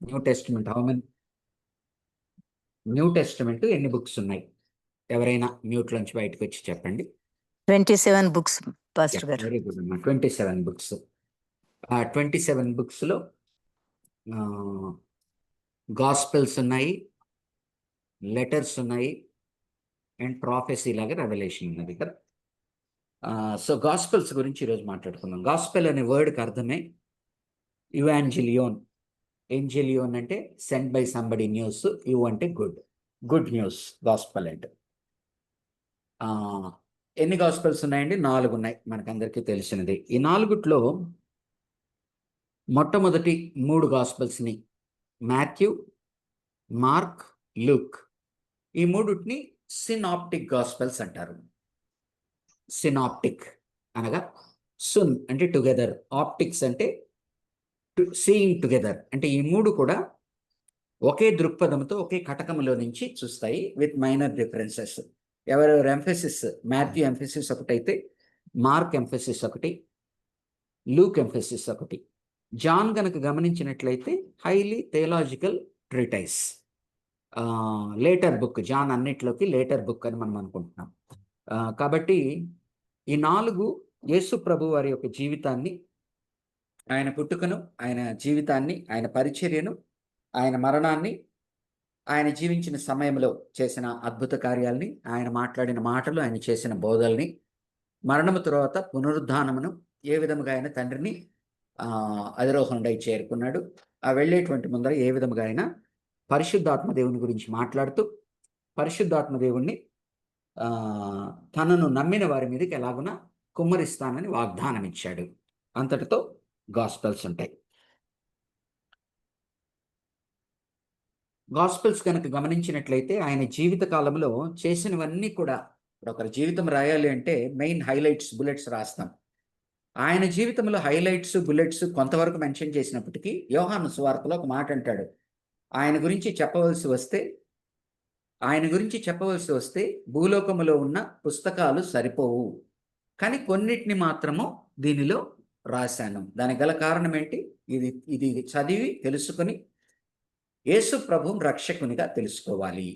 New testament new testament ఎన్ని books ఉన్నాయి? ఎవరైనా మ్యూట్ నుంచి బయటకు వచ్చి చెప్పండి. 27 బుక్స్ పాస్టర్ గారు. వెరీ గుడ్ అమ్మా. 27 బుక్స్. ఆ 27 బుక్స్లో గాస్పెల్స్ ఉన్నాయి, లెటర్స్ ఉన్నాయి, అండ్ ప్రాఫెసీ లాగా రెవల్యూషన్ ఉన్నది కదా. సో గాస్పెల్స్ గురించి ఈరోజు మాట్లాడుకుందాం. గాస్పెల్ అనే వర్డ్కి అర్థమే ఇవాంజెలియోన్. ఏంజెలియోన్ అంటే send by somebody news, you అంటే గుడ్ న్యూస్ గాస్పెల్ అంటే. ఎన్ని గాస్పెల్స్ ఉన్నాయండి? 4 ఉన్నాయి, మనకందరికీ తెలిసినది. ఈ 4లో మొట్టమొదటి 3 గాస్పెల్స్ని మాథ్యూ, మార్క్, లూక్, ఈ 3ని సినాప్టిక్ గాస్పెల్స్ అంటారు. సినాప్టిక్ అనగా సున్ అంటే టుగెదర్, ఆప్టిక్స్ అంటే సీయింగ్ టుగెదర్. అంటే ఈ 3 కూడా ఒకే దృక్పథంతో ఒకే కటకంలో నుంచి చూస్తాయి, విత్ మైనర్ డిఫరెన్సెస్. ఎవరెవరు ఎంఫసిస్? మాథ్యూ ఎంఫసిస్ ఒకటైతే, మార్క్ ఎంఫసిస్ ఒకటి, లూక్ ఎంఫసిస్ ఒకటి. జాన్ గనక గమనించినట్లయితే highly theological treatise, later book. John అన్నిట్లోకి లేటర్ బుక్ అని మనం అనుకుంటున్నాం. కాబట్టి ఈ 4 యేసు ప్రభు వారి యొక్క జీవితాన్ని, ఆయన పుట్టుకను, ఆయన జీవితాన్ని, ఆయన పరిచర్యను, ఆయన మరణాన్ని, ఆయన జీవించిన సమయంలో చేసిన అద్భుత కార్యాలని, ఆయన మాట్లాడిన మాటలు, ఆయన చేసిన బోధల్ని, మరణము తర్వాత పునరుద్ధానమును, ఏ విధముగా ఆయన తండ్రిని అధిరోహణుడై చేరుకున్నాడు, ఆ వెళ్ళేటువంటి ముందర ఏ విధముగా ఆయన పరిశుద్ధాత్మ దేవుని గురించి మాట్లాడుతూ పరిశుద్ధాత్మ దేవుణ్ణి తనను నమ్మిన వారి మీదకి ఎలాగున కుమ్మరిస్తానని వాగ్దానం ఇచ్చాడు. అంతటితో గాస్పెల్స్ ఉంటాయి. గాస్పెల్స్ కనుక గమనించినట్లయితే ఆయన జీవిత కాలంలో చేసినవన్నీ కూడా, ఇప్పుడు ఒకరి జీవితం రాయాలి అంటే మెయిన్ హైలైట్స్, బుల్లెట్స్ రాస్తాం. ఆయన జీవితంలో హైలైట్స్, బుల్లెట్స్ కొంతవరకు మెన్షన్ చేసినప్పటికీ యోహాను సువార్తలో ఒక మాట అంటాడు, ఆయన గురించి చెప్పవలసి వస్తే భూలోకములో ఉన్న పుస్తకాలు సరిపోవు, కానీ కొన్నిటిని మాత్రము దీనిలో రాశాను. దానికి గల కారణం ఏంటి? ఇది చదివి తెలుసుకొని యేసు ప్రభువుని రక్షకునిగా తెలుసుకోవాలి.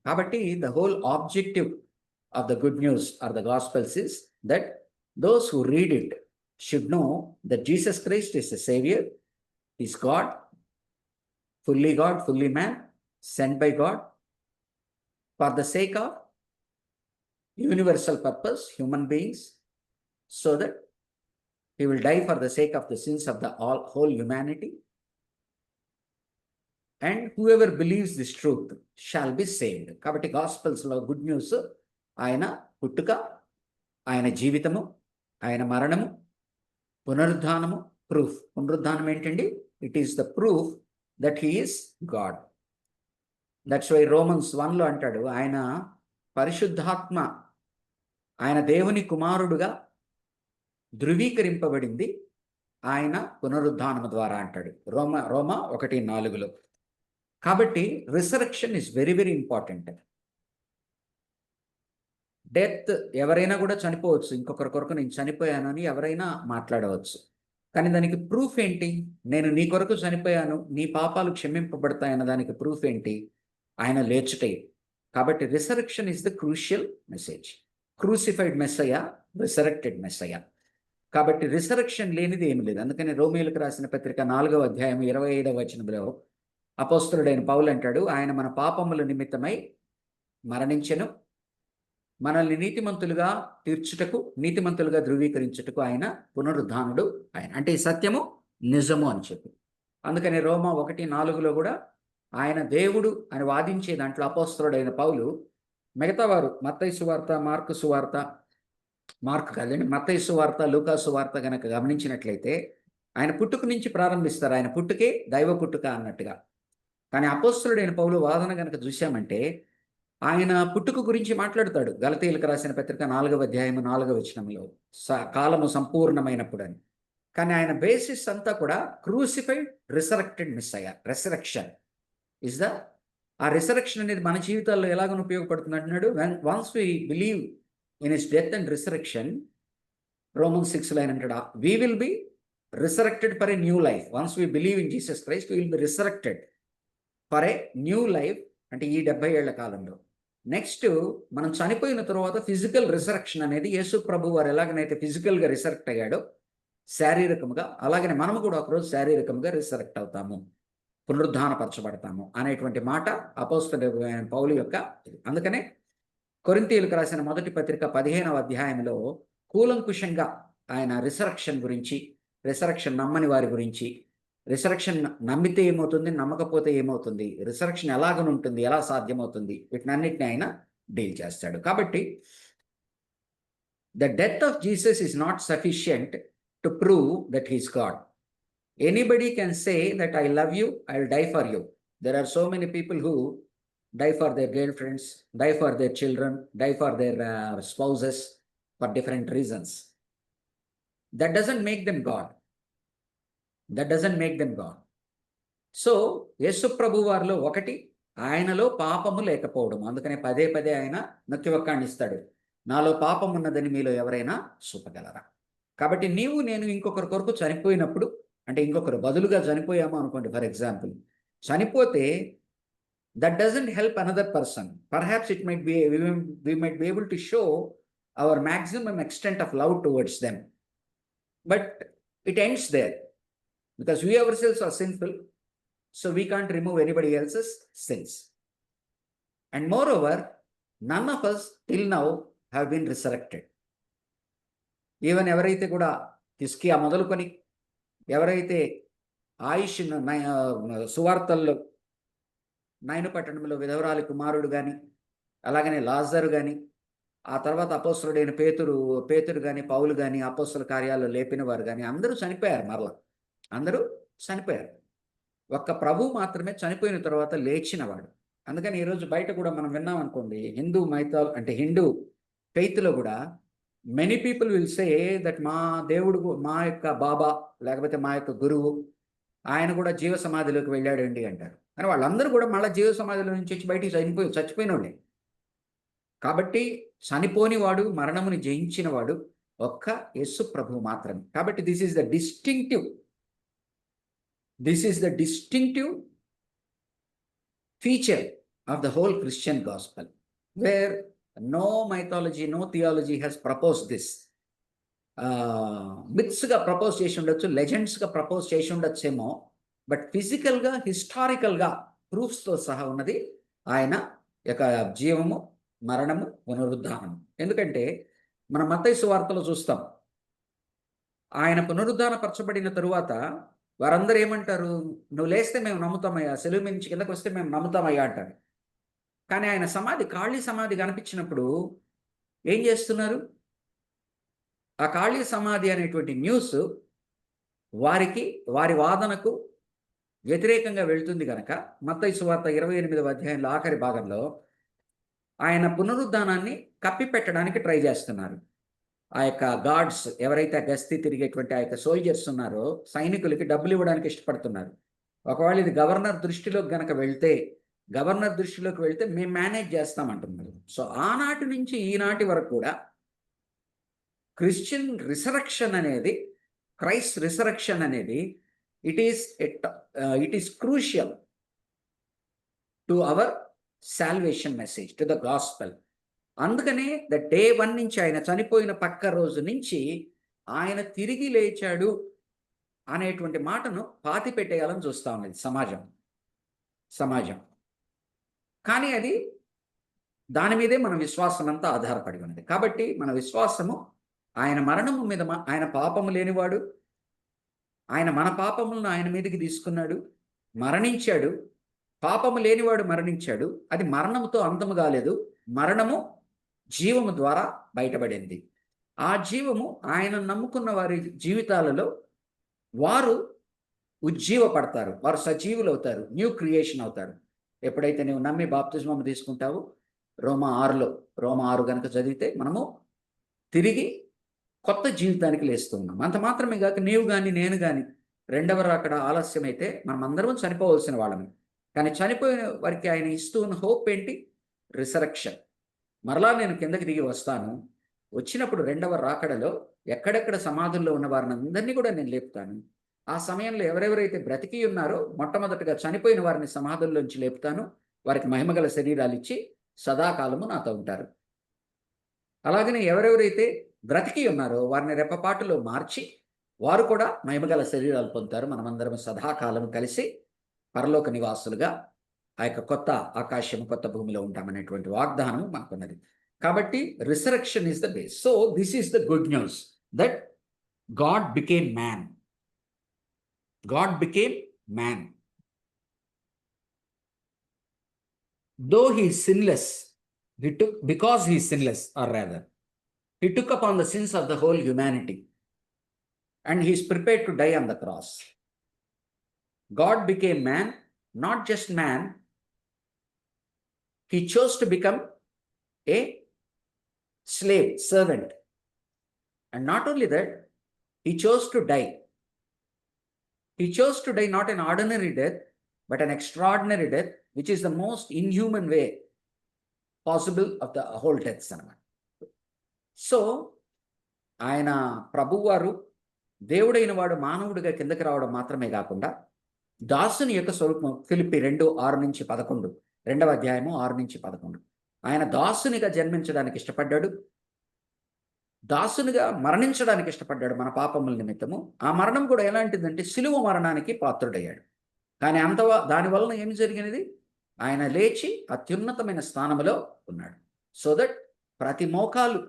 కాబట్టి the whole objective of the good news or the gospels is that those who read it should know that Jesus Christ is the Savior, is God, fully man, sent by God for the sake of universal purpose, human beings, so that he will die for the sake of the sins of the whole humanity, and whoever believes this truth shall be saved. కాబట్టి గాస్పెల్స్లో good news ఆయన పుట్టుక, ఆయన జీవితము, ఆయన మరణము, పునరుద్ధానము, proof. పునరుద్ధానం ఏంటండి? It is the proof that he is God. That's why Romans 1లో అంటాడు, ఆయన పరిశుద్ధాత్మ, ఆయన దేవుని కుమారుడుగా ధృవీకరింపబడింది ఆయన పునరుద్ధానము ద్వారా అంటాడు రోమా 1:4లో. కాబట్టి resurrection is very very important. Death, ఎవరైనా కూడా చనిపోవచ్చు, ఇంకొకరి కొరకు నేను చనిపోయాను అని ఎవరైనా మాట్లాడవచ్చు, కానీ దానికి ప్రూఫ్ ఏంటి? నేను నీ కొరకు చనిపోయాను, నీ పాపాలు క్షమింపబడతాయన్న దానికి ప్రూఫ్ ఏంటి? ఆయన లేచుటే. కాబట్టి resurrection is the crucial message. Crucified Messiah, resurrected Messiah. కాబట్టి రిసరెక్షన్ లేనిది ఏమి లేదు. అందుకని రోమీయులకు రాసిన పత్రిక 4వ అధ్యాయం 25వ వచనంలో అపోస్తలుడైన పౌలు అంటాడు, ఆయన మన పాపముల నిమిత్తమై మరణించెను, మనల్ని నీతిమంతులుగా తీర్చుటకు, నీతిమంతులుగా ధృవీకరించుటకు ఆయన పునరుద్ధానుడు. ఆయన అంటే ఈ సత్యము నిజము అని చెప్పి. అందుకని రోమా 1:4లో కూడా ఆయన దేవుడు అని వాదించే దాంట్లో అపోస్తలుడైన పౌలు, మిగతా వారు మత్తయి సువార్త, మత్తయి సువార్త, లూకా సువార్త గనక గమనించినట్లయితే ఆయన పుట్టుక నుంచి ప్రారంభిస్తారు, ఆయన పుట్టుకే దైవ పుట్టుక అన్నట్టుగా. కానీ అపోస్తలుడైన పౌలు వాదన గనక చూశామంటే ఆయన పుట్టుక గురించి మాట్లాడతాడు. గలతీయులకు రాసిన పత్రిక 4వ అధ్యాయం 4వ వచనంలో కాలము సంపూర్ణమైనప్పుడు అని. కానీ ఆయన బేసిస్ అంతా కూడా crucified, resurrected messiah. Resurrection is the, ఆ రిసరెక్షన్ అనేది మన జీవితాల్లో ఎలాగో ఉపయోగపడుతుంది అంటున్నాడు. Once we believe in his death and resurrection, Romans 6లో ఆయన అంటాడు, we will be resurrected for a new life. Once we believe in Jesus Christ, we will be resurrected for a new life, అంటే ఈ 70 ఏళ్ల కాలంలో. Next మనం చనిపోయిన తర్వాత ఫిజికల్ రిసరెక్షన్ అనేది యేసు ప్రభు వారు ఎలాగనైతే ఫిజికల్గా రిసరెక్ట్ అయ్యాడో శారీరకంగా, అలాగనే మనము కూడా ఒకరోజు శారీరకంగా రిసరెక్ట్ అవుతాము, పునరుద్ధానపరచబడతాము అనేటువంటి మాట అపోస్తలుడైన పౌలు యొక్క. అందుకనే కొరింథీయులకు రాసిన మొదటి పత్రిక 15వ అధ్యాయంలో కూలంకుషంగా ఆయన రిసరెక్షన్ గురించి, రిసరెక్షన్ నమ్మని వారి గురించి, రిసరెక్షన్ నమ్మితే ఏమవుతుంది, నమ్మకపోతే ఏమవుతుంది, రిసరెక్షన్ ఎలాగనుంటుంది, ఎలా సాధ్యమవుతుంది, వీటినన్నిటిని ఆయన డీల్ చేస్తాడు. కాబట్టి the death of Jesus is not sufficient to prove that he's God. Anybody can say that I love you, I will die for you. There are so many people who die for their girlfriends, die for their children, die for their spouses for different reasons. That doesn't make them God. That doesn't make them God. So Yesu ప్రభు వారిలో ఒకటి, ఆయనలో పాపము లేకపోవడం. అందుకనే పదే పదే ఆయన నొక్కివక్కాన్ని ఇస్తాడు, నాలో పాపం ఉన్నదని మీలో ఎవరైనా చూపగలరా. కాబట్టి నీవు నేను ఇంకొకరి కొరకు చనిపోయినప్పుడు, అంటే ఇంకొకరు బదులుగా చనిపోయాము అనుకోండి, ఫర్ ఎగ్జాంపుల్ చనిపోతే that doesn't help another person. Perhaps it might be, we might be able to show our maximum extent of love towards them, but it ends there, because we ourselves are sinful, so we can't remove anybody else's sins. And moreover, none of us till now have been resurrected. Even ఎవరైతే కూడా హిస్కియా మొదలుకొని ఎవరైతే ఆయుష్ సువార్తల్లో nine పట్టణంలో విధవరాలి కుమారుడు కానీ, అలాగనే లాజరు కానీ, ఆ తర్వాత అపోస్తలుడైన పేతురు కానీ, పౌలు కానీ, అపోస్తల కార్యాల్లో లేపిన వారు కానీ అందరూ చనిపోయారు. మరలా అందరూ చనిపోయారు. ఒక్క ప్రభు మాత్రమే చనిపోయిన తర్వాత లేచినవాడు. అందుకని ఈరోజు బయట కూడా మనం విన్నాం అనుకోండి, హిందూ ఫెయిత్లో కూడా many people will say that మా దేవుడు, మా యొక్క బాబా లేకపోతే మా యొక్క గురువు ఆయన కూడా జీవ సమాధిలోకి వెళ్ళాడండి అంటారు. కానీ వాళ్ళందరూ కూడా మళ్ళీ జీవ సమాధిలో నుంచి వచ్చి బయటికి చచ్చిపోయిన వాళ్ళే. కాబట్టి చనిపోని వాడు, మరణముని జయించిన వాడు ఒక్క యేసు ప్రభు మాత్రమే. కాబట్టి this is the distinctive feature of the whole Christian gospel, where no mythology, no theology has propose this. మిత్స్గా ప్రపోజ్ చేసి ఉండొచ్చు, లెజెండ్స్గా ప్రపోజ్ చేసి ఉండొచ్చేమో, బట్ ఫిజికల్గా, హిస్టారికల్గా ప్రూఫ్స్తో సహా ఉన్నది ఆయన యొక్క జీవము, మరణము, పునరుద్ధానము. ఎందుకంటే మనం మత్తయి సువార్తలో చూస్తాం, ఆయన పునరుద్ధానపరచబడిన తరువాత వారందరూ ఏమంటారు, నువ్వు లేస్తే మేము నమ్ముతామయ్యా, సెలువు నుంచి కిందకు వస్తే మేము నమ్ముతామయ్యా అంటారు. కానీ ఆయన సమాధి, ఖాళీ సమాధి కనిపించినప్పుడు ఏం చేస్తున్నారు, ఆ ఖాళీ సమాధి అనేటువంటి న్యూస్ వారికి, వారి వాదనకు వ్యతిరేకంగా వెళ్తుంది కనుక మత్తయి సువార్త 28వ అధ్యాయంలో ఆఖరి భాగంలో ఆయన పునరుద్ధానాన్ని కప్పిపెట్టడానికి ట్రై చేస్తున్నారు. ఆ యొక్క గార్డ్స్ ఎవరైతే గస్తీ తిరిగేటువంటి ఆ యొక్క సోల్జర్స్ ఉన్నారో, సైనికులకి డబ్బులు ఇవ్వడానికి ఇష్టపడుతున్నారు. ఒకవేళ ఇది గవర్నర్ దృష్టిలోకి వెళ్తే మేము మేనేజ్ చేస్తామంటున్నారు. సో ఆనాటి నుంచి ఈనాటి వరకు కూడా క్రిస్టియన్ రిసరెక్షన్ అనేది, క్రైస్ట్ రిసరెక్షన్ అనేది it is crucial to our salvation message, to the gospel. అందుకనే ద డే 1 నుంచి, ఆయన చనిపోయిన పక్క రోజు నుంచి ఆయన తిరిగి లేచాడు అనేటువంటి మాటను పాతి పెట్టేయాలని చూస్తూ ఉన్నది సమాజం. కానీ అది దాని మీదే మన విశ్వాసం అంతా ఆధారపడి ఉన్నది. కాబట్టి మన విశ్వాసము ఆయన మరణము మీద, ఆయన పాపము లేనివాడు, ఆయన మన పాపములను ఆయన మీదకి తీసుకున్నాడు, మరణించాడు. పాపము లేనివాడు మరణించాడు, అది మరణముతో అంతము కాలేదు, మరణము జీవము ద్వారా బయటపడింది. ఆ జీవము ఆయన నమ్ముకున్న వారి జీవితాలలో వారు ఉజ్జీవపడతారు, వారు సజీవులు అవుతారు, న్యూ క్రియేషన్ అవుతారు. ఎప్పుడైతే నువ్వు నమ్మి బాప్తిస్మం తీసుకుంటావో, రోమా 6 కనుక చదివితే మనము తిరిగి కొత్త జీవితానికి లేస్తూ ఉన్నాం. అంత మాత్రమే కాక నీవు కానీ నేను కానీ రెండవ రాకడ ఆలస్యమైతే మనం అందరం చనిపోవలసిన వాళ్ళమే. కానీ చనిపోయిన వారికి ఆయన ఇస్తూ ఉన్న హోప్ ఏంటి, రిసరెక్షన్. మరలా నేను కిందకి దిగి వస్తాను, వచ్చినప్పుడు రెండవ రాకడలో ఎక్కడెక్కడ సమాధుల్లో ఉన్న వారిని అందరినీ కూడా నేను లేపుతాను, ఆ సమయంలో ఎవరెవరైతే బ్రతికి ఉన్నారో మొట్టమొదటిగా చనిపోయిన వారిని సమాధుల్లోంచి లేపుతాను, వారికి మహిమగల శరీరాలు ఇచ్చి సదాకాలము నాతో ఉంటారు. అలాగనే ఎవరెవరైతే బ్రతికి ఉన్నారో వారిని రెప్పపాటులో మార్చి వారు కూడా మహిమగల శరీరాలు పొందుతారు. మనమందరం సదాకాలం కలిసి పరలోక నివాసులుగా ఆ యొక్క కొత్త ఆకాశం, కొత్త భూమిలో ఉంటామనేటువంటి వాగ్దానం మనకున్నది. కాబట్టి resurrection is the base. So this is the good news that God became man. God became man. Though he is sinless, because he is sinless, or rather, he took upon the sins of the whole humanity and he is prepared to die on the cross. God became man, not just man, he chose to become a slave, servant. And not only that, he chose to die. He chose to die not an ordinary death, but an extraordinary death, which is the most inhuman way possible of the whole deaths. So ఆయన ప్రభువారు దేవుడైన వాడు మానవుడిగా కిందకి రావడం మాత్రమే కాకుండా దాసుని యొక్క స్వరూపం, ఫిలిప్పి 2:6-11, 2వ అధ్యాయము 6-11. ఆయన దాసునిగా జన్మించడానికి ఇష్టపడ్డాడు, దాసునిగా మరణించడానికి ఇష్టపడ్డాడు మన పాపముల నిమిత్తము. ఆ మరణం కూడా ఎలాంటిదంటే సిలువ మరణానికి పాత్రుడయ్యాడు. కానీ దానివలన ఏమి జరిగినది? ఆయన లేచి అత్యున్నతమైన స్థానములో ఉన్నాడు. సో దట్ ప్రతి మోకాలు,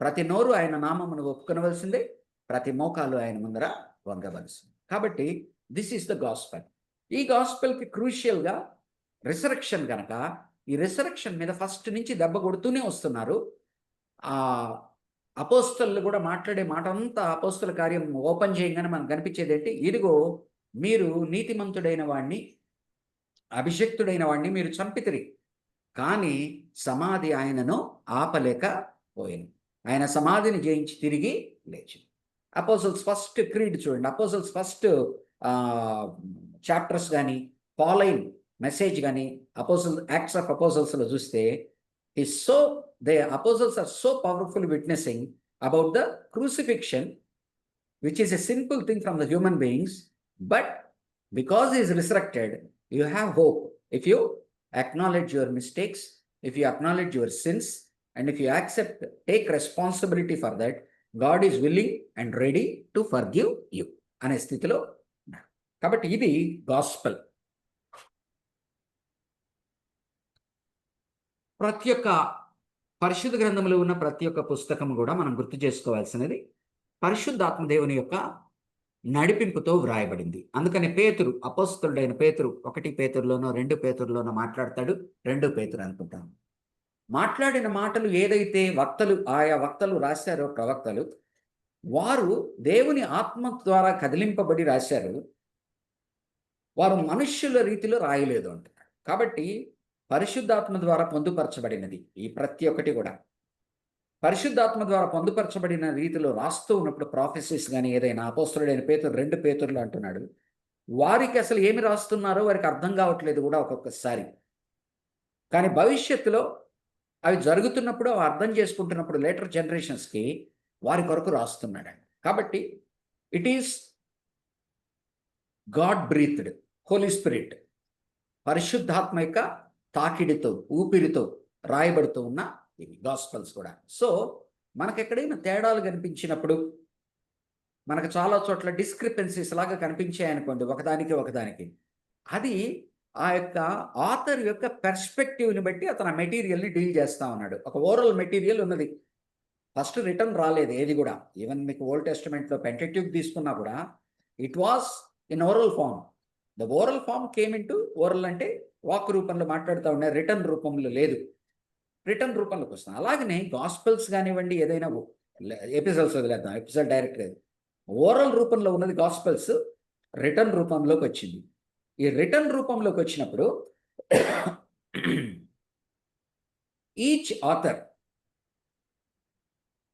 ప్రతి నోరు ఆయన నామమును ఒప్పుకొనవలసిందే, ప్రతి మోకాలు ఆయన ముందర వంగవలసింది. కాబట్టి దిస్ ఈస్ ద గాస్పెల్. ఈ గాస్పెల్కి క్రూషియల్గా రిసరెక్షన్ కనుక, ఈ రిసరెక్షన్ మీద ఫస్ట్ నుంచి దెబ్బ కొడుతూనే వస్తున్నారు. అపోస్తలు కూడా మాట్లాడే మాట అంతా అపోస్తల కార్యం ఓపెన్ చేయగానే మనకు కనిపించేది ఏంటి? ఇదిగో మీరు నీతిమంతుడైన వాడిని, అభిషక్తుడైన వాడిని మీరు చంపితిరి, కానీ సమాధి ఆయనను ఆపలేకపోయింది. ఆయన సమాధిని జయించి తిరిగి లేచి. అపోజల్స్ ఫస్ట్ క్రీడ్ చూడండి, అపోజల్స్ ఫస్ట్ చాప్టర్స్ కానీ, పాలైన్ మెసేజ్ కానీ, యాక్ట్స్ ఆఫ్ అపోజల్స్లో చూస్తే the apostles are so powerfully witnessing about the crucifixion, which is a simple thing from the human beings, but because he is resurrected, you have hope. If you acknowledge your mistakes, if you acknowledge your sins, and if you take responsibility for that, God is willing and ready to forgive you. అనే స్థితిలో ఉన్నాడు. కాబట్టి ఇది gospel. ప్రతి ఒక్క పరిశుద్ధ గ్రంథంలో ఉన్న ప్రతి ఒక్క పుస్తకం కూడా మనం గుర్తు చేసుకోవాల్సినది పరిశుద్ధాత్మ దేవుని యొక్క నడిపింపుతో వ్రాయబడింది. అందుకని పేతురు, అపోస్తలుడైన పేతురు 1 పేతురులోనో 2 పేతురులోనో మాట్లాడతాడు. 2 పేతురు అనుకుంటాను. మాట్లాడిన మాటలు ఏదైతే ఆయా వక్తలు రాశారో, ప్రవక్తలు, వారు దేవుని ఆత్మ ద్వారా కదిలింపబడి రాశారు, వారు మనుష్యుల రీతిలో రాయలేదు అంటున్నాడు. కాబట్టి పరిశుద్ధాత్మ ద్వారా పొందుపరచబడినది ఈ ప్రతి ఒక్కటి కూడా. పరిశుద్ధాత్మ ద్వారా పొందుపరచబడిన రీతిలో రాస్తూ ఉన్నప్పుడు ప్రాఫెసీస్ కానీ ఏదైనా, అపోస్తలుడైన పేతురు 2 పేతురులు అంటున్నాడు, వారికి అసలు ఏమి రాస్తున్నారో వారికి అర్థం కావట్లేదు కూడా ఒక్కొక్కసారి. కానీ భవిష్యత్తులో అవి జరుగుతున్నప్పుడు, అవి అర్థం చేసుకుంటున్నప్పుడు లేటర్ జనరేషన్స్కి వారి కొరకు రాస్తున్నాడు. కాబట్టి it is God breathed, Holy Spirit, పరిశుద్ధాత్మ యొక్క తాకిడితో, ఊపిరితో రాయబడుతూ ఉన్న ఇవి గాస్పల్స్ కూడా. సో మనకు ఎక్కడైనా తేడాలు కనిపించినప్పుడు, మనకు చాలా చోట్ల డిస్క్రిపెన్సీస్ లాగా కనిపించాయనుకోండి ఒకదానికి, అది ఆ యొక్క ఆథర్ యొక్క పెర్స్పెక్టివ్ని బట్టి అతను ఆ మెటీరియల్ని డీల్ చేస్తూ ఉన్నాడు. ఒక ఓరల్ మెటీరియల్ ఉన్నది, ఫస్ట్ రిటర్న్ రాలేదు ఏది కూడా. ఈవెన్ మీకు ఓల్డ్ టెస్టమెంట్లో పెంటెట్యూక్ తీసుకున్నా కూడా it was in oral form. The oral form came into, oral అంటే వాక్ రూపంలో మాట్లాడుతూ ఉన్నాయి, రిటర్న్ రూపంలో లేదు, రిటర్న్ రూపంలోకి వస్తుంది. అలాగనే గాస్పెల్స్ కానివ్వండి, ఏదైనా ఎపిసోడ్స్ వదిలేద్దాం, ఎపిసోడ్ డైరెక్ట్ లేదు, ఓరల్ రూపంలో ఉన్నది గాస్పెల్స్ రిటర్న్ రూపంలోకి వచ్చింది. ఈ రిటర్న్ రూపంలోకి వచ్చినప్పుడు ఈచ్ ఆథర్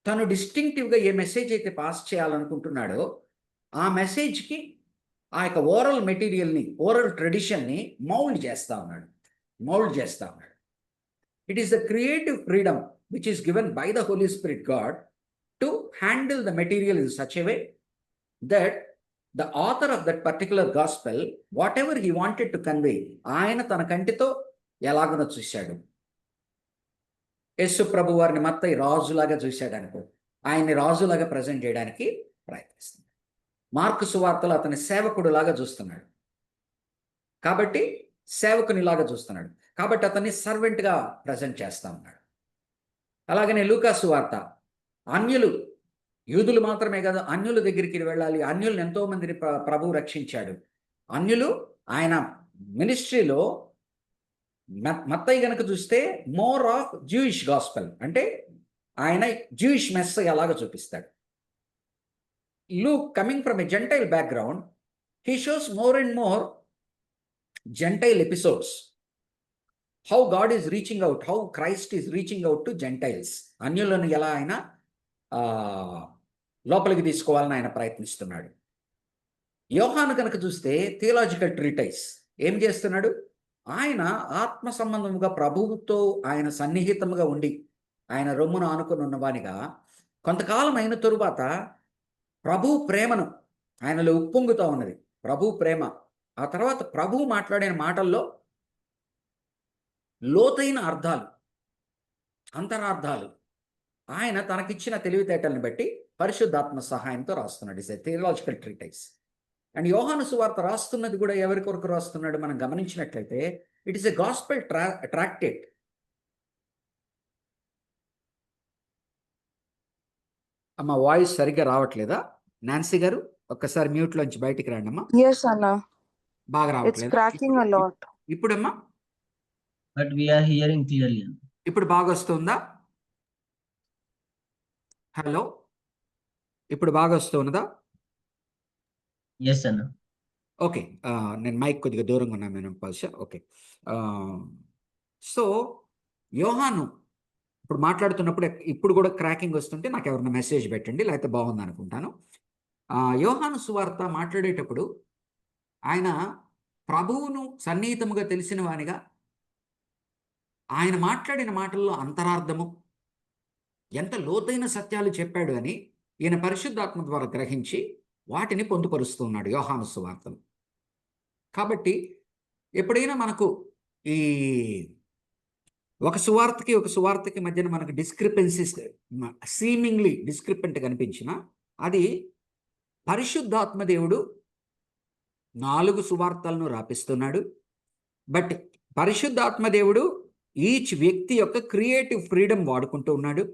తను డిస్టింక్టివ్గా ఏ మెసేజ్ అయితే పాస్ చేయాలనుకుంటున్నాడో ఆ మెసేజ్కి ఆ యొక్క ఓరల్ మెటీరియల్ని, ఓరల్ ట్రెడిషన్ని మౌల్డ్ చేస్తూ ఉన్నాడు. It is the creative freedom which is given by the Holy Spirit God to handle the material in such a way that the author of that particular gospel whatever he wanted to convey, ఆయన తన కంటితో ఎలాగునో చూశాడు. యేసు ప్రభు వారిని మత్తయి రాజులాగా చూశాడు అనుకో, ఆయన్ని రాజులాగా present చేయడానికి ప్రయత్నిస్తున్నాడు. మార్కు సువార్తలో అతని సేవకుడులాగా చూస్తున్నాడు, కాబట్టి సేవకునిలాగా చూస్తున్నాడు, కాబట్టి అతన్ని సర్వెంట్గా ప్రజెంట్ చేస్తా ఉన్నాడు. అలాగనే లూకా సువార్త అన్యులు, యూదులు మాత్రమే కదా, అన్యుల దగ్గరికి వెళ్ళాలి, అన్యులను ఎంతో మందిని ప్రభువు రక్షించాడు. అన్యులు ఆయన మినిస్ట్రీలో మత్తయి గనుక చూస్తే మోర్ ఆఫ్ జూయిష్ గాస్పెల్, అంటే ఆయన జూయిష్ మెస్సయ్య అలాగా చూపిస్తాడు. Luke coming from a gentile background, he shows more and more gentile episodes, how God is reaching out, how Christ is reaching out to gentiles. అన్యులను ఎలా ఆయన లోపలికి తీసుకోవాలని ఆయన ప్రయత్నిస్తున్నాడు. యోహాను కనుక చూస్తే థియలాజికల్ ట్రీటైస్ ఏం చేస్తున్నాడు, ఆయన ఆత్మ సంబంధముగా ప్రభువుతో ఆయన సన్నిహితముగా ఉండి ఆయన రొమ్మును ఆనుకుని ఉన్నవానిగా కొంతకాలం అయిన తరువాత ప్రభు ప్రేమను ఆయనలో ఉప్పొంగుతూ ఉన్నది, ప్రభు ప్రేమ. ఆ తర్వాత ప్రభువు మాట్లాడిన మాటల్లో లోతైన అర్థాలు, అంతరార్థాలు ఆయన తనకిచ్చిన తెలివితేటల్ని బట్టి పరిశుద్ధాత్మ సహాయంతో రాస్తున్నాడు. It's a theological treatise. And Yohanu సువార్త రాస్తున్నది కూడా ఎవరి కొరకు రాస్తున్నాడు మనం గమనించినట్లయితే, it is a gospel tractate. అమ్మ వాయిస్ సరిగ్గా రావట్లేదా నాన్సీ గారు? ఒక్కసారి మ్యూట్ లోంచి బయటికి రండి అమ్మా. Yes, Anna. బాగా It's రావట్లేదు. cracking a lot. ఇప్పుడమ్మా, But we are hearing clearly. ఇప్పుడు బాగా వస్తుందా? హలో, ఇప్పుడు బాగా వస్తున్నదా? Yes, Anna. ఓకే, నేను మైక్ కొద్దిగా దూరంగా ఉన్నాను నేను బహుశా. ఓకే, సో యోహాను ఇప్పుడు మాట్లాడుతున్నప్పుడు ఇప్పుడు కూడా క్రాకింగ్ వస్తుంటే నాకు ఎవరైనా మెసేజ్ పెట్టండి, లేకపోతే బాగుంది అనుకుంటాను. యోహాను సువార్త మాట్లాడేటప్పుడు ఆయన ప్రభువును సన్నిహితముగా తెలిసిన వానిగా ఆయన మాట్లాడిన మాటల్లో అంతరార్థము, ఎంత లోతైన సత్యాలు చెప్పాడు అని ఈయన పరిశుద్ధాత్మ ద్వారా గ్రహించి వాటిని పొందుపరుస్తున్నాడు యోహాను సువార్తను. కాబట్టి ఎప్పుడైనా మనకు ఈ ఒక సువార్తకి మధ్యన మనకు డిస్క్రిపెన్సీస్, సీమింగ్లీ డిస్క్రిపెంట్ కనిపించినా అది పరిశుద్ధాత్మ దేవుడు 4 సువార్తలను రాపిస్తున్నాడు. బట్ పరిశుద్ధాత్మ దేవుడు ఈచ్ వ్యక్తి యొక్క క్రియేటివ్ ఫ్రీడమ్ వాడుకుంటూ ఉన్నాడు.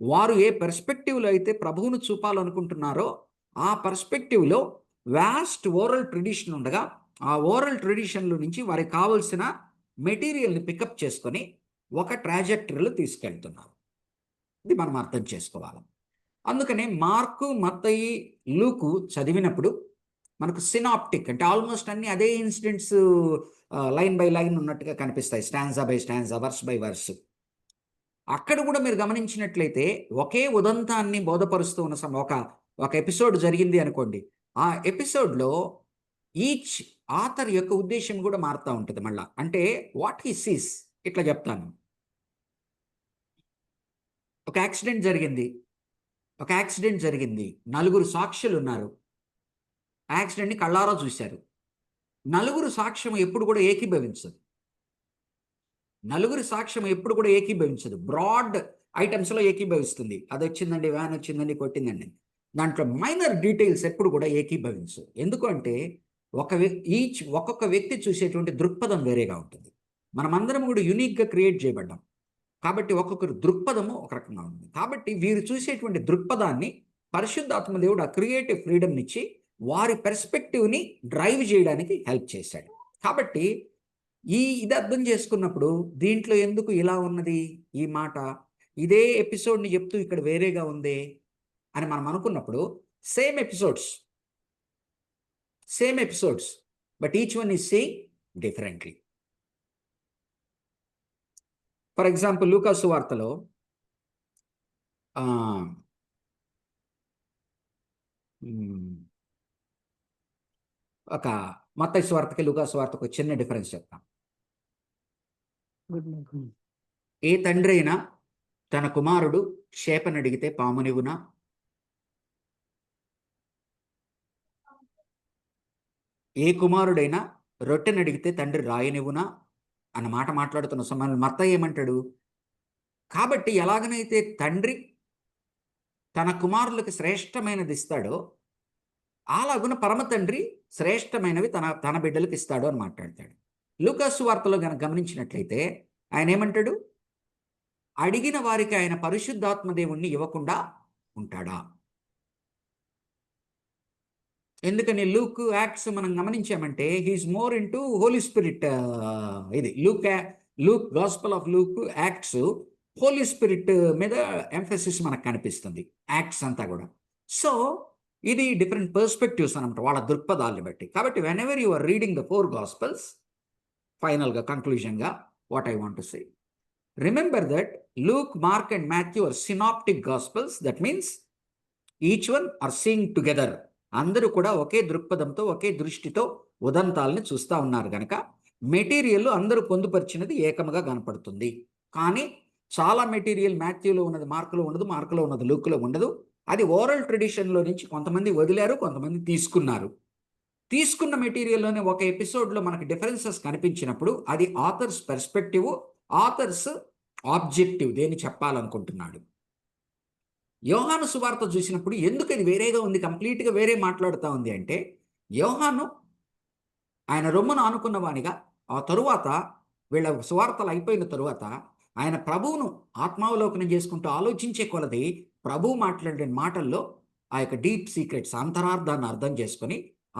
వారు ఏ పర్స్పెక్టివ్లో అయితే ప్రభువును చూపాలనుకుంటున్నారో ఆ పర్స్పెక్టివ్లో వాస్ట్ ఓరల్ ట్రెడిషన్ ఉండగా ఆ ఓరల్ ట్రెడిషన్లో నుంచి వారికి కావలసిన మెటీరియల్ని పికప్ చేసుకొని ఒక ట్రాజెక్టరీలో తీసుకెళ్తున్నారు. ఇది మనం అర్థం చేసుకోవాలి. అందుకనే మార్కు, మత్తయి, లూకు చదివినప్పుడు మనకు సినాప్టిక్ అంటే ఆల్మోస్ట్ అన్ని అదే ఇన్సిడెంట్స్ లైన్ బై లైన్ ఉన్నట్టుగా కనిపిస్తాయి, stanza by stanza, verse by verse. అక్కడ కూడా మీరు గమనించినట్లయితే ఒకే ఉదంతాన్ని బోధపరుస్తూ ఉన్న ఒక ఎపిసోడ్ జరిగింది అనుకోండి, ఆ ఎపిసోడ్లో ఈచ్ ఆథర్ యొక్క ఉద్దేశం కూడా మారుతూ ఉంటుంది మళ్ళా. అంటే వాట్ హీ సీస్, ఇట్లా చెప్తాను. ఒక యాక్సిడెంట్ జరిగింది, 4 సాక్షులు ఉన్నారు, యాక్సిడెంట్ని కళ్ళారా చూశారు. 4 సాక్ష్యం ఎప్పుడు కూడా ఏకీభవించదు. బ్రాడ్ ఐటమ్స్లో ఏకీభవిస్తుంది. అది వచ్చిందండి, వ్యాన్ వచ్చిందండి, కొట్టిందండి. దాంట్లో మైనర్ డీటెయిల్స్ ఎప్పుడు కూడా ఏకీభవించు. ఎందుకంటే ఒక్కొక్క వ్యక్తి చూసేటువంటి దృక్పథం వేరేగా ఉంటుంది. మనమందరం కూడా యూనిక్గా క్రియేట్ చేయబడ్డాం కాబట్టి ఒక్కొక్కరు దృక్పథము ఒక రకంగా ఉంటుంది. కాబట్టి వీరు చూసేటువంటి దృక్పథాన్ని పరిశుద్ధాత్మ దేవుడు ఆ క్రియేటివ్ ఫ్రీడమ్ ఇచ్చి వారి పెర్స్పెక్టివ్ని డ్రైవ్ చేయడానికి హెల్ప్ చేశాడు. కాబట్టి ఇది అర్థం చేసుకున్నప్పుడు దీంట్లో ఎందుకు ఇలా ఉన్నది ఈ మాట, ఇదే ఎపిసోడ్ని చెప్తూ ఇక్కడ వేరేగా ఉంది అని మనం అనుకున్నప్పుడు same episodes but each one is saying differently. For example Luka సువార్తలో ఒక మత్తయి సువార్తకి లూకా సువార్తకు చిన్న డిఫరెన్స్ చెప్తాం. ఏ తండ్రి అయినా తన కుమారుడు చేపనడిగితే పామునివునా? ఏ కుమారుడైనా రొట్టెని అడిగితే తండ్రి రాయనివ్వునా అన్న మాట మాట్లాడుతున్న సమయంలో మత్తయి ఏమంటాడు? కాబట్టి ఎలాగనైతే తండ్రి తన కుమారులకు శ్రేష్టమైనది ఇస్తాడో అలాగున పరమ తండ్రి శ్రేష్టమైనవి తన బిడ్డలకు ఇస్తాడు అని మాట్లాడతాడు. లూకాసు వార్తలో గనక గమనించినట్లయితే ఆయన ఏమంటాడు? అడిగిన వారికి ఆయన పరిశుద్ధాత్మ దేవుణ్ణి ఇవ్వకుండా ఉంటాడా? ఎందుకని లూక్ యాక్ట్స్ మనం గమనించామంటే he is more into holy spirit. ఇది Luke gospel of Luke Acts holy spirit మీద ఎంఫసిస్ మనకు కనిపిస్తుంది యాక్ట్స్ అంతా కూడా. సో ఇది డిఫరెంట్ పర్స్పెక్టివ్స్ అనమాట వాళ్ళ దృక్పథాన్ని బట్టి. కాబట్టి whenever you are reading the 4 gospels, ఫైనల్గా కంక్లూజన్గా what I want to say, remember that Luke, Mark and Matthew are synoptic gospels. That means each one are seeing together. అందరూ కూడా ఒకే దృక్పథంతో ఒకే దృష్టితో ఉదంతాలని చూస్తూ ఉన్నారు కనుక మెటీరియల్ అందరూ పొందుపరిచినది ఏకముగా కనపడుతుంది. కానీ చాలా మెటీరియల్ మాథ్యూలో ఉన్నది మార్కులో ఉండదు, మార్కులో ఉన్నది లూక్లో ఉండదు. అది ఓరల్ ట్రెడిషన్లో నుంచి కొంతమంది వదిలారు, కొంతమంది తీసుకున్నారు. తీసుకున్న మెటీరియల్లోనే ఒక ఎపిసోడ్లో మనకి డిఫరెన్సెస్ కనిపించినప్పుడు అది ఆథర్స్ పర్స్పెక్టివ్, ఆథర్స్ ఆబ్జెక్టివ్, దేన్ని చెప్పాలనుకుంటున్నాడు. యోహాను సువార్త చూసినప్పుడు ఎందుకు ఇది వేరేగా ఉంది, కంప్లీట్గా వేరే మాట్లాడుతూ ఉంది అంటే, యోహాను ఆయన రొమ్మును ఆనుకున్న వానిగా ఆ తరువాత వీళ్ళ సువార్తలు అయిపోయిన తరువాత ఆయన ప్రభువును ఆత్మావలోకనం చేసుకుంటూ ఆలోచించే కొలది ప్రభువు మాట్లాడిన మాటల్లో ఆ యొక్క డీప్ సీక్రెట్స్, అంతరార్థాన్ని అర్థం చేసుకొని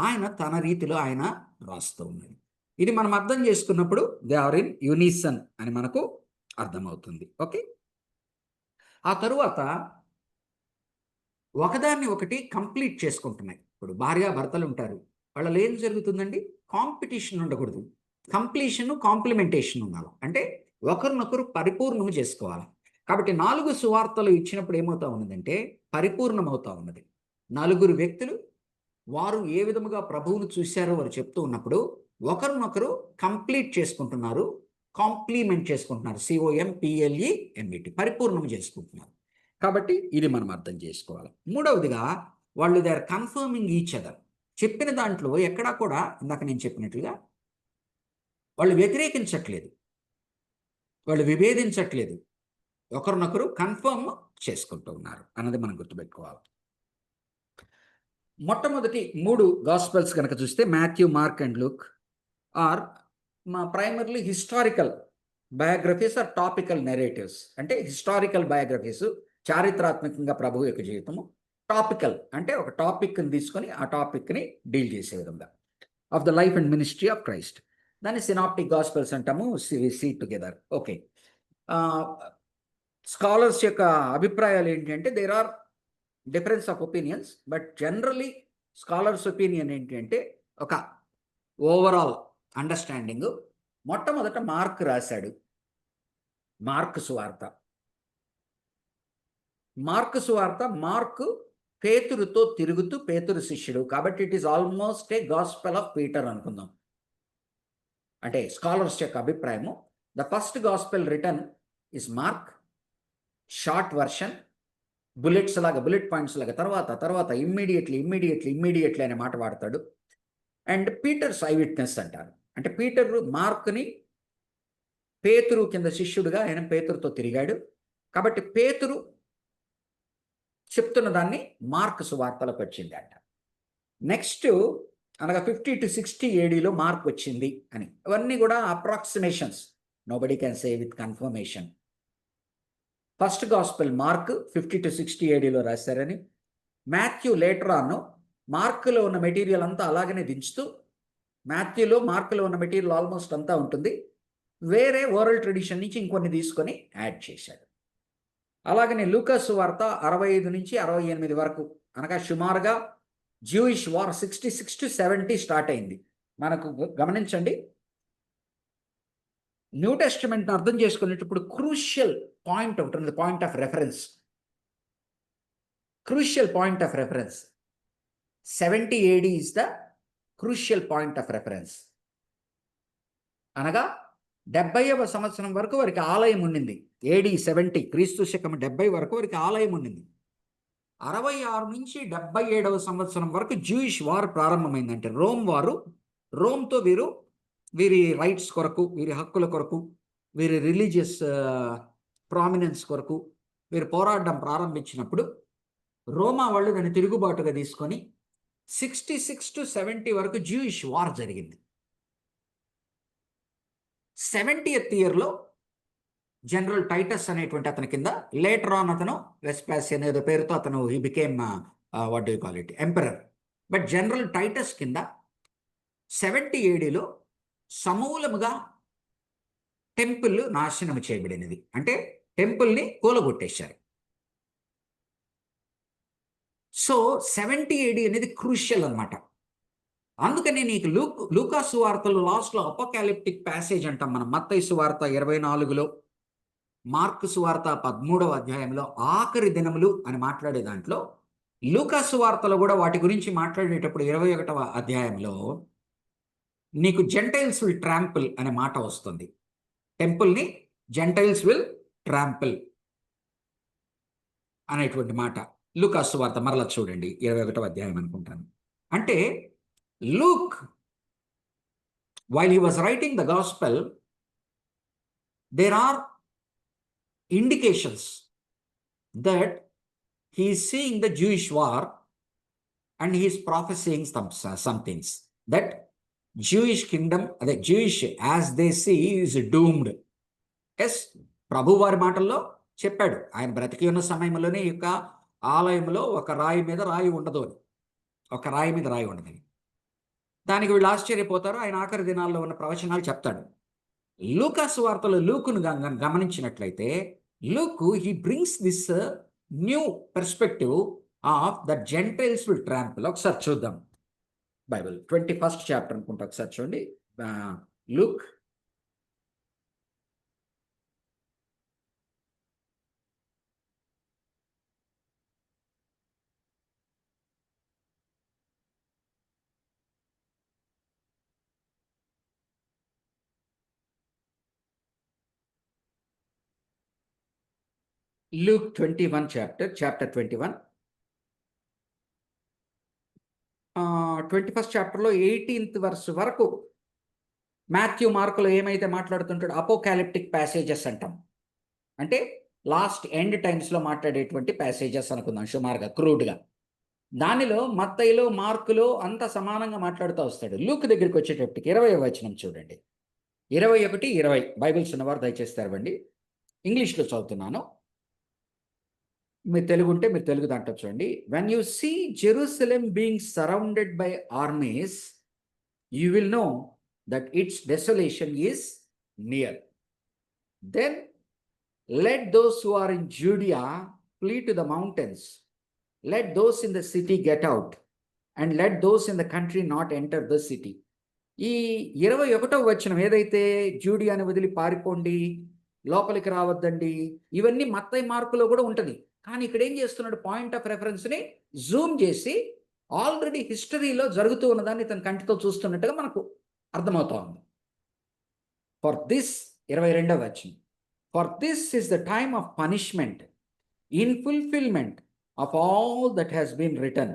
ఆయన తన రీతిలో ఆయన రాస్తూ ఉన్నాడు. ఇది మనం అర్థం చేసుకున్నప్పుడు దే ఆర్ ఇన్ యూనిసన్ అని మనకు అర్థమవుతుంది. ఓకే, ఆ తరువాత ఒకదాన్ని ఒకటి కంప్లీట్ చేసుకుంటున్నాయి. ఇప్పుడు భార్యాభర్తలు ఉంటారు, వాళ్ళలో ఏం జరుగుతుందండి? కాంపిటీషన్ ఉండకూడదు, కంప్లీషన్, కాంప్లిమెంటేషన్ ఉండాలి. అంటే ఒకరినొకరు పరిపూర్ణము చేసుకోవాలి. కాబట్టి 4 సువార్తలు ఇచ్చినప్పుడు ఏమవుతా ఉన్నదంటే పరిపూర్ణమవుతా ఉన్నది. 4 వ్యక్తులు వారు ఏ విధముగా ప్రభువును చూశారో వారు చెప్తూ ఉన్నప్పుడు ఒకరినొకరు కంప్లీట్ చేసుకుంటున్నారు, కాంప్లిమెంట్ చేసుకుంటున్నారు. COMPLEMET, పరిపూర్ణం చేసుకుంటున్నారు. కాబట్టి ఇది మనం అర్థం చేసుకోవాలి. మూడవదిగా వాళ్ళు they are confirming each other. చెప్పిన దాంట్లో ఎక్కడా కూడా ఇందాక నేను చెప్పినట్లుగా వాళ్ళు వ్యతిరేకించట్లేదు, వాళ్ళు విభేదించట్లేదు, ఒకరినొకరు కన్ఫర్మ్ చేసుకుంటూ ఉన్నారు అన్నది మనం గుర్తుపెట్టుకోవాలి. మొట్టమొదటి 3 గాస్పెల్స్ కనుక చూస్తే Matthew, Mark and Luke are primarily historical biographies or topical narratives. అంటే హిస్టారికల్ బయోగ్రఫీస్, చారిత్రాత్మకంగా ప్రభువు యొక్క జీవితము. టాపికల్ అంటే ఒక టాపిక్ని తీసుకొని ఆ టాపిక్ని డీల్ చేసే విధంగా of the life and ministry of Christ. దాన్ని సినాప్టిక్ గాస్పెల్స్ అంటాము, సీ టుగెదర్. ఓకే, స్కాలర్స్ యొక్క అభిప్రాయాలు ఏంటి అంటే there are difference of opinions, but generally scholars opinion ఏంటి అంటే ఒక ఓవరాల్ అండర్స్టాండింగ్. మొట్టమొదట మార్క్ రాశాడు, మార్క్ సువార్త. మార్క్ పేతురుతో తిరుగుతూ పేతురు శిష్యుడు కాబట్టి it is almost a gospel of Peter అనుకుందాం. అంటే స్కాలర్స్ యొక్క అభిప్రాయము the first gospel written is Mark, short version, bullets లాగా, బుల్లెట్ పాయింట్స్ లాగా, తర్వాత ఇమ్మీడియట్లీ అనే మాట వాడతాడు. అండ్ పీటర్స్ ఐ విట్నెస్ అంటారు. అంటే మార్క్ని పేతురు కింద శిష్యుడుగా ఆయన పేతురుతో తిరిగాడు కాబట్టి పేతురు చెప్తున్న దాన్ని మార్క్ సువార్తలకు వచ్చింది అంట. నెక్స్ట్ అనగా 50 to 60 AD మార్క్ వచ్చింది అని. అవన్నీ కూడా approximations, nobody can say with confirmation. First gospel Mark 50 to 60 AD రాశారని. మాథ్యూ లేటర్ ఆన్ మార్కులో ఉన్న మెటీరియల్ అంతా అలాగనే దించుతూ, మార్కులో ఉన్న మెటీరియల్ ఆల్మోస్ట్ అంతా ఉంటుంది, వేరే ఓరల్ ట్రెడిషన్ నుంచి ఇంకొన్ని తీసుకొని యాడ్ చేశాడు. అలాగనే లూకాసు వార్త 65 నుంచి 68 వరకు అనగా సుమారుగా జూయిష్ వార్ 66 to 70 స్టార్ట్ అయింది. మనకు గమనించండి, న్యూ టెస్టిమెంట్ అర్థం చేసుకునేటప్పుడు క్రూషియల్ పాయింట్ ఒకటి ఉంది, point of reference. 70 AD is the crucial point of reference. అనగా 70వ సంవత్సరం వరకు వారికి ఆలయం ఉండింది. AD 70, క్రీస్తు శకం 70 వరకు వారికి ఆలయం ఉండింది. 66 నుంచి 77వ సంవత్సరం వరకు జూయిష్ వార్ ప్రారంభమైందంటే రోమ్ వారు రోమ్తో వీరి రైట్స్ కొరకు, వీరి హక్కుల కొరకు, వీరి రిలీజియస్ ప్రామినెన్స్ కొరకు వీరు పోరాడడం ప్రారంభించినప్పుడు రోమా వాళ్ళు దాన్ని తిరుగుబాటుగా తీసుకొని 66 to 70 వరకు జూయిష్ వార్ జరిగింది. 70th ఇయర్లో జనరల్ టైటస్ అనేటువంటి అతని కింద, లేటర్ ఆన్ అతను వెస్పాసియన్ ఏదో పేరుతో అతను he became what do call it emperor. But general Titus కింద 70 ADలో సమూలముగా టెంపుల్ నాశనం చేయబడినది. అంటే టెంపుల్ని కూలగొట్టేశారు. సో 70 AD అనేది క్రూషియల్ అన్నమాట. అందుకని నీకు లూకా సువార్తలు లాస్ట్లో అపోకాలిప్టిక్ ప్యాసేజ్ అంటాం మనం. మత్తయి సువార్త 24లో, మార్కు సువార్త 13వ అధ్యాయంలో ఆఖరి దినములు అని మాట్లాడే దాంట్లో, లూకా సువార్తలో కూడా వాటి గురించి మాట్లాడేటప్పుడు 21వ అధ్యాయంలో నీకు జెంటైల్స్ విల్ ట్రాంపుల్ అనే మాట వస్తుంది. టెంపుల్ని జెంటైల్స్ విల్ ట్రాంపుల్ అనేటువంటి మాట లూకా సువార్త మరలా చూడండి 21వ అధ్యాయం అనుకుంటాను. అంటే Luke while he was writing the gospel there are indications that he is seeing the Jewish war and he is prophesying some things that Jewish kingdom, the Jewish as they see is doomed. Yes, ప్రభు వారి మాటల్లో చెప్పాడు, ఆయన బ్రతికి ఉన్న సమయంలోనే ఈ యొక్క ఆలయంలో ఒక రాయి మీద రాయి ఉండదు అని, ఒక రాయి మీద రాయి ఉండదని. దానికి వీళ్ళు ఆశ్చర్యపోతారు. ఆయన ఆఖరి దినాల్లో ఉన్న ప్రవచనాలు చెప్తాడు. లూకా సువార్తలో లూకును గమనించినట్లయితే Luke, he brings this new perspective of the Gentiles will trample. ఒకసారి చూద్దాం బైబిల్ 21st chapter అనుకుంటా, ఒకసారి చూడండి. Luke Luke 21 chapter 21. 21st chapterలో 18th verse వరకు మాథ్యూ మార్కులో ఏమైతే మాట్లాడుతుంటాడో అపోకాలిప్టిక్ ప్యాసేజెస్ అంటాం. అంటే లాస్ట్ ఎండ్ టైమ్స్లో మాట్లాడేటువంటి ప్యాసేజెస్ అనుకుందాం సుమారుగా, క్రూడ్గా. దానిలో మత్తయిలో, మార్కులో అంత సమానంగా మాట్లాడుతూ వస్తాడు. లూక్ దగ్గరికి వచ్చేటప్పటికి 20వ వచనం చూడండి. 21, 20 బైబిల్స్ ఉన్నవారు దయచేసి తెరవండి. ఇంగ్లీష్లో చదువుతున్నాను, మీరు తెలుగు ఉంటే మీరు తెలుగు దాంట్లో చూడండి. When you see Jerusalem being surrounded by armies, you will know that it's desolation is near. Then let those who are in Judea flee to the mountains, let those in the city get out, and let those in the country not enter the city. ఈ 21వ వచనం ఏదైతే జూడియాని వదిలి పారిపోండి, లోపలికి రావద్దండి, ఇవన్నీ మత్తయి మార్కులో కూడా ఉంటుంది. కానీ ఇక్కడ ఏం చేస్తున్నాడు, పాయింట్ ఆఫ్ రెఫరెన్స్ని జూమ్ చేసి ఆల్రెడీ హిస్టరీలో జరుగుతూ ఉన్నదాన్ని తన కంటితో చూస్తున్నట్టుగా మనకు అర్థమవుతా ఉంది. ఫర్ దిస్ 22వ వచనం, for this is the time of punishment in fulfilment of all that has been written.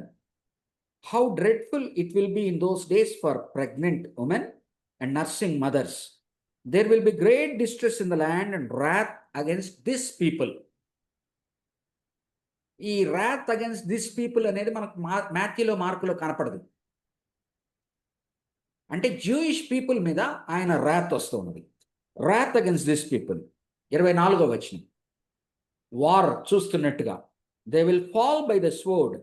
How dreadful it will be in those days for pregnant women and nursing mothers. There will be great distress in the land and wrath against this people. ఈ wrath against this people అనేది మనకు మాథ్యూలో, మార్కులో కనపడదు. అంటే Jewish people మీద ఆయన wrath వస్తూ ఉన్నది. wrath against this people. 24వ వచనం, వార్ చూస్తున్నట్టుగా, they will fall by the sword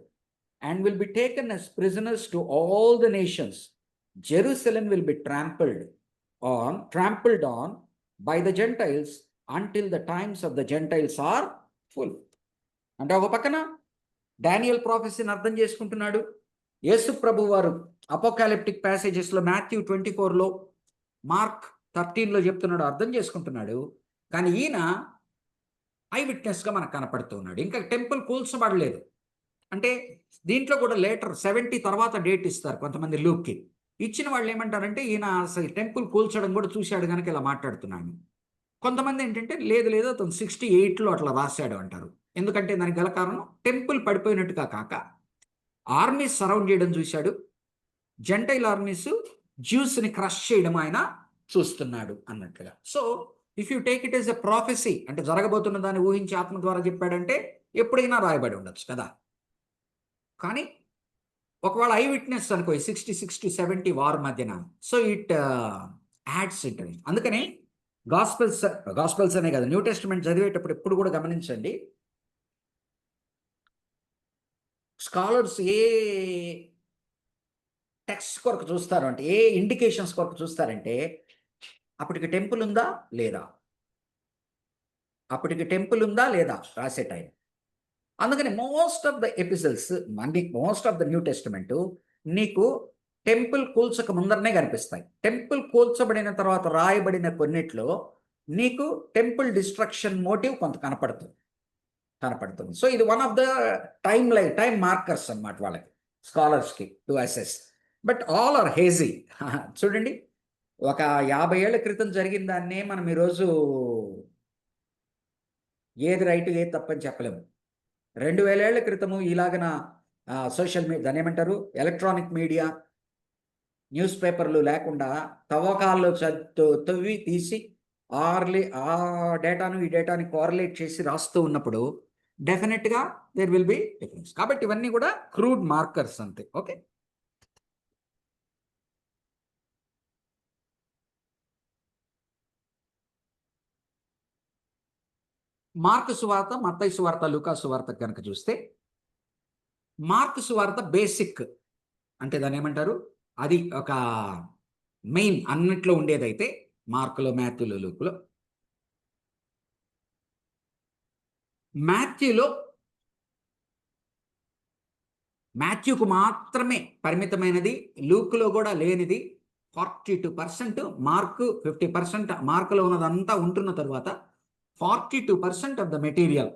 and will be taken as prisoners to all the nations. Jerusalem will be trampled on by the Gentiles until the times of the Gentiles are full. అంటే ఒక పక్కన Daniel ప్రాఫెసీని అర్థం చేసుకుంటున్నాడు. యేసు ప్రభు వారు అపోకాలిప్టిక్ ప్యాసేజెస్లో Matthew 24లో, mark 13లో చెప్తున్నాడు, అర్థం చేసుకుంటున్నాడు. కానీ ఈయన ఐ విట్నెస్గా మనకు కనపడుతూ ఉన్నాడు. ఇంకా టెంపుల్ కూల్చబడలేదు. అంటే దీంట్లో కూడా లేటర్ 70 తర్వాత డేట్ ఇస్తారు కొంతమంది లూక్కి. ఇచ్చిన వాళ్ళు ఏమంటారంటే ఈయన అసలు టెంపుల్ కూల్చడం కూడా చూశాడు కనుక ఇలా మాట్లాడుతున్నాను. కొంతమంది ఏంటంటే లేదు అతను 68లో అట్లా రాశాడు అంటారు. ఎందుకంటే దానికి గల కారణం టెంపుల్ పడిపోయినట్టుగా కాక ఆర్మీస్ సరౌండ్ చేయడం చూశాడు. జెంటైల్ ఆర్మీస్ జ్యూస్ని క్రష్ చేయడం ఆయన చూస్తున్నాడు అన్నట్లుగా. So if you take it as a prophecy, అంటే జరగబోతున్న దాన్ని ఊహించి ఆత్మ ద్వారా చెప్పాడంటే ఎప్పుడైనా రాయబడి ఉండొచ్చు కదా. కానీ ఒకవేళ ఐ విట్నెస్ అనుకో 66 to 70 వార్ మధ్యన, సో ఇట్ యాడ్స్ ఇట్. అందుకనే గాస్పెల్స్ అనే కదా, న్యూ టెస్టిమెంట్ చదివేటప్పుడు ఎప్పుడు కూడా గమనించండి, స్కాలర్స్ ఏ టెక్స్ట్ కొరకు చూస్తారు అంటే, ఏ ఇండికేషన్స్ కొరకు చూస్తారంటే, అప్పటికి టెంపుల్ ఉందా లేదా, అప్పటికి టెంపుల్ ఉందా లేదా రాసే టైం. అందుకని most of the episodes, most of the new testament నీకు టెంపుల్ కూల్చక ముందరనే కనిపిస్తాయి. టెంపుల్ కూల్చబడిన తర్వాత రాయబడిన కొన్నిట్లో నీకు టెంపుల్ డిస్ట్రక్షన్ మోటివ్ కొంత కనపడుతుంది. సో ఇది one of the time markers అన్నమాట వాళ్ళకి, స్కాలర్స్కి to assess. But all are hazy. చూడండి, ఒక 50 ఏళ్ల క్రితం జరిగిన దాన్నే మనం ఈరోజు ఏది రైట్ ఏది తప్పని చెప్పలేము. 2000 ఏళ్ల క్రితము ఇలాగన సోషల్ మీడియా, దాన్ని ఏమంటారు, ఎలక్ట్రానిక్ మీడియా, న్యూస్ పేపర్లు లేకుండా తవ్వకాల్లో తవ్వి తీసి ఆ డేటాను ఈ డేటాని కోరిలేట్ చేసి రాస్తూ ఉన్నప్పుడు డెఫినెట్గా దేర్ విల్ బి డిఫరెన్స్. కాబట్టి ఇవన్నీ కూడా క్రూడ్ మార్కర్స్ అంతే. ఓకే, మార్కు సువార్త, మత్తయి సువార్త, లూకా సువార్త కనుక చూస్తే, మార్కు సువార్త బేసిక్, అంటే దాన్ని ఏమంటారు, అది ఒక మెయిన్ అన్నిట్లో ఉండేదైతే మార్కులో, మాథ్యూలో, లూకులో. మాథ్యూకు మాత్రమే పరిమితమైనది, లూకులో కూడా లేనిది 42%, మార్కు 50%. మార్కులో ఉన్నదంతా ఉంటున్న తర్వాత 42% of the material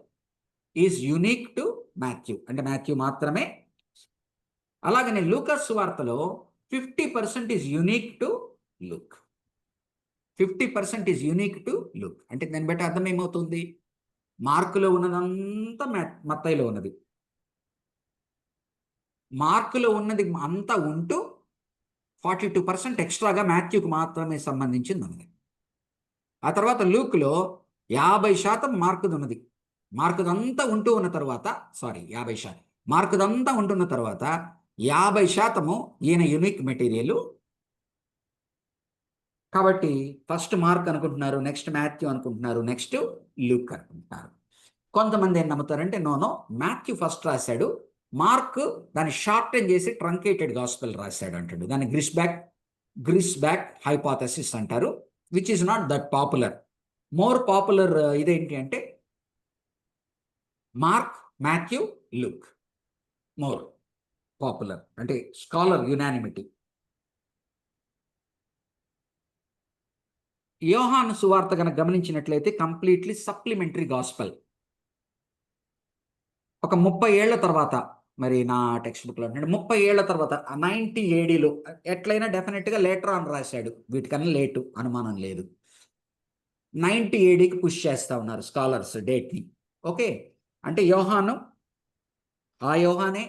is unique to Matthew, అంటే మాథ్యూ మాత్రమే. అలాగనే లూకాస్ సువార్తలో 50% is unique to Luke. 50% is unique to Luke అంటే దాన్ని బట్టి అర్థం ఏమవుతుంది, మార్కులో ఉన్నదంతా మత్తయిలో ఉన్నది, మార్కులో ఉన్నది అంతా ఉంటూ 42% ఎక్స్ట్రాగా మాథ్యూకు మాత్రమే సంబంధించింది ఉన్నది. ఆ తర్వాత లూక్లో 50% మార్కుది ఉన్నది, మార్కుదంతా ఉంటూ ఉన్న తర్వాత 50%, మార్కుదంతా ఉంటున్న తర్వాత 50% ఈయన యునిక్ మెటీరియల్. కాబట్టి ఫస్ట్ మార్క్ అనుకుంటున్నారు, నెక్స్ట్ మాథ్యూ అనుకుంటున్నారు, నెక్స్ట్ లూక్ అనుకుంటున్నారు. కొంతమంది ఏం నమ్ముతారంటే నో, మాథ్యూ ఫస్ట్ రాశాడు, మార్క్ దాన్ని షార్టన్ చేసి ట్రంకేటెడ్ గాస్పెల్ రాశాడు అంటాడు. దాన్ని గ్రిస్బ్యాక్ హైపోథసిస్ అంటారు, which is not that popular. More popular ఇదేంటి అంటే mark, Matthew, Luke more popular, అంటే స్కాలర్ యునానిమిటీ. యోహాను సువార్త కనుక గమనించినట్లయితే కంప్లీట్లీ సప్లిమెంటరీ గాస్పెల్. ఒక 30 ఏళ్ల తర్వాత, మరి నా టెక్స్ట్ బుక్లో అంటే 30 ఏళ్ల తర్వాత 90 ADలో ఎట్లయినా డెఫినెట్గా లేటర్ ఆన్ రాశాడు, వీటికన్నా లేటు అనుమానం లేదు. 90 ADకి పుష్ చేస్తూ ఉన్నారు స్కాలర్స్ డేట్ని. ఓకే, అంటే ఆ యోహానే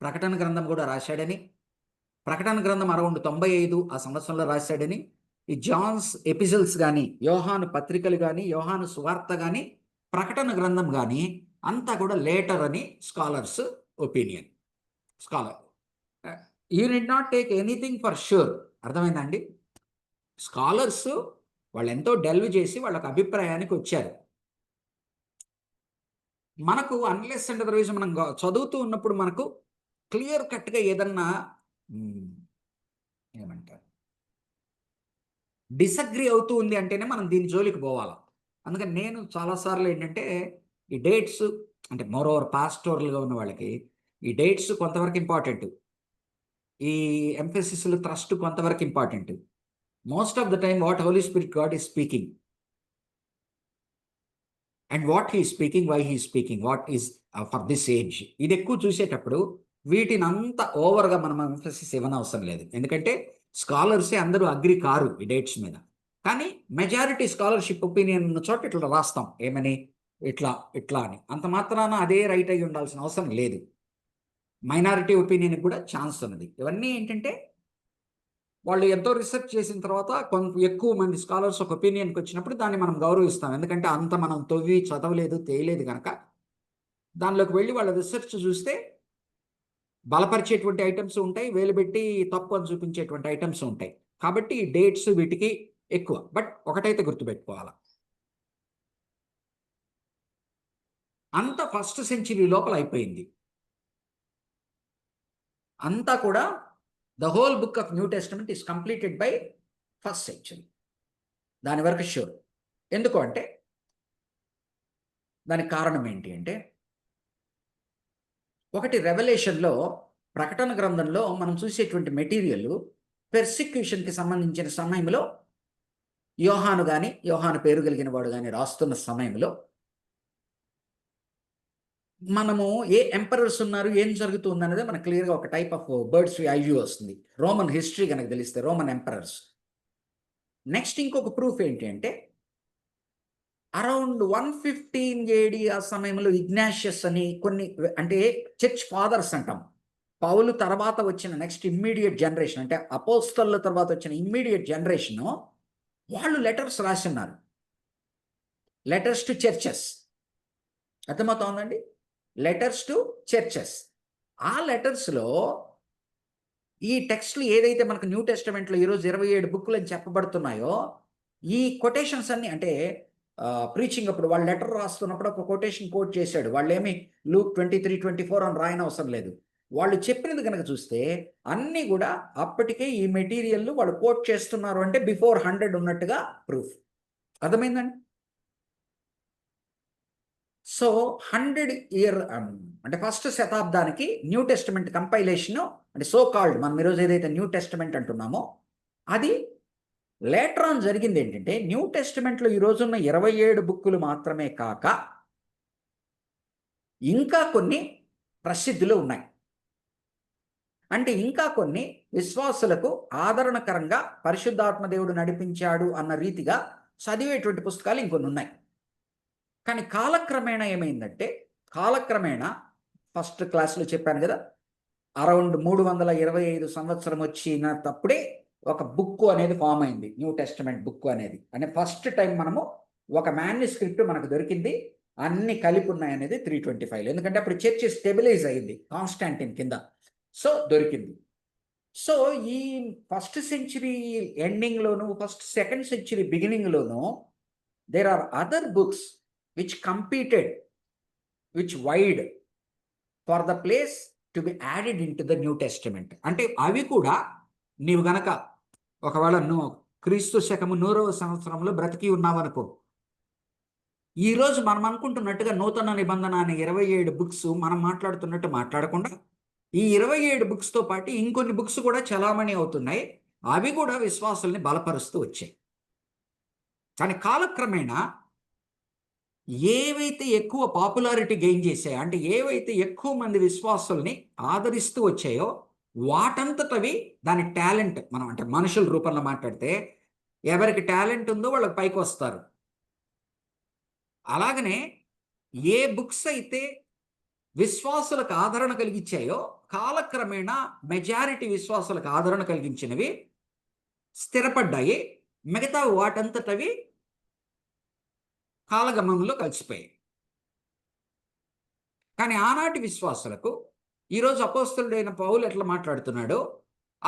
ప్రకటన గ్రంథం కూడా రాశాడని, ప్రకటన గ్రంథం అరౌండ్ 95 ఆ సంవత్సరంలో రాశాడని, ఈ జాన్స్ ఎపిసల్స్ కానీ, యోహాను పత్రికలు కానీ, యోహాను సువార్త కానీ, ప్రకటన గ్రంథం కానీ అంతా కూడా లేటర్ అని scholars opinion. You need not take anything for sure. అర్థమైందండి? స్కాలర్స్ వాళ్ళు ఎంతో డెల్వ్ చేసి వాళ్ళకి అభిప్రాయానికి వచ్చారు. మనకు అన్లెస్ అండ్ అదర్వైజ్ మనం చదువుతూ ఉన్నప్పుడు మనకు క్లియర్ కట్గా ఏదన్నా ఏమంటారు డిసగ్రీ అవుతూ ఉంది అంటేనే మనం దీని జోలికి పోవాలి. అందుకని నేను చాలాసార్లు ఏంటంటే ఈ డేట్స్, అంటే మోర్ ఓవర్ పాస్టోరల్గా ఉన్న వాళ్ళకి ఈ డేట్స్ కొంతవరకు ఇంపార్టెంట్, ఈ ఎంఫసిస్లు థ్రస్ట్ కొంతవరకు important. Most of the time what Holy Spirit God is speaking, and what he speaking, why he speaking, what is for this age, ఇది ఎక్కువ చూసేటప్పుడు వీటిని అంత ఓవర్గా మనం ఎంఫసిస్ ఇవ్వనవసరం లేదు. ఎందుకంటే స్కాలర్సే అందరూ అగ్రి కారు ఈ డేట్స్ మీద. కానీ మెజారిటీ స్కాలర్షిప్ ఒపీనియన్ ఉన్న చోట ఇట్లా రాస్తాం, ఏమని ఇట్లా అని. అంత మాత్రాన అదే రైట్ అయ్యి ఉండాల్సిన అవసరం లేదు. మైనారిటీ ఒపీనియన్కి కూడా ఛాన్స్ ఉన్నది. ఇవన్నీ ఏంటంటే వాళ్ళు ఎంతో రీసెర్చ్ చేసిన తర్వాత కొంత ఎక్కువ మంది స్కాలర్స్ ఒక ఒపీనియన్కి వచ్చినప్పుడు దాన్ని మనం గౌరవిస్తాం. ఎందుకంటే అంత మనం తవ్వి చదవలేదు, తేయలేదు కనుక. దానిలోకి వెళ్ళి వాళ్ళ రీసెర్చ్ చూస్తే బలపరిచేటువంటి ఐటమ్స్ ఉంటాయి, వేలు పెట్టి తప్పు అని చూపించేటువంటి ఐటమ్స్ ఉంటాయి. కాబట్టి ఈ డేట్స్ వీటికి ఎక్కువ. బట్ ఒకటైతే గుర్తుపెట్టుకోవాలి, అంత ఫస్ట్ సెంచరీ లోపల అయిపోయింది. అంతా కూడా the whole book of new testament is completed by first century. దాని వరకు షూర్. ఎందుకు అంటే దానికి కారణం ఏంటి అంటే, ఒకటి రెవల్యూషన్లో, ప్రకటన గ్రంథంలో మనం చూసేటువంటి మెటీరియల్ పెర్సిక్యూషన్కి సంబంధించిన సమయంలో యోహాను కానీ, యోహాను పేరు కలిగిన వాడు కానీ రాస్తున్న సమయంలో మనము ఏ ఎంపరర్స్ ఉన్నారు, ఏం జరుగుతుంది అనేది మనకు క్లియర్గా ఒక type of bird's eye view వస్తుంది. రోమన్ హిస్టరీ కనుక తెలిస్తే, రోమన్ ఎంపరర్స్. నెక్స్ట్ ఇంకొక ప్రూఫ్ ఏంటి అంటే, అరౌండ్ 115 AD ఆ సమయంలో ఇగ్నాషియస్ అని కొన్ని, అంటే చర్చ్ ఫాదర్స్ అంటాం, పౌలు తర్వాత వచ్చిన నెక్స్ట్ ఇమ్మీడియట్ జనరేషన్, అంటే అపోస్తలుల తర్వాత వచ్చిన ఇమ్మీడియట్ జనరేషన్, వాళ్ళు లెటర్స్ రాస్తున్నారు, లెటర్స్ టు చర్చెస్. అర్థమవుతోందండి? Letters to churches. ఆ లెటర్స్లో ఈ టెక్స్ట్లు ఏదైతే మనకు న్యూ టెస్టమెంట్లో ఈరోజు 27 బుక్లు అని చెప్పబడుతున్నాయో, ఈ కొటేషన్స్ అన్ని, అంటే ప్రీచింగ్ అప్పుడు వాళ్ళు లెటర్ రాస్తున్నప్పుడు ఒక కొటేషన్ కోట్ చేశాడు. వాళ్ళు ఏమి లూక్ 23-24 అని రాయనవసరం లేదు. వాళ్ళు చెప్పినది కనుక చూస్తే అన్నీ కూడా అప్పటికే ఈ మెటీరియల్ వాళ్ళు కోట్ చేస్తున్నారు, అంటే బిఫోర్ 100 ఉన్నట్టుగా ప్రూఫ్. అర్థమైందండి? సో 100 year అంటే ఫస్ట్ శతాబ్దానికి న్యూ టెస్టమెంట్ కంపైలేషన్, అంటే సో కాల్డ్ మనం ఈరోజు ఏదైతే న్యూ టెస్టమెంట్ అంటున్నామో అది లేటర్ ఆన్ జరిగింది. ఏంటంటే న్యూ టెస్టమెంట్లో ఈ రోజున్న 27 బుక్కులు మాత్రమే కాక ఇంకా కొన్ని ప్రసిద్ధులు ఉన్నాయి. అంటే ఇంకా కొన్ని విశ్వాసులకు ఆదరణకరంగా పరిశుద్ధాత్మ దేవుడు నడిపించాడు అన్న రీతిగా చదివేటువంటి పుస్తకాలు ఇంకొన్ని ఉన్నాయి. కానీ కాలక్రమేణా ఏమైందంటే, కాలక్రమేణా ఫస్ట్ క్లాస్లో చెప్పాను కదా, అరౌండ్ 325 సంవత్సరం వచ్చినప్పుడే ఒక బుక్ అనేది ఫామ్ అయింది, న్యూ టెస్టమెంట్ బుక్ అనేది. అంటే ఫస్ట్ టైం మనము ఒక మాన్యుస్క్రిప్ట్ మనకు దొరికింది, అన్ని కలిపి ఉన్నాయి అనేది 325. ఎందుకంటే అప్పుడు చర్చ్ స్టెబిలైజ్ అయింది కాన్స్టాంటిన్ కింద, సో దొరికింది. సో ఈ ఫస్ట్ సెంచరీ ఎండింగ్లోను, సెకండ్ సెంచరీ బిగినింగ్లోను there are other books which competed, which vied for the place to be added into the New Testament. అంటే అవి కూడా నీవు గనక ఒకవేళ నువ్వు క్రీస్తు శకము 100వ సంవత్సరంలో బ్రతికి ఉన్నావనుకో, ఈరోజు మనం అనుకుంటున్నట్టుగా నూతన నిబంధన అనే 27 బుక్స్ మనం మాట్లాడుతున్నట్టు మాట్లాడకుండా, ఈ 27 బుక్స్తో పాటు ఇంకొన్ని బుక్స్ కూడా చలామణి అవుతున్నాయి. అవి కూడా విశ్వాసుల్ని బలపరుస్తూ వచ్చాయి. కానీ కాలక్రమేణా ఏవైతే ఎక్కువ పాపులారిటీ గెయిన్ చేశాయో, అంటే ఏవైతే ఎక్కువ మంది విశ్వాసుల్ని ఆదరిస్తూ వచ్చాయో, వాటంతటవి దాని టాలెంట్, మనం అంటే మనుషుల రూపంలో మాట్లాడితే ఎవరికి టాలెంట్ ఉందో వాళ్ళకి పైకి వస్తారు. అలాగనే ఏ బుక్స్ అయితే విశ్వాసులకు ఆదరణ కలిగించాయో, కాలక్రమేణా మెజారిటీ విశ్వాసులకు ఆదరణ కలిగించినవి స్థిరపడ్డాయి, మిగతా వాటంతటవి కాలగమనంలో కలిసిపోయాయి. కానీ ఆనాటి విశ్వాసులకు ఈరోజు అపోస్తలుడైన పౌలు ఎట్లా మాట్లాడుతున్నాడో,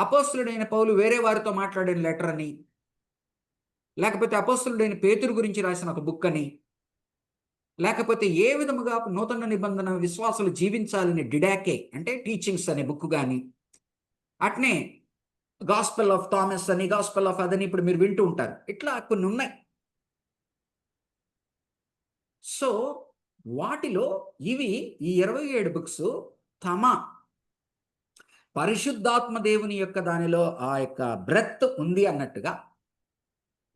అపోస్తలుడైన పౌలు వేరే వారితో మాట్లాడిన లెటర్ అని, లేకపోతే అపోస్తలుడైన పేతురు గురించి రాసిన ఒక బుక్ అని, లేకపోతే ఏ విధముగా నూతన నిబంధన విశ్వాసులు జీవించాలని డిడాకే అంటే టీచింగ్స్ అనే బుక్ కానీ, అట్నే గాస్పెల్ ఆఫ్ థామస్ అని, గాస్పెల్ ఆఫ్ అదని ఇప్పుడు మీరు వింటూ ఉంటారు. ఇట్లా కొన్ని ఉన్నాయి. సో వాటిలో ఇవి ఈ 27 బుక్స్ తమ పరిశుద్ధాత్మ దేవుని యొక్క దానిలో ఆ యొక్క బ్రెత్ ఉంది అన్నట్టుగా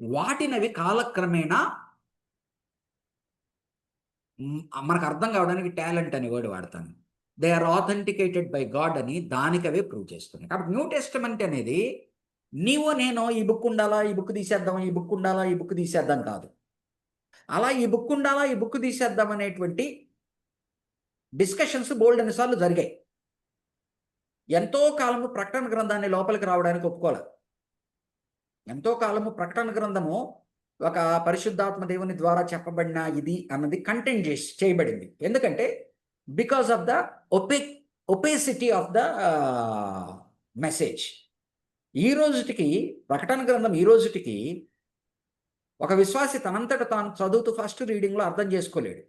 వాటినవి కాలక్రమేణా మనకు అర్థం కావడానికి టాలెంట్ అనే వర్డ్ వాడతాను. They are authenticated by God అని దానికి అవే ప్రూవ్ చేస్తున్నాయి. కాబట్టి న్యూ టెస్టమెంట్ అనేది నీవో నేను ఈ బుక్ ఉండాలా, ఈ బుక్ తీసేద్దాం, ఈ బుక్ ఉండాలా, ఈ బుక్ తీసేద్దాం కాదు. అలా ఈ బుక్ ఉండాలా, ఈ బుక్ తీసేద్దాం అనేటువంటి డిస్కషన్స్ బోల్డ్ అన్నిసార్లు జరిగాయి. ఎంతో కాలము ప్రకటన గ్రంథాన్ని లోపలికి రావడానికి ఒప్పుకోలే. ఎంతో కాలము ప్రకటన గ్రంథము ఒక పరిశుద్ధాత్మ దేవుని ద్వారా చెప్పబడిన ఇది అన్నది కంటెంట్ చేయబడింది. ఎందుకంటే because of the opacity of the message. ఈ రోజుటికి ప్రకటన గ్రంథం ఈ రోజుటికి ఒక విశ్వాసి తనంతట తాను చదువుతూ ఫస్ట్ రీడింగ్లో అర్థం చేసుకోలేడు.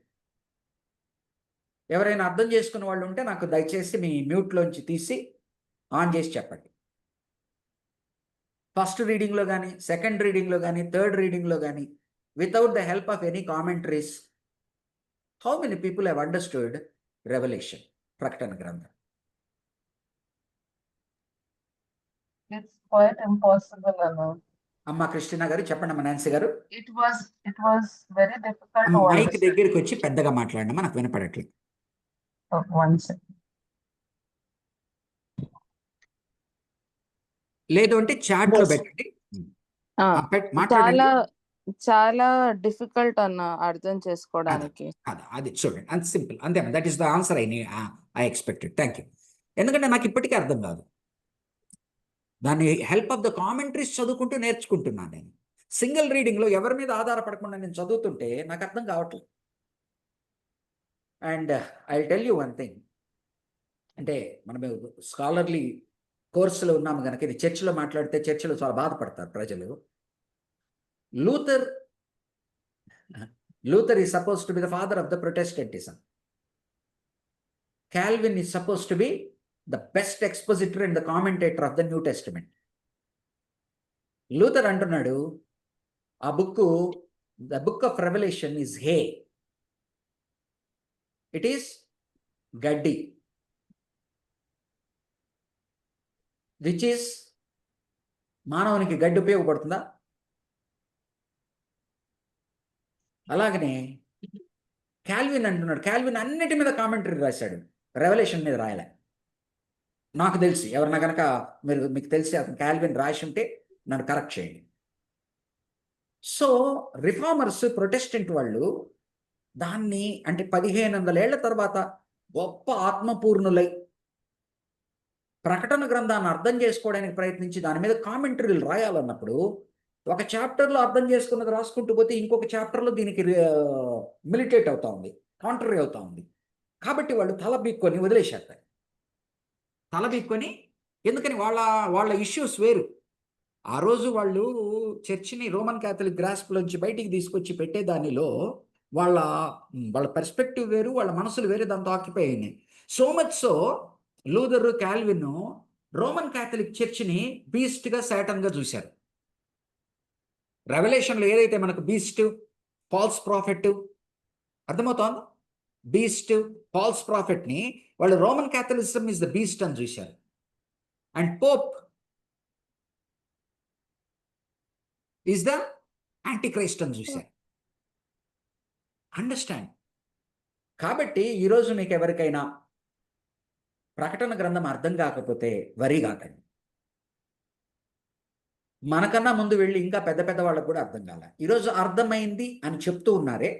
ఎవరైనా అర్థం చేసుకున్న వాళ్ళు ఉంటే నాకు దయచేసి మీ మ్యూట్లోంచి తీసి ఆన్ చేసి చెప్పండి. ఫస్ట్ రీడింగ్లో కానీ, సెకండ్ రీడింగ్లో కానీ, థర్డ్ రీడింగ్లో కానీ, without the help of any commentaries, how many people have understood revolution, ప్రకటన గ్రంథం? It's quite impossible, Anu. అమ్మ క్రిస్టినా గారు చెప్పండి. అమ్మ నాన్సీ గారు It was very difficult to mike understand. దగ్గరికి వచ్చి పెద్దగా మాట్లాడండి, నాకు వినపడట్లేదు. Oh, one second. లేదు అంటే చాట్ లో Yes. పెట్టండి. ఆ, మాట్లాడండి. చాలా చాలా డిఫికల్ట్ అన్న అర్థం చేసుకోవడానికి. అది చూడండి, అంత సింపుల్, అంతే. That is the answer I expected. Thank you. ఎందుకంటే నాకు ఇప్పటికీ అర్థం కాదు. దాన్ని హెల్ప్ ఆఫ్ ద కామెంటరీస్ చదువుకుంటూ నేర్చుకుంటున్నాను నేను. సింగిల్ రీడింగ్లో ఎవరి మీద ఆధారపడకుండా నేను చదువుతుంటే నాకు అర్థం కావట్లేదు. And I tell you one thing, అంటే మనం స్కాలర్లీ కోర్సులో ఉన్నాము కనుక ఇది చర్చిలో మాట్లాడితే చర్చిలో చాలా బాధపడతారు ప్రజలు. Luther is suppose to be the father of the Protestantism. Calvin is suppose to be the best expositor and the commentator of the New Testament. Luther అంటున్నాడు, ఆ book, the book of Revelation is hay. It is గడ్డి, which is మానవునికి గడ్డి ఉపయోగపడుతుందా? అలాగనే Calvin అంటున్నాడు, Calvin అన్నిటి మీద కామెంటరీ రాశాడు, రెవల్యూషన్ మీద రాయలే. నాకు తెలిసి, ఎవరన్నా కనుక మీకు తెలిసి అతను కాల్విన్ రాసి ఉంటే నన్ను కరెక్ట్ చేయండి. సో రిఫార్మర్స్, ప్రొటెస్టెంట్ వాళ్ళు దాన్ని అంటే 1500 ఏళ్ల తర్వాత గొప్ప ఆత్మపూర్ణులై ప్రకటన గ్రంథాన్ని అర్థం చేసుకోవడానికి ప్రయత్నించి దాని మీద కామెంటరీలు రాయాలన్నప్పుడు ఒక చాప్టర్లో అర్థం చేసుకున్నది రాసుకుంటూ పోతే ఇంకొక చాప్టర్లో దీనికి మిలిటేట్ అవుతా ఉంది, కాంట్రరీ అవుతా ఉంది. కాబట్టి వాళ్ళు తల బీక్కొని వదిలేసేస్తారు. తల బీక్కొని, ఎందుకని వాళ్ళ ఇష్యూస్ వేరు. ఆ రోజు వాళ్ళు చర్చిని రోమన్ క్యాథలిక్ గ్రాస్ప్లోంచి బయటికి తీసుకొచ్చి పెట్టే దానిలో వాళ్ళ పర్స్పెక్టివ్ వేరు, వాళ్ళ మనసులు వేరే దాంతో ఆక్యుపై అయినాయి. So much so Luther, Calvin Roman Catholic చర్చిని బీస్ట్గా, శాటన్గా చూశారు. రెవల్యూషన్లో ఏదైతే మనకు బీస్ట్, ఫాల్స్ ప్రాఫిట్ అర్థమవుతోంది, బీస్ట్, ఫాల్స్ ప్రాఫిట్ని వాళ్ళు Roman Catholicism is the beast అని చూశారు. And Pope is the Antichrist అని చూశారు. అండర్స్టాండ్? కాబట్టి ఈరోజు మీకు ఎవరికైనా ప్రకటన గ్రంథం అర్థం కాకపోతే వరి కాకండి. మనకన్నా ముందు వెళ్ళి ఇంకా పెద్ద పెద్ద వాళ్ళకు కూడా అర్థం కాలే. ఈరోజు అర్థమైంది అని చెప్తూ ఉన్నారే,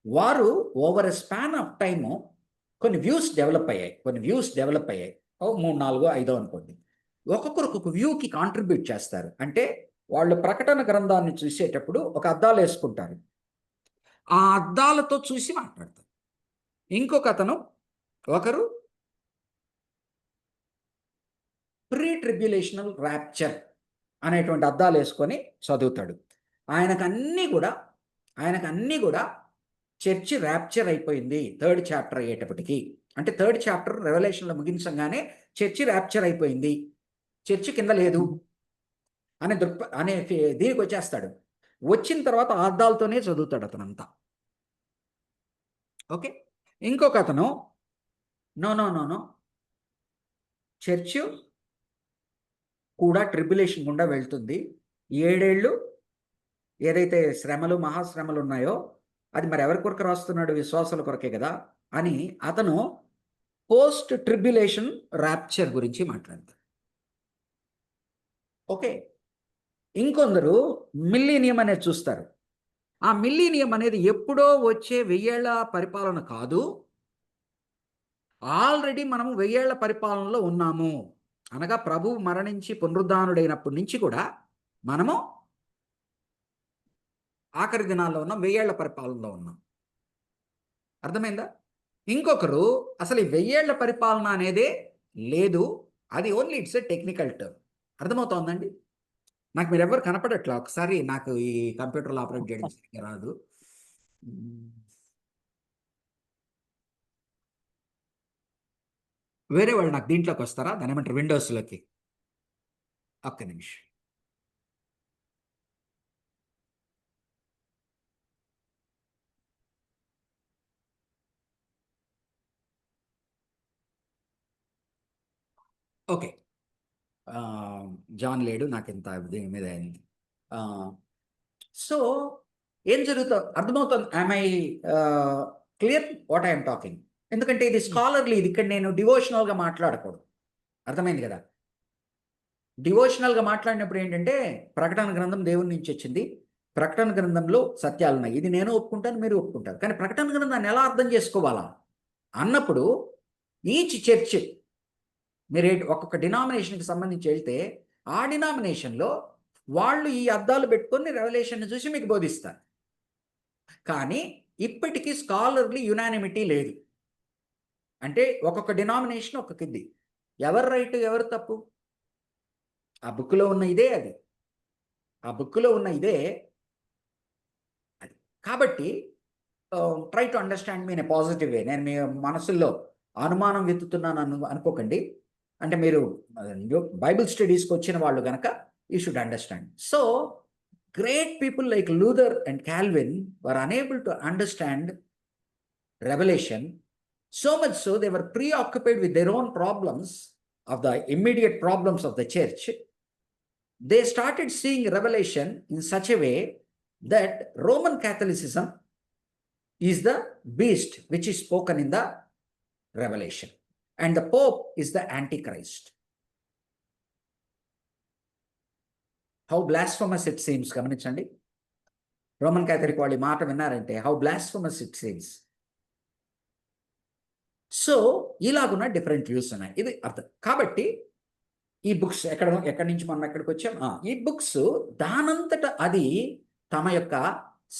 వారు over a span of time కొన్ని వ్యూస్ డెవలప్ అయ్యాయి. 3, 4, 5 అనుకోండి. ఒక్కొక్కరు ఒక్కొక్క వ్యూకి కాంట్రిబ్యూట్ చేస్తారు. అంటే వాళ్ళు ప్రకటన గ్రంథాన్ని చూసేటప్పుడు ఒక అద్దాలు వేసుకుంటారు, ఆ అద్దాలతో చూసి మాట్లాడతారు. ఇంకొక అతను, ఒకరు ప్రీ ట్రిబ్యులేషనల్ ర్యాప్చర్ అనేటువంటి అద్దాలు వేసుకొని చదువుతాడు. ఆయనకు అన్నీ కూడా చర్చి ర్యాప్చర్ అయిపోయింది 3rd చాప్టర్ అయ్యేటప్పటికి. అంటే 3rd చాప్టర్ రెవల్యూషన్లో ముగించగానే చర్చి ర్యాప్చర్ అయిపోయింది, చర్చి కింద లేదు అనే దీనికి వచ్చేస్తాడు. వచ్చిన తర్వాత అద్దాలతోనే చదువుతాడు అతనంతా. ఓకే. ఇంకొక అతను నో చర్చ్ కూడా ట్రిబ్యులేషన్ గుండా వెళ్తుంది, 7 ఏళ్ళు ఏదైతే శ్రమలు, మహాశ్రమలు ఉన్నాయో అది మరి ఎవరి కొరకు రాస్తున్నాడు? విశ్వాసాల కొరకే కదా అని అతను పోస్ట్ ట్రిబ్యులేషన్ ర్యాప్చర్ గురించి మాట్లాడతాడు. ఓకే. ఇంకొందరు మిల్లీనియం అనేది చూస్తారు. ఆ మిల్లీనియం అనేది ఎప్పుడో వచ్చే 1000 ఏళ్ల పరిపాలన కాదు, ఆల్రెడీ మనము 1000 ఏళ్ల పరిపాలనలో ఉన్నాము. అనగా ప్రభువు మరణించి పునరుద్ధానుడైనప్పటి నుంచి కూడా మనము ఆఖరి దినాల్లో ఉన్నాం, 1000 ఏళ్ల పరిపాలనలో ఉన్నాం. అర్థమైందా? ఇంకొకరు అసలు ఈ 1000 ఏళ్ల పరిపాలన అనేదే లేదు, అది only it's a technical term. అర్థమవుతోందండి? నాకు మీరు ఎవరు కనపడట్లా. ఒకసారి నాకు ఈ కంప్యూటర్లో ఆపరేట్ చేయడం సరిగ్గా రాదు. వేరే వాళ్ళు నాకు దీంట్లోకి వస్తారా? దాని ఏమంటారు, విండోస్లోకి. ఒక్క నిమిషం. ఓకే, జాన్ లేడు, నాకు ఇంత దీని మీద అయింది. సో ఏం జరుగుతుంది అర్థమవుతుంది? I'm I clear what I'm talking? ఎందుకంటే ఇది స్కాలర్లీ, ఇది ఇక్కడ నేను డివోషనల్గా మాట్లాడకూడదు. అర్థమైంది కదా? డివోషనల్గా మాట్లాడినప్పుడు ఏంటంటే ప్రకటన గ్రంథం దేవుని నుంచి వచ్చింది, ప్రకటన గ్రంథంలో సత్యాలు ఉన్నాయి, ఇది నేను ఒప్పుకుంటాను, మీరు ఒప్పుకుంటారు. కానీ ప్రకటన గ్రంథాన్ని ఎలా అర్థం చేసుకోవాలా అన్నప్పుడు ఈచ్ చర్చ్ మీరు ఒక్కొక్క డినామినేషన్కి సంబంధించి వెళ్తే ఆ డినామినేషన్లో వాళ్ళు ఈ అద్దాలు పెట్టుకొని రెవల్యూషన్ చూసి మీకు బోధిస్తారు. కానీ ఇప్పటికీ స్కాలర్లీ యునానిమిటీ లేదు. అంటే ఒక్కొక్క డినామినేషన్ ఒక్కొక్క ఇది. ఎవరు రైట్ ఎవరు తప్పు? ఆ బుక్లో ఉన్న ఇదే అది, ఆ బుక్లో ఉన్న ఇదే అది. కాబట్టి try to understand me in a positive way. నేను మీ మనసుల్లో అనుమానం వెతుకుతున్నాను అనుకోకండి. అంటే మీరు బైబిల్ స్టడీస్కి వచ్చిన వాళ్ళు కనుక you should understand. So great people like Luther and Calvin were unable to understand revelation, so much so they were preoccupied with their own problems, of the immediate problems of the church. They started seeing revelation in such a way that Roman Catholicism is the beast which is spoken in the revelation, and the Pope is the Antichrist. How blasphemous it seems. గమనించండి, Roman Catholic వాళ్ళు ఈ మాట విన్నారంటే how blasphemous it seems. So ఇలాగున్న different views ఉన్నాయి, ఇది అర్థం. కాబట్టి ఈ బుక్స్ ఎక్కడి నుంచి మనం ఎక్కడికి వచ్చాం, ఈ బుక్స్ దానంతట అది తమ యొక్క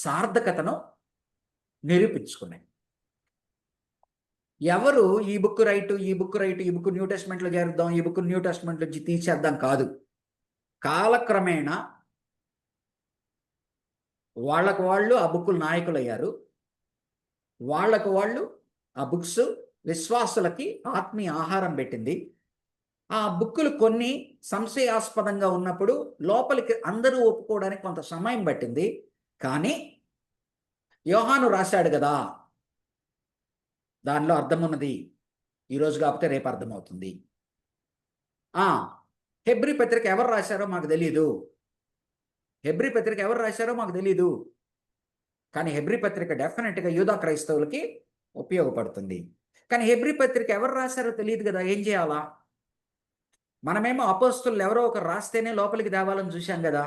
సార్థకతను నిరూపించుకున్నాయి. ఎవరు ఈ బుక్ రైట్, ఈ బుక్ రైట్, ఈ బుక్ న్యూ టెస్ట్మెంట్లో చేరుద్దాం, ఈ బుక్ న్యూ టెస్ట్మెంట్లో తీసేద్దాం కాదు. కాలక్రమేణా వాళ్ళకు వాళ్ళు ఆ బుక్కులు నాయకులు అయ్యారు. వాళ్ళకు వాళ్ళు ఆ బుక్స్ విశ్వాసులకి ఆత్మీయ ఆహారం పెట్టింది. ఆ బుక్కులు కొన్ని సంశయాస్పదంగా ఉన్నప్పుడు లోపలికి అందరూ ఒప్పుకోవడానికి కొంత సమయం పట్టింది. కానీ యోహాను రాశాడు కదా, దానిలో అర్థం ఉన్నది, ఈరోజు కాకపోతే రేపు అర్థమవుతుంది. హెబ్రీ పత్రిక ఎవరు రాశారో మాకు తెలియదు, హెబ్రీ పత్రిక ఎవరు రాశారో మాకు తెలియదు. కానీ హెబ్రీ పత్రిక డెఫినెట్గా యూదా క్రైస్తవులకి ఉపయోగపడుతుంది. కానీ హెబ్రీ పత్రిక ఎవరు రాశారో తెలియదు కదా, ఏం చేయాలా? మనమేమో అపోస్తులు ఎవరో ఒకరు రాస్తేనే లోపలికి తేవాలని చూశాం కదా.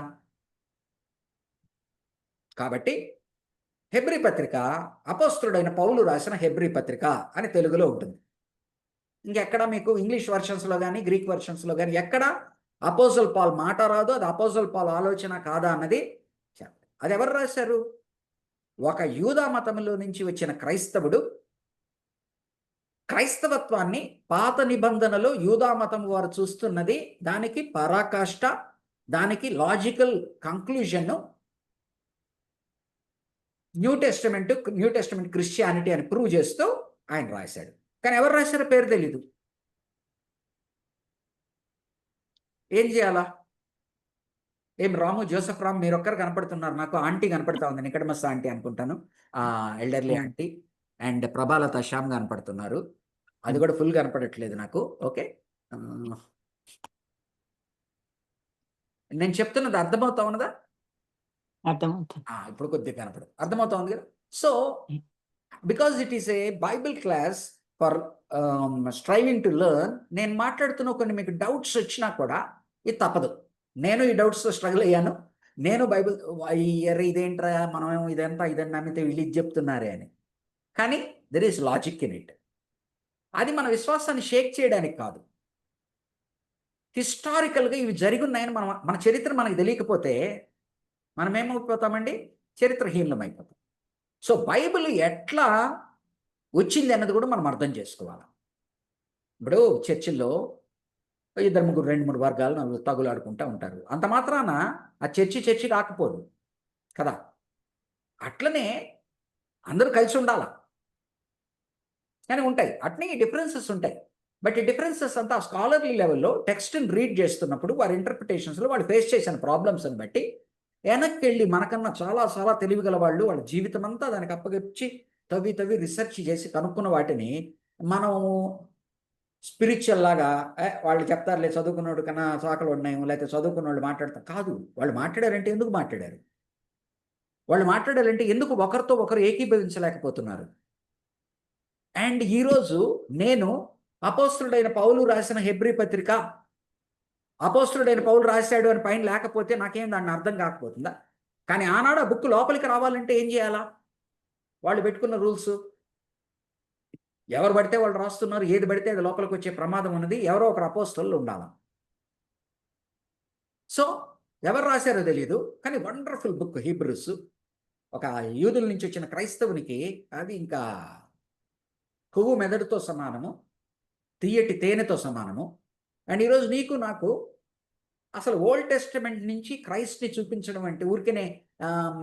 కాబట్టి హెబ్రీ పత్రిక అపోస్తుడైన పౌలు రాసిన హెబ్రీ పత్రిక అని తెలుగులో ఉంటుంది. ఇంకెక్కడ మీకు ఇంగ్లీష్ వర్షన్స్లో కానీ గ్రీక్ వర్షన్స్లో కానీ ఎక్కడ అపోజల్ పాల్ మాట రాదు, అది అపోజల్ పాల్ ఆలోచన కాదా అన్నది. అది ఎవరు రాశారు? ఒక యూదా మతంలో నుంచి వచ్చిన క్రైస్తవుడు క్రైస్తవత్వాన్ని పాత నిబంధనలో యూదా మతం వారు చూస్తున్నది, దానికి పరాకాష్ట, దానికి logical conclusion new testament Christianity అని ప్రూవ్ చేస్తూ ఆయన రాశాడు. కానీ ఎవరు రాశారో పేరు తెలీదు. ఏం చేయాలా? ఏం రాము, జోసెఫ్ రామ్ మీరు ఒక్కరు కనపడుతున్నారు, నాకు ఆంటీ కనపడతా ఉంది, నికడమస్ ఆంటీ అనుకుంటాను, elderly aunty, and Prabhalatha Shyam కనపడుతున్నారు, అది కూడా ఫుల్ కనపడట్లేదు నాకు. ఓకే, నేను చెప్తున్నది అర్థమవుతా ఉన్నదా? అర్థమవుతుంది. ఇప్పుడు కొద్దిగా కనపడదు, అర్థమవుతా ఉంది కదా. So because it is a Bible class for striving to learn, నేను మాట్లాడుతున్న కొన్ని మీకు డౌట్స్ వచ్చినా కూడా ఇది తప్పదు. నేను ఈ డౌట్స్తో స్ట్రగుల్ అయ్యాను. నేను బైబిల్ ఇదేంట్రా, మనం ఇదంతా ఇదని నమ్మితే వీళ్ళు ఇది చెప్తున్నారే అని. కానీ there is logic in it. అది మన విశ్వాసాన్ని షేక్ చేయడానికి కాదు, హిస్టారికల్గా ఇవి జరిగి ఉన్నాయని మన చరిత్ర మనకు తెలియకపోతే మనం ఏమైపోతామండి? చరిత్రహీనులమైపోతాం. సో బైబిల్ ఎట్లా వచ్చింది అన్నది కూడా మనం అర్థం చేసుకోవాలి. ఇప్పుడు చర్చిల్లో ఇద్దరు ముగ్గురు 2-3 వర్గాలు తగులాడుకుంటూ ఉంటారు. అంత మాత్రాన ఆ చర్చి కాకపోదు కదా. అట్లనే అందరూ కలిసి ఉండాల, కానీ ఉంటాయి అట్నే డిఫరెన్సెస్ ఉంటాయి. బట్ ఈ డిఫరెన్సెస్ అంతా స్కాలర్లీ లెవెల్లో టెక్స్ట్ని రీడ్ చేస్తున్నప్పుడు వారి ఇంటర్ప్రిటేషన్స్లో వాళ్ళు ఫేస్ చేసిన ప్రాబ్లమ్స్ని బట్టి వెనక్కి వెళ్ళి మనకన్నా చాలా చాలా తెలివిగల వాళ్ళు వాళ్ళ జీవితం అంతా దానికి అప్పగించి తవ్వి రీసెర్చ్ చేసి కనుక్కున్న వాటిని మనం స్పిరిచువల్ లాగా వాళ్ళు చెప్తారులే చదువుకున్నోడు కన్నా చాకలు ఉన్నాయం, లేకపోతే చదువుకున్న వాళ్ళు మాట్లాడతారు కాదు. వాళ్ళు మాట్లాడారంటే ఎందుకు మాట్లాడారు, వాళ్ళు మాట్లాడాలంటే ఎందుకు ఒకరితో ఒకరు ఏకీభవించలేకపోతున్నారు. అండ్ ఈరోజు నేను అపోస్తులుడైన పౌలు రాసిన హెబ్రీ పత్రిక, అపోస్తులుడైన పౌలు రాశాడు అని పైన లేకపోతే నాకేం దాన్ని అర్థం కాకపోతుందా? కానీ ఆనాడు ఆ బుక్ లోపలికి రావాలంటే ఏం చేయాలా? వాళ్ళు పెట్టుకున్న రూల్స్. ఎవరు పడితే వాళ్ళు రాస్తున్నారు, ఏది పడితే అది లోపలికి వచ్చే ప్రమాదం ఉన్నది. ఎవరో ఒకరు అపోస్తలులు ఉండాలి. సో ఎవరు రాశారో తెలియదు, కానీ వండర్ఫుల్ బుక్ హీబ్రూస్. ఒక యూదుల నుంచి వచ్చిన క్రైస్తవునికి అది ఇంకా కొవ్వు మెదడుతో సమానము, తీయటి తేనెతో సమానము. అండ్ ఈరోజు నీకు నాకు అసలు ఓల్డ్ టెస్టమెంట్ నుంచి క్రైస్ట్ని చూపించడం అంటే ఊరికేనే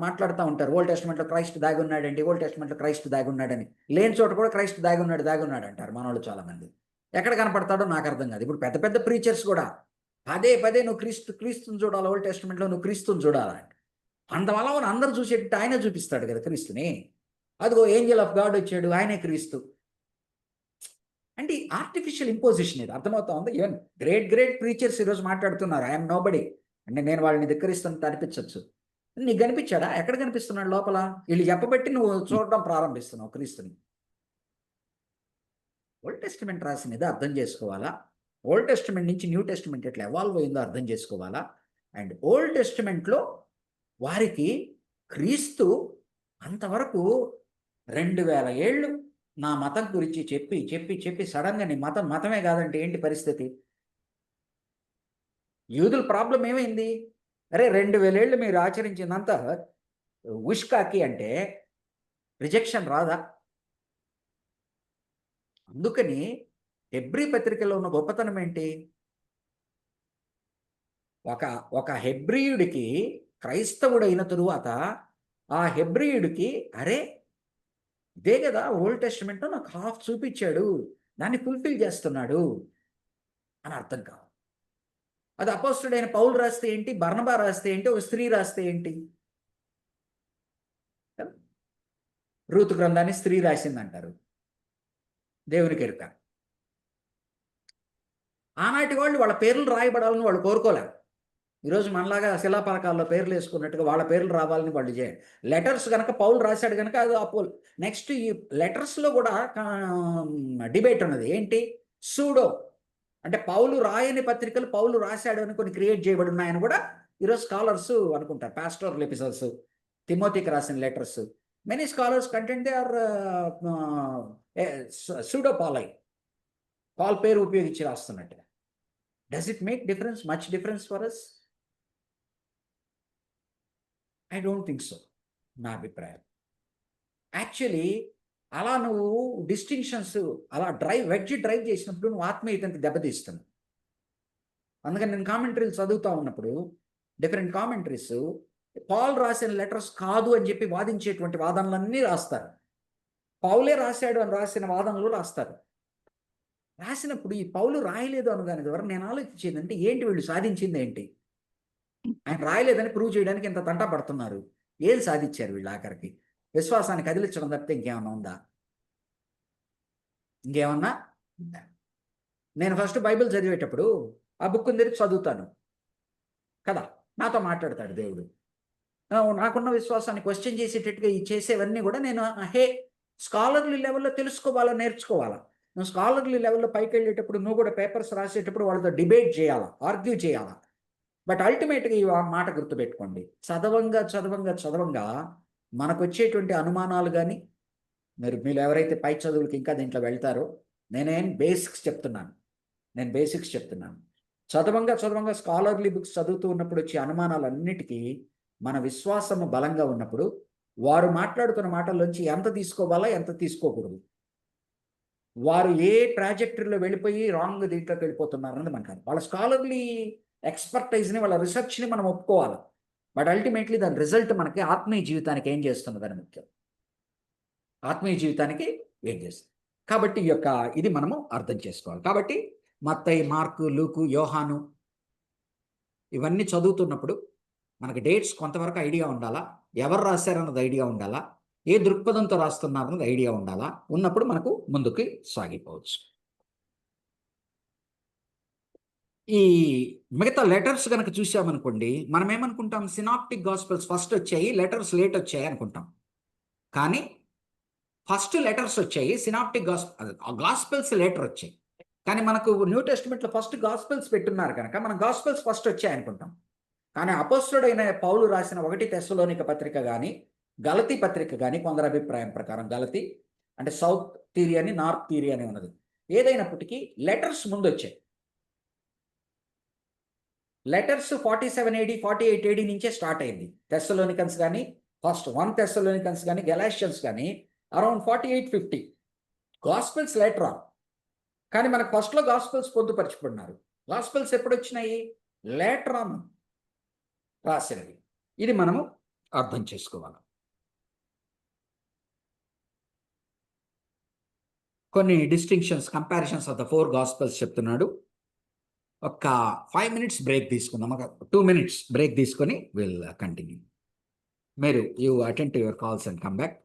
మాట్లాడుతూ ఉంటారు. ఓల్డ్ టెస్టమెంట్లో క్రైస్ట్ దాగి ఉన్నాడండి, ఓల్డ్ టెస్టమెంట్లో క్రైస్ట్ దాగి ఉన్నాడని. లేని చోట కూడా క్రైస్ట్ దాగి ఉన్నాడు అంటారు మనోళ్ళు చాలామంది. ఎక్కడ కనపడతాడో నాకు అర్థం కాదు. ఇప్పుడు పెద్ద పెద్ద ప్రీచర్స్ కూడా పదే నువ్వు క్రీస్తుని చూడాలి, ఓల్డ్ టెస్టమెంట్లో నువ్వు క్రీస్తుని చూడాలంట. అందువల్ల అందరూ చూసేటట్టు ఆయన చూపిస్తాడు కదా క్రీస్తుని. అదిగో ఏంజల్ ఆఫ్ గాడ్ వచ్చాడు, ఆయనే క్రీస్తు అంటే ఆర్టిఫిషియల్ ఇంపోజిషన్. ఇది అర్థమవుతా ఉంది. ఈవెన్ గ్రేట్ ప్రీచర్స్ ఈరోజు మాట్లాడుతున్నారు, ఐఎమ్ నోబడి అంటే నేను వాళ్ళని ధిక్కరిస్తున్నట్టు అనిపించవచ్చు. నీకు కనిపించాడా? ఎక్కడ కనిపిస్తున్నాడు లోపల? వీళ్ళు చెప్పబట్టి నువ్వు చూడడం ప్రారంభిస్తున్నావు క్రీస్తుని. ఓల్డ్ టెస్టిమెంట్ రాసినది అర్థం చేసుకోవాలా, ఓల్డ్ టెస్టిమెంట్ నుంచి న్యూ టెస్టిమెంట్ ఎట్లా ఎవాల్వ్ అయిందో అర్థం చేసుకోవాలా. అండ్ ఓల్డ్ టెస్టిమెంట్లో వారికి క్రీస్తు అంతవరకు 2000 ఏళ్ళు నా మతం గురించి చెప్పి సడన్గా నీ మతమే కాదంటే ఏంటి పరిస్థితి? యూదుల ప్రాబ్లం ఏమైంది? అరే 2000 ఏళ్ళు మీరు ఆచరించిందంతా ఉష్కాకి అంటే రిజెక్షన్ రాదా? అందుకని హెబ్రీ పత్రికలో ఉన్న గొప్పతనం ఏంటి? ఒక హెబ్రీయుడికి క్రైస్తవుడైన తరువాత ఆ హెబ్రీయుడికి అరే ఇదే కదా ఓల్డ్ టెస్టమెంట్లో నాకు హాఫ్ చూపించాడు, దాన్ని ఫుల్ఫిల్ చేస్తున్నాడు అని అర్థం కాదు. అది అపోస్తుడైన పౌలు రాస్తే ఏంటి, బర్నబా రాస్తే ఏంటి, ఒక స్త్రీ రాస్తే ఏంటి? రూతు గ్రంథాన్ని స్త్రీ రాసిందంటారు, దేవునికి ఎరుక. ఆనాటి వాళ్ళు వాళ్ళ పేర్లు రాయబడాలని వాళ్ళు కోరుకోలేరు. ఈరోజు మనలాగా శిలాపలకాల్లో పేర్లు వేసుకున్నట్టుగా వాళ్ళ పేర్లు రావాలని వాళ్ళు చేయండి. లెటర్స్ కనుక పౌలు రాశాడు కనుక అది అపోల్. నెక్స్ట్ ఈ లెటర్స్లో కూడా డిబేట్ ఉన్నది. ఏంటి? సూడో అంటే పౌలు రాయని పత్రికలు పౌలు రాశాడు అని కొన్ని క్రియేట్ చేయబడి ఉన్నాయని కూడా ఈరోజు స్కాలర్స్ అనుకుంటారు. పాస్టోరల్ ఎపిసోడ్స్, తిమోతికి రాసిన letters, many scholars content they are pseudo Paul పేరు ఉపయోగించి రాస్తున్నట్టుగా. Does it make difference, much difference for us? I don't think so, నా అభిప్రాయం. యాక్చువల్లీ అలా నువ్వు డిస్టింక్షన్స్ అలా వెడ్జ్ డ్రైవ్ చేసినప్పుడు నువ్వు ఆత్మీయతకి దెబ్బతీస్తున్నావు. అందుకని నేను కామెంటరీలు చదువుతూ ఉన్నప్పుడు డిఫరెంట్ కామెంటరీస్ పాల్ రాసిన లెటర్స్ కాదు అని చెప్పి వాదించేటువంటి వాదనలన్నీ రాస్తారు. పౌలే రాశాడు అని రాసిన వాదనలు రాస్తారు. రాసినప్పుడు ఈ పౌలు రాయలేదు అనగానే ద్వారా నేను ఆలోచించేది అంటే ఏంటి వీళ్ళు సాధించింది ఏంటి? ఆయన రాయలేదని ప్రూవ్ చేయడానికి ఇంత తంటా పడుతున్నారు. ఏం సాధించారు వీళ్ళు? ఆఖరికి విశ్వాసాన్ని కదిలించడం తప్పితే ఇంకేమన్నా ఉందా? ఇంకేమన్నా? నేను ఫస్ట్ బైబిల్ చదివేటప్పుడు ఆ బుక్ తెరిచి చదువుతాను కదా, నాతో మాట్లాడతాడు దేవుడు. నాకున్న విశ్వాసాన్ని క్వశ్చన్ చేసేటట్టుగా ఈ చేసేవన్నీ కూడా నేను స్కాలర్లీ లెవెల్లో తెలుసుకోవాలా, నేర్చుకోవాలా. నువ్వు స్కాలర్లీ లెవెల్లో పైకి వెళ్ళేటప్పుడు నువ్వు కూడా పేపర్స్ రాసేటప్పుడు వాళ్ళతో డిబేట్ చేయాలా, ఆర్గ్యూ చేయాలా. బట్ అల్టిమేట్గా ఈ మాట గుర్తుపెట్టుకోండి, చదవంగా మనకు వచ్చేటువంటి అనుమానాలు కానీ, మీరు ఎవరైతే పై చదువులకి ఇంకా దీంట్లో వెళ్తారో నేనేం బేసిక్స్ చెప్తున్నాను. చదవంగా స్కాలర్లీ బుక్స్ చదువుతూ ఉన్నప్పుడు వచ్చే అనుమానాలన్నిటికీ మన విశ్వాసము బలంగా ఉన్నప్పుడు వారు మాట్లాడుతున్న మాటల్లోంచి ఎంత తీసుకోవాలా ఎంత తీసుకోకూడదు, వారు ఏ ట్రాజెక్టరీలో వెళ్ళిపోయి రాంగ్ దీంట్లోకి వెళ్ళిపోతున్నారు అన్నది మనకు వాళ్ళ స్కాలర్లీ ఎక్స్పర్టైజ్ని వాళ్ళ రీసెర్చ్ని మనం ఒప్పుకోవాలి. బట్ అల్టిమేట్లీ దాని రిజల్ట్ మనకి ఆత్మీయ జీవితానికి ఏం చేస్తున్నదని ముఖ్యం. ఆత్మీయ జీవితానికి ఏం చేస్తుంది కాబట్టి ఈ యొక్క ఇది మనము అర్థం చేసుకోవాలి. కాబట్టి మత్తయి, మార్కు, లూకు, యోహాను ఇవన్నీ చదువుతున్నప్పుడు మనకి డేట్స్ కొంతవరకు ఐడియా ఉండాలా, ఎవరు రాశారన్నది ఐడియా ఉండాలా, ఏ దృక్పథంతో రాస్తున్నారన్నది ఐడియా ఉండాలా. ఉన్నప్పుడు మనకు ముందుకు సాగిపోవచ్చు. ఈ మిగతా లెటర్స్ కనుక చూసామనుకోండి, మనం ఏమనుకుంటాం, సినాప్టిక్ గాస్పెల్స్ ఫస్ట్ వచ్చాయి, లెటర్స్ లేట్ వచ్చాయి అనుకుంటాం. కానీ ఫస్ట్ లెటర్స్ వచ్చాయి, సినాప్టిక్ గాస్పెల్స్ లేటర్ వచ్చాయి. కానీ మనకు న్యూ టెస్టిమెంట్లో ఫస్ట్ గాస్పెల్స్ పెట్టున్నారు కనుక మనం గాస్పెల్స్ ఫస్ట్ వచ్చాయి అనుకుంటాం. కానీ అపోస్తలుడైన పౌలు రాసిన 1 తెస్సలోనిక పత్రిక కానీ గలతీ పత్రిక కానీ కొందరు అభిప్రాయం ప్రకారం గలతీ అంటే సౌత్ థియరీ అని, నార్త్ థియరీ అని ఉన్నది. ఏదైనప్పటికీ లెటర్స్ ముందు వచ్చాయి. లెటర్స్ 47 AD 48 AD నుంచే స్టార్ట్ అయింది. తెస్సలోనికన్స్ కానీ, ఫస్ట్ 1 తెస్సలోనికన్స్ కానీ, గెలాషియన్స్ కానీ అరౌండ్ 48-50. Gospels later on. కానీ మనకు ఫస్ట్లో గాస్పెల్స్ పొందుపరచుకున్నారు. గాస్పెల్స్ ఎప్పుడు వచ్చినాయి? లేటర్ ఆన్ రాసినవి. ఇది మనము అర్థం చేసుకోవాలి. కొన్ని distinctions, comparisons of the 4 gospels చెప్తున్నాడు. ఒక 5 minutes బ్రేక్ తీసుకుందాం. ఒక 2 minutes బ్రేక్ తీసుకొని విల్ కంటిన్యూ. మీరు you attend to your calls and come back.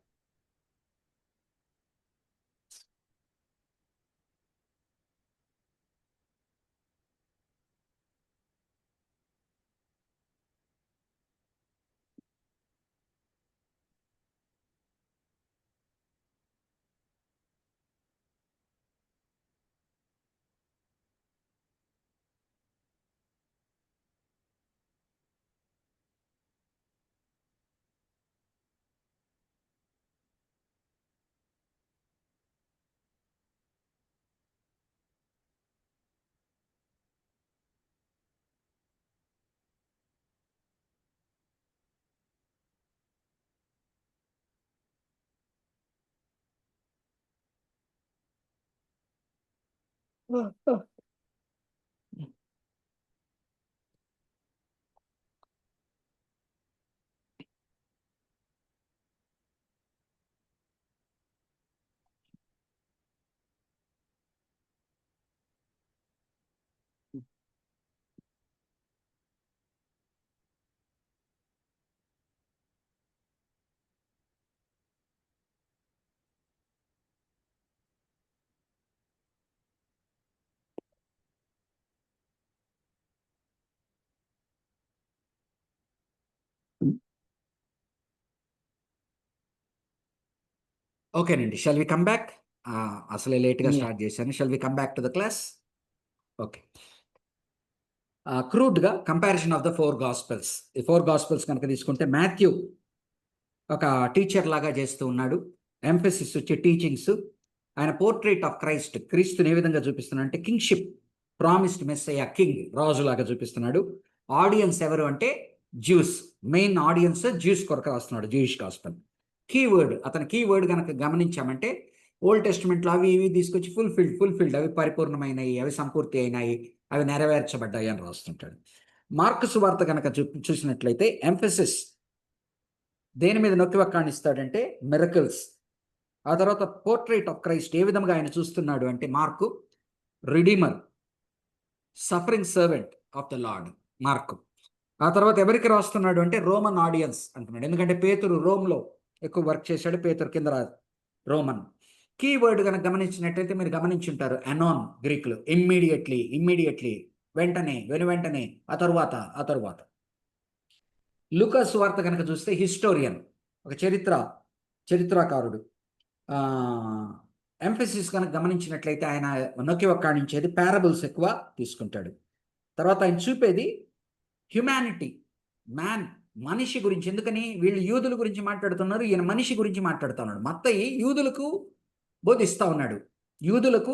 ఓకేనండి, షల్ వి కమ్ బ్యాక్? అసలే లేట్గా Yeah. స్టార్ట్ చేశాను. Shall we come back to the class? Okay. క్రూడ్గా కంపారిజన్ ఆఫ్ ద 4 గాస్పెల్స్. ఈ 4 గాస్పెల్స్ కనుక తీసుకుంటే మాథ్యూ ఒక టీచర్ లాగా చేస్తూ ఉన్నాడు. ఎంఫసిస్ వచ్చే టీచింగ్స్. ఆయన పోర్ట్రేట్ ఆఫ్ క్రైస్ట్, క్రీస్తుని ఏ విధంగా చూపిస్తున్నాడు అంటే కింగ్షిప్, ప్రామిస్డ్ మెస్సయ్య, కింగ్, రాజులాగా చూపిస్తున్నాడు. ఆడియన్స్ ఎవరు అంటే జ్యూస్. మెయిన్ ఆడియన్స్ జ్యూస్ కొరకు రాస్తున్నాడు, జూయిష్ గాస్పెల్. కీవర్డ్, అతని కీవర్డ్ కనుక గమనించామంటే ఓల్డ్ టెస్టిమెంట్లో అవి ఇవి తీసుకొచ్చి ఫుల్ఫిల్డ్, అవి పరిపూర్ణమైనవి, అవి సంపూర్తి అయినాయి, అవి నెరవేర్చబడ్డాయి అని రాస్తుంటాడు. మార్కు సువార్త కనుక చూసినట్లయితే ఎంఫసిస్ దేని మీద నొక్కి వక్కాణిస్తాడంటే మిరకల్స్. ఆ తర్వాత పోర్ట్రేట్ ఆఫ్ క్రైస్ట్, ఏ విధంగా ఆయన చూస్తున్నాడు అంటే mark redeemer, suffering servant of the lord mark. ఆ తర్వాత ఎవరికి రాస్తున్నాడు అంటే రోమన్ ఆడియన్స్ అంటున్నాడు. ఎందుకంటే పేతురు రోమ్లో ఎక్కువ వర్క్ చేశాడు, పేతురు కింద రోమన్. కీవర్డ్ కనుక గమనించినట్టయితే మీరు గమనించుంటారు, అనోన్ గ్రీకులు, ఇమ్మీడియట్లీ, వెంటనే, వెంటనే, ఆ తరువాత. లూకాసు వార్త కనుక చూస్తే హిస్టోరియన్, ఒక చరిత్రకారుడు. ఎంఫసిస్ కనుక గమనించినట్లయితే ఆయన నొక్కి వక్కాణించేది పారబుల్స్ ఎక్కువ తీసుకుంటాడు. తర్వాత ఆయన చూపేది హ్యుమానిటీ, మ్యాన్, మనిషి గురించి. ఎందుకని వీళ్ళు యూదుల గురించి మాట్లాడుతున్నారు, ఈయన మనిషి గురించి మాట్లాడుతున్నాడు. మత్తయి యూదులకు బోధిస్తూ ఉన్నాడు, యూదులకు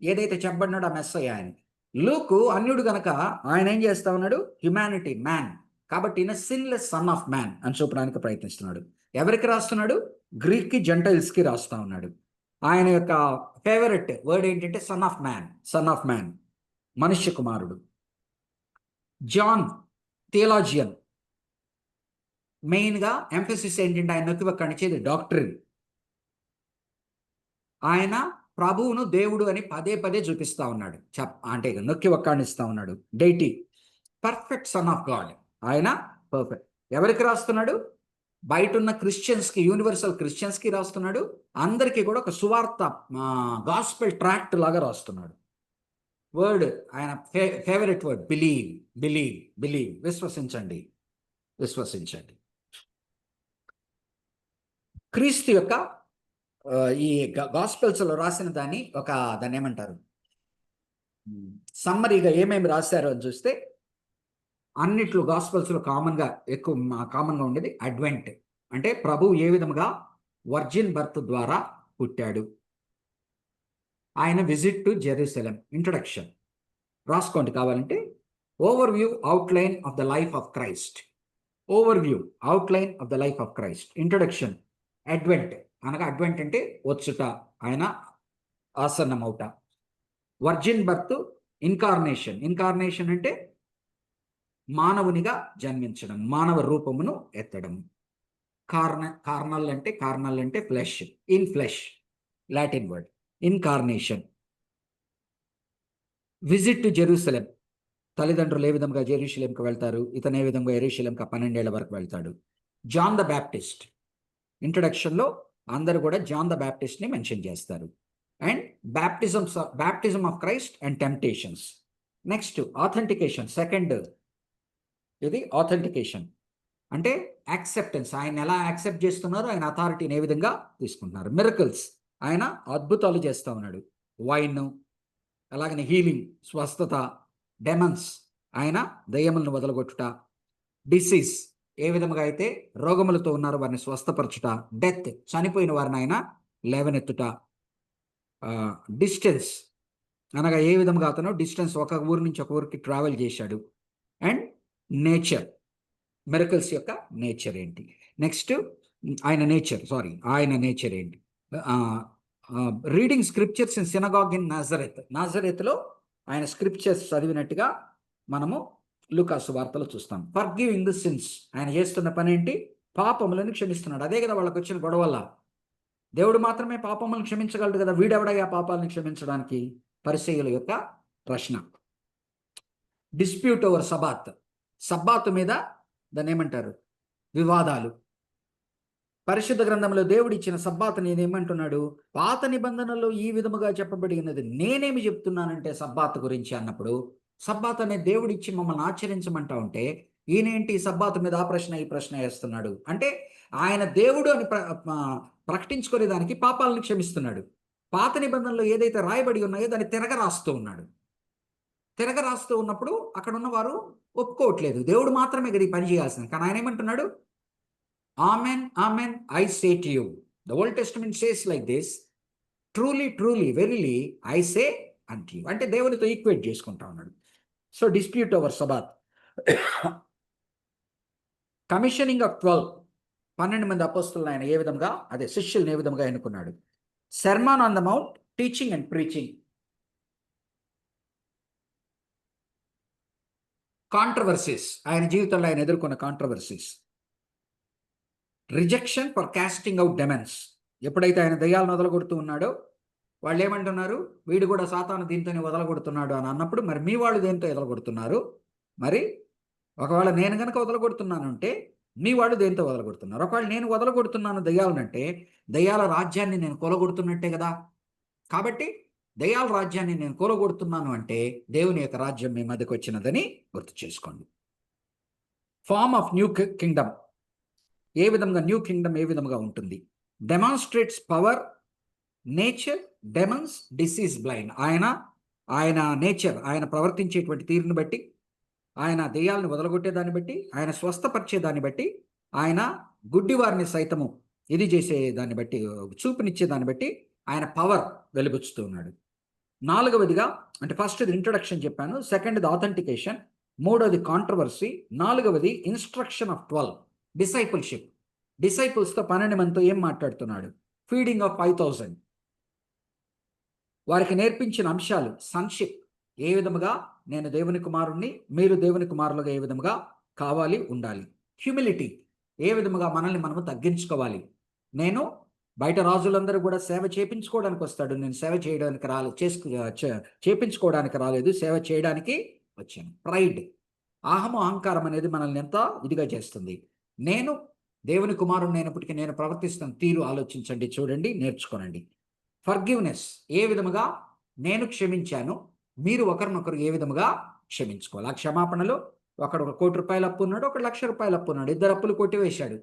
ఏదైతే చెప్పబడినాడో ఆ మెస్సయ్య ఆయన. లూకు అన్యుడు గనక ఆయన ఏం చేస్తా ఉన్నాడు, హ్యుమానిటీ, మ్యాన్, కాబట్టి ఈయన సిన్లెస్ సన్ ఆఫ్ మ్యాన్ అని చూపడానికి ప్రయత్నిస్తున్నాడు. ఎవరికి రాస్తున్నాడు? గ్రీక్కి, జెంటైల్స్కి రాస్తా ఉన్నాడు. ఆయన యొక్క ఫేవరెట్ వర్డ్ ఏంటంటే son of man, son of man, మనుష్య కుమారుడు. జాన్ థియలాజియన్, మెయిన్గా ఎంఫసిస్ ఏంటంటే ఆయన నొక్కి కనిచేది డాక్టరీన్. ఆయన ప్రభువును దేవుడు అని పదే పదే చూపిస్తా ఉన్నాడు, అంటే నొక్కి వక్కాణిస్తా ఉన్నాడు. Deity, perfect son of God, ఆయన పర్ఫెక్ట్. ఎవరికి రాస్తున్నాడు? బయట ఉన్న క్రిస్టియన్స్కి, యూనివర్సల్ క్రిస్టియన్స్కి రాస్తున్నాడు. అందరికీ కూడా ఒక సువార్త గాస్పెల్ ట్రాక్ట్ లాగా రాస్తున్నాడు. వర్డ్ ఆయన favourite word believe, believe, believe, విశ్వసించండి, విశ్వసించండి. క్రీస్తు యొక్క ఈ గాస్పెల్స్లో రాసిన దాన్ని ఏమంటారు, సమ్మరీగా ఏమేమి రాశారో అని చూస్తే అన్నిట్లో గాస్పెల్స్లో కామన్గా ఉండేది అడ్వెంట్, అంటే ప్రభువు ఏ విధముగా వర్జిన్ బర్త్ ద్వారా పుట్టాడు. ఆయన విజిట్ టు జెరూసలేం, ఇంట్రడక్షన్ రాసుకోండి కావాలంటే. Overview, outline of the life of Christ. Overview, outline of the life of Christ. Introduction, advent అనగా అడ్వెంట్ అంటే వచ్చుట, ఆయన ఆసన్నమవుట. Virgin birth, incarnation. ఇన్కార్నేషన్ అంటే మానవునిగా జన్మించడం, మానవ రూపమును ఎత్తడం. కార్నల్ అంటే flesh, in flesh, Latin word incarnation. Visit to Jerusalem, తల్లిదండ్రులు ఏ విధంగా జెరూసలేంకి వెళ్తారు, ఇతను ఏ విధంగా జెరూసలేంకి 12 ఏళ్ల వరకు వెళ్తాడు. జాన్ ద బ్యాప్టిస్ట్, ఇంట్రడక్షన్లో అందరూ కూడా జాన్ ద బ్యాప్టిస్ట్ని మెన్షన్ చేస్తారు. And baptism of Christ and temptations. Next authentication, second ఇది ఆథెంటికేషన్ అంటే యాక్సెప్టెన్స్, ఆయన ఎలా యాక్సెప్ట్ చేస్తున్నారు, ఆయన అథారిటీని ఏ విధంగా తీసుకుంటున్నారు. మిరకల్స్, ఆయన అద్భుతాలు చేస్తూ ఉన్నాడు. వైన్, అలాగనే హీలింగ్, స్వస్థత. డెమన్స్, ఆయన దయ్యములను వదలగొట్టుట. డిసీజ్, ఏ విధంగా అయితే రోగములతో ఉన్నారో వారిని స్వస్థపరచుట. డెత్, చనిపోయిన వారిని ఆయన లేవనెత్తుట. డిస్టెన్స్ అనగా ఏ విధంగా అతను డిస్టెన్స్ ఒక ఊరు నుంచి ఒక ఊరికి ట్రావెల్ చేశాడు. అండ్ నేచర్, మిరకల్స్ యొక్క నేచర్ ఏంటి. నెక్స్ట్ ఆయన నేచర్ ఏంటి. Reading scriptures in synagogue in నాజరెత్లో ఆయన స్క్రిప్చర్స్ చదివినట్టుగా మనము లూకాసు వార్తలో చూస్తాం. ఫర్గివింగ్ ది సిన్స్, ఆయన చేస్తున్న పని ఏంటి, పాపములను క్షమిస్తున్నాడు. అదే కదా వాళ్ళకి వచ్చిన గొడవ వల్ల. దేవుడు మాత్రమే పాపములను క్షమించగలడు కదా, వీడెవడగా పాపాలను క్షమించడానికి? పరిసయ్యుల యొక్క ప్రశ్న. డిస్ప్యూట్ ఓవర్ సబ్బాతు మీద దాన్ని ఏమంటారు, వివాదాలు. పరిశుద్ధ గ్రంథంలో దేవుడు ఇచ్చిన సబ్బాతుని ఏమంటున్నాడు, పాత నిబంధనలో ఈ విధముగా చెప్పబడి ఉన్నది, నేనేమి చెప్తున్నానంటే సబ్బాతు గురించి అన్నప్పుడు, సబ్బాత్ అనే దేవుడు ఇచ్చి మమ్మల్ని ఆచరించమంటా ఉంటే ఈయనేంటి సబ్బాతు మీద ఆ ప్రశ్న ఈ ప్రశ్న వేస్తున్నాడు అంటే, ఆయన దేవుడు అని ప్రకటించుకునే దానికి పాపాలను క్షమిస్తున్నాడు. పాత నిబంధనలో ఏదైతే రాయబడి ఉన్నాయో దాన్ని తిరగరాస్తూ ఉన్నాడు. తిరగరాస్తూ ఉన్నప్పుడు అక్కడ ఉన్న వారు ఒప్పుకోవట్లేదు, దేవుడు మాత్రమే కదా ఈ పని చేయాల్సింది. కానీ ఆయన ఏమంటున్నాడు, amen amen I say to you, the old testament says like this, truly truly verily I say unto you, అంటే దేవునితో ఈక్వేట్ చేసుకుంటా ఉన్నాడు. So dispute over Sabbath. Commissioning of 12 మంది అపోస్తలులను ఆయన ఏ విధంగా, అదే శిష్యులను ఏ విధంగా ఎన్నుకున్నాడు. Sermon on the mount, teaching and preaching. Controversies, ఆయన జీవితంలో ఆయన ఎదుర్కొన్న controversies. Rejection for casting out demons, ఎప్పుడైతే ఆయన దయ్యాలను వదలగొడుతూ ఉన్నాడో వాళ్ళు ఏమంటున్నారు, వీడు కూడా సాతాను దీంతోనే వదలగొడుతున్నాడు అని అన్నప్పుడు, మరి మీ వాళ్ళు దేంతో వదలగొడుతున్నారు? మరి ఒకవేళ నేను కనుక వదలగొడుతున్నాను అంటే మీ వాళ్ళు దేంతో వదలగొడుతున్నారు? ఒకవేళ నేను వదలగొడుతున్నాను దయ్యాలనంటే దయ్యాల రాజ్యాన్ని నేను కొలగొడుతున్నట్టే కదా. కాబట్టి దయ్యాల రాజ్యాన్ని నేను కూలగొడుతున్నాను అంటే దేవుని యొక్క రాజ్యం మీ మధ్యకు వచ్చినదని గుర్తు చేసుకోండి. ఫార్మ్ ఆఫ్ న్యూ కింగ్డమ్, ఏ విధంగా న్యూ కింగ్డమ్ ఏ విధంగా ఉంటుంది. Demonstrates power, nature, demons, disease, blind. ఆయన నేచర్, ఆయన ప్రవర్తించేటువంటి తీరుని బట్టి, ఆయన దెయ్యాలను వదలగొట్టేదాన్ని బట్టి, ఆయన స్వస్థపరిచేదాన్ని బట్టి, ఆయన గుడ్డివారిని సైతము ఇది చేసేదాన్ని బట్టి, చూపునిచ్చేదాన్ని బట్టి ఆయన పవర్ వెలుగుచ్చుతూ ఉన్నాడు. 4వదిగా, అంటే ఫస్ట్ ఇంట్రొడక్షన్ చెప్పాను, సెకండ్ ఆథెంటికేషన్, మూడవది కాంట్రవర్సీ, నాలుగవది ఇన్స్ట్రక్షన్ ఆఫ్ 12, డిసైపుల్షిప్. డిసైపుల్స్తో 12 మందితో ఏం మాట్లాడుతున్నాడు? Feeding of 5,000. వారికి నేర్పించిన అంశాలు సన్షిప్, ఏ విధముగా నేను దేవుని కుమారుణ్ణి, మీరు దేవుని కుమారులుగా ఏ విధముగా కావాలి ఉండాలి. హ్యూమిలిటీ, ఏ విధముగా మనల్ని మనము తగ్గించుకోవాలి. నేను బయట రాజులందరూ కూడా సేవ చేపించుకోవడానికి వస్తాడు, నేను సేవ చేయడానికి చేపించుకోవడానికి రాలేదు, సేవ చేయడానికి వచ్చాను. ప్రైడ్, అహంకారం అనేది మనల్ని ఎంత ఇదిగా చేస్తుంది. నేను దేవుని కుమారుడు అయినప్పటికీ నేను ప్రవర్తిస్తున్న తీరు ఆలోచించండి, చూడండి, నేర్చుకోనండి. ఫర్గివ్నెస్, ఏ విధముగా నేను క్షమించాను, మీరు ఒకరినొకరు ఏ విధముగా క్షమించుకోవాలి. ఆ క్షమాపణలో ఒకడు 1 కోటి రూపాయలు అప్పు ఉన్నాడు, ఒకడు 1,00,000 రూపాయలు అప్పు ఉన్నాడు. 2 అప్పులు కొట్టివేశాడు.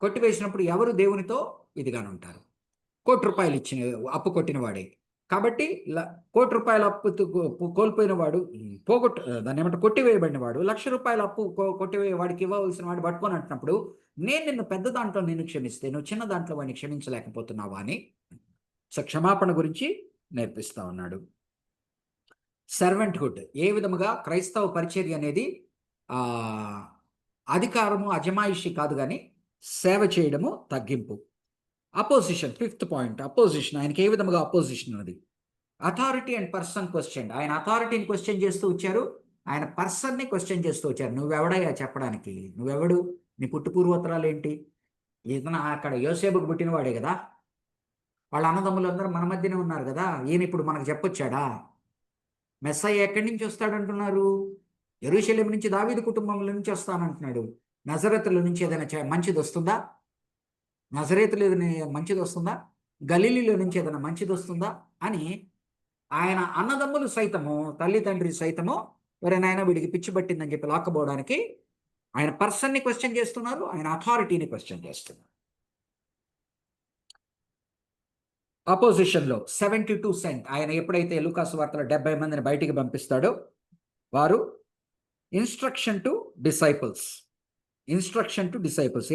కొట్టివేసినప్పుడు ఎవరు దేవునితో ఇదిగానే ఉంటారు? 1 కోటి రూపాయలు ఇచ్చిన అప్పు కొట్టిన వాడే. కాబట్టి 1 కోటి రూపాయల అప్పు కోల్పోయిన వాడు, దాన్ని ఏమంటే కొట్టివేయబడిన వాడు 1,00,000 రూపాయల అప్పు కొట్టివేయ వాడికి ఇవ్వవలసిన వాడు పట్టుకొని అంటున్నప్పుడు, నేను నిన్ను పెద్ద దాంట్లో నిన్ను క్షమిస్తే నువ్వు చిన్న దాంట్లో వాడిని క్షమించలేకపోతున్నావా అని క్షమాపణ గురించి నేర్పిస్తా ఉన్నాడు. సర్వెంట్హుడ్, ఏ విధముగా క్రైస్తవ పరిచర్య అనేది అధికారము అజమాయిషి కాదు కానీ సేవ చేయడము తగ్గింపు. Opposition, 5th point, opposition. ఆయనకి ఏ విధముగా అపోజిషన్ ఉన్నది? Authority and person question. ఆయన అథారిటీని క్వశ్చన్ చేస్తూ వచ్చారు, ఆయన పర్సన్ని క్వశ్చన్ చేస్తూ వచ్చారు. నువ్వెవడయ్యా చెప్పడానికి? నువ్వెవడు? నీ పుట్టు పూర్వోత్తరాలు ఏంటి? ఇతను అక్కడ యోసేపుకు పుట్టినవాడే కదా, వాళ్ళ అన్నదమ్ములందరూ మన మధ్యనే ఉన్నారు కదా, ఈయన ఇప్పుడు మనకు చెప్పొచ్చాడా? మెస్సయ్య ఎక్కడి నుంచి వస్తాడంటున్నారు? యెరూషలేము నుంచి, దావీదు కుటుంబంలో నుంచి వస్తానంటున్నాడు. నజరేతుల నుంచి ఏదైనా మంచిది వస్తుందా? నజరేతులు ఏదైనా మంచిది వస్తుందా? గలీలీలో నుంచి ఏదైనా మంచిది వస్తుందా అని ఆయన అన్నదమ్ములు సైతము, తల్లి తండ్రి సైతము, ఎవరైనా వీడికి పిచ్చి పట్టిందని చెప్పి లాక్కబోవడానికి ఆయన పర్సన్ని క్వశ్చన్ చేస్తున్నారు, ఆయన అథారిటీని క్వశ్చన్ చేస్తున్నారు. అపోజిషన్లో 72 సెంట్. ఆయన ఎప్పుడైతే లూకాసు వార్తలో 70 మందిని బయటికి పంపిస్తాడో వారు instruction to disciples.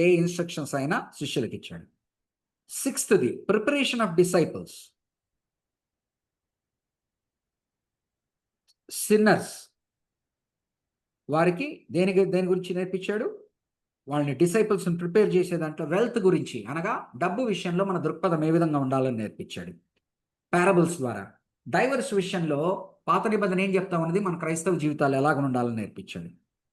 A instructions అయినా శిష్యులకు ఇచ్చాడు. 6th preparation of disciples. Sinners, వారికి దేని గురించి నేర్పించాడు? వాళ్ళని డిసైపుల్స్ని ప్రిపేర్ చేసే దాంట్లో వెల్త్ గురించి, అనగా డబ్బు విషయంలో మన దృక్పథం ఏ విధంగా ఉండాలని నేర్పించాడు పారబుల్స్ ద్వారా. డైవర్స్ విషయంలో పాత నిబంధన ఏం చెప్తా ఉన్నది, మన క్రైస్తవ జీవితాలు ఎలాగ ఉండాలని నేర్పించాడు.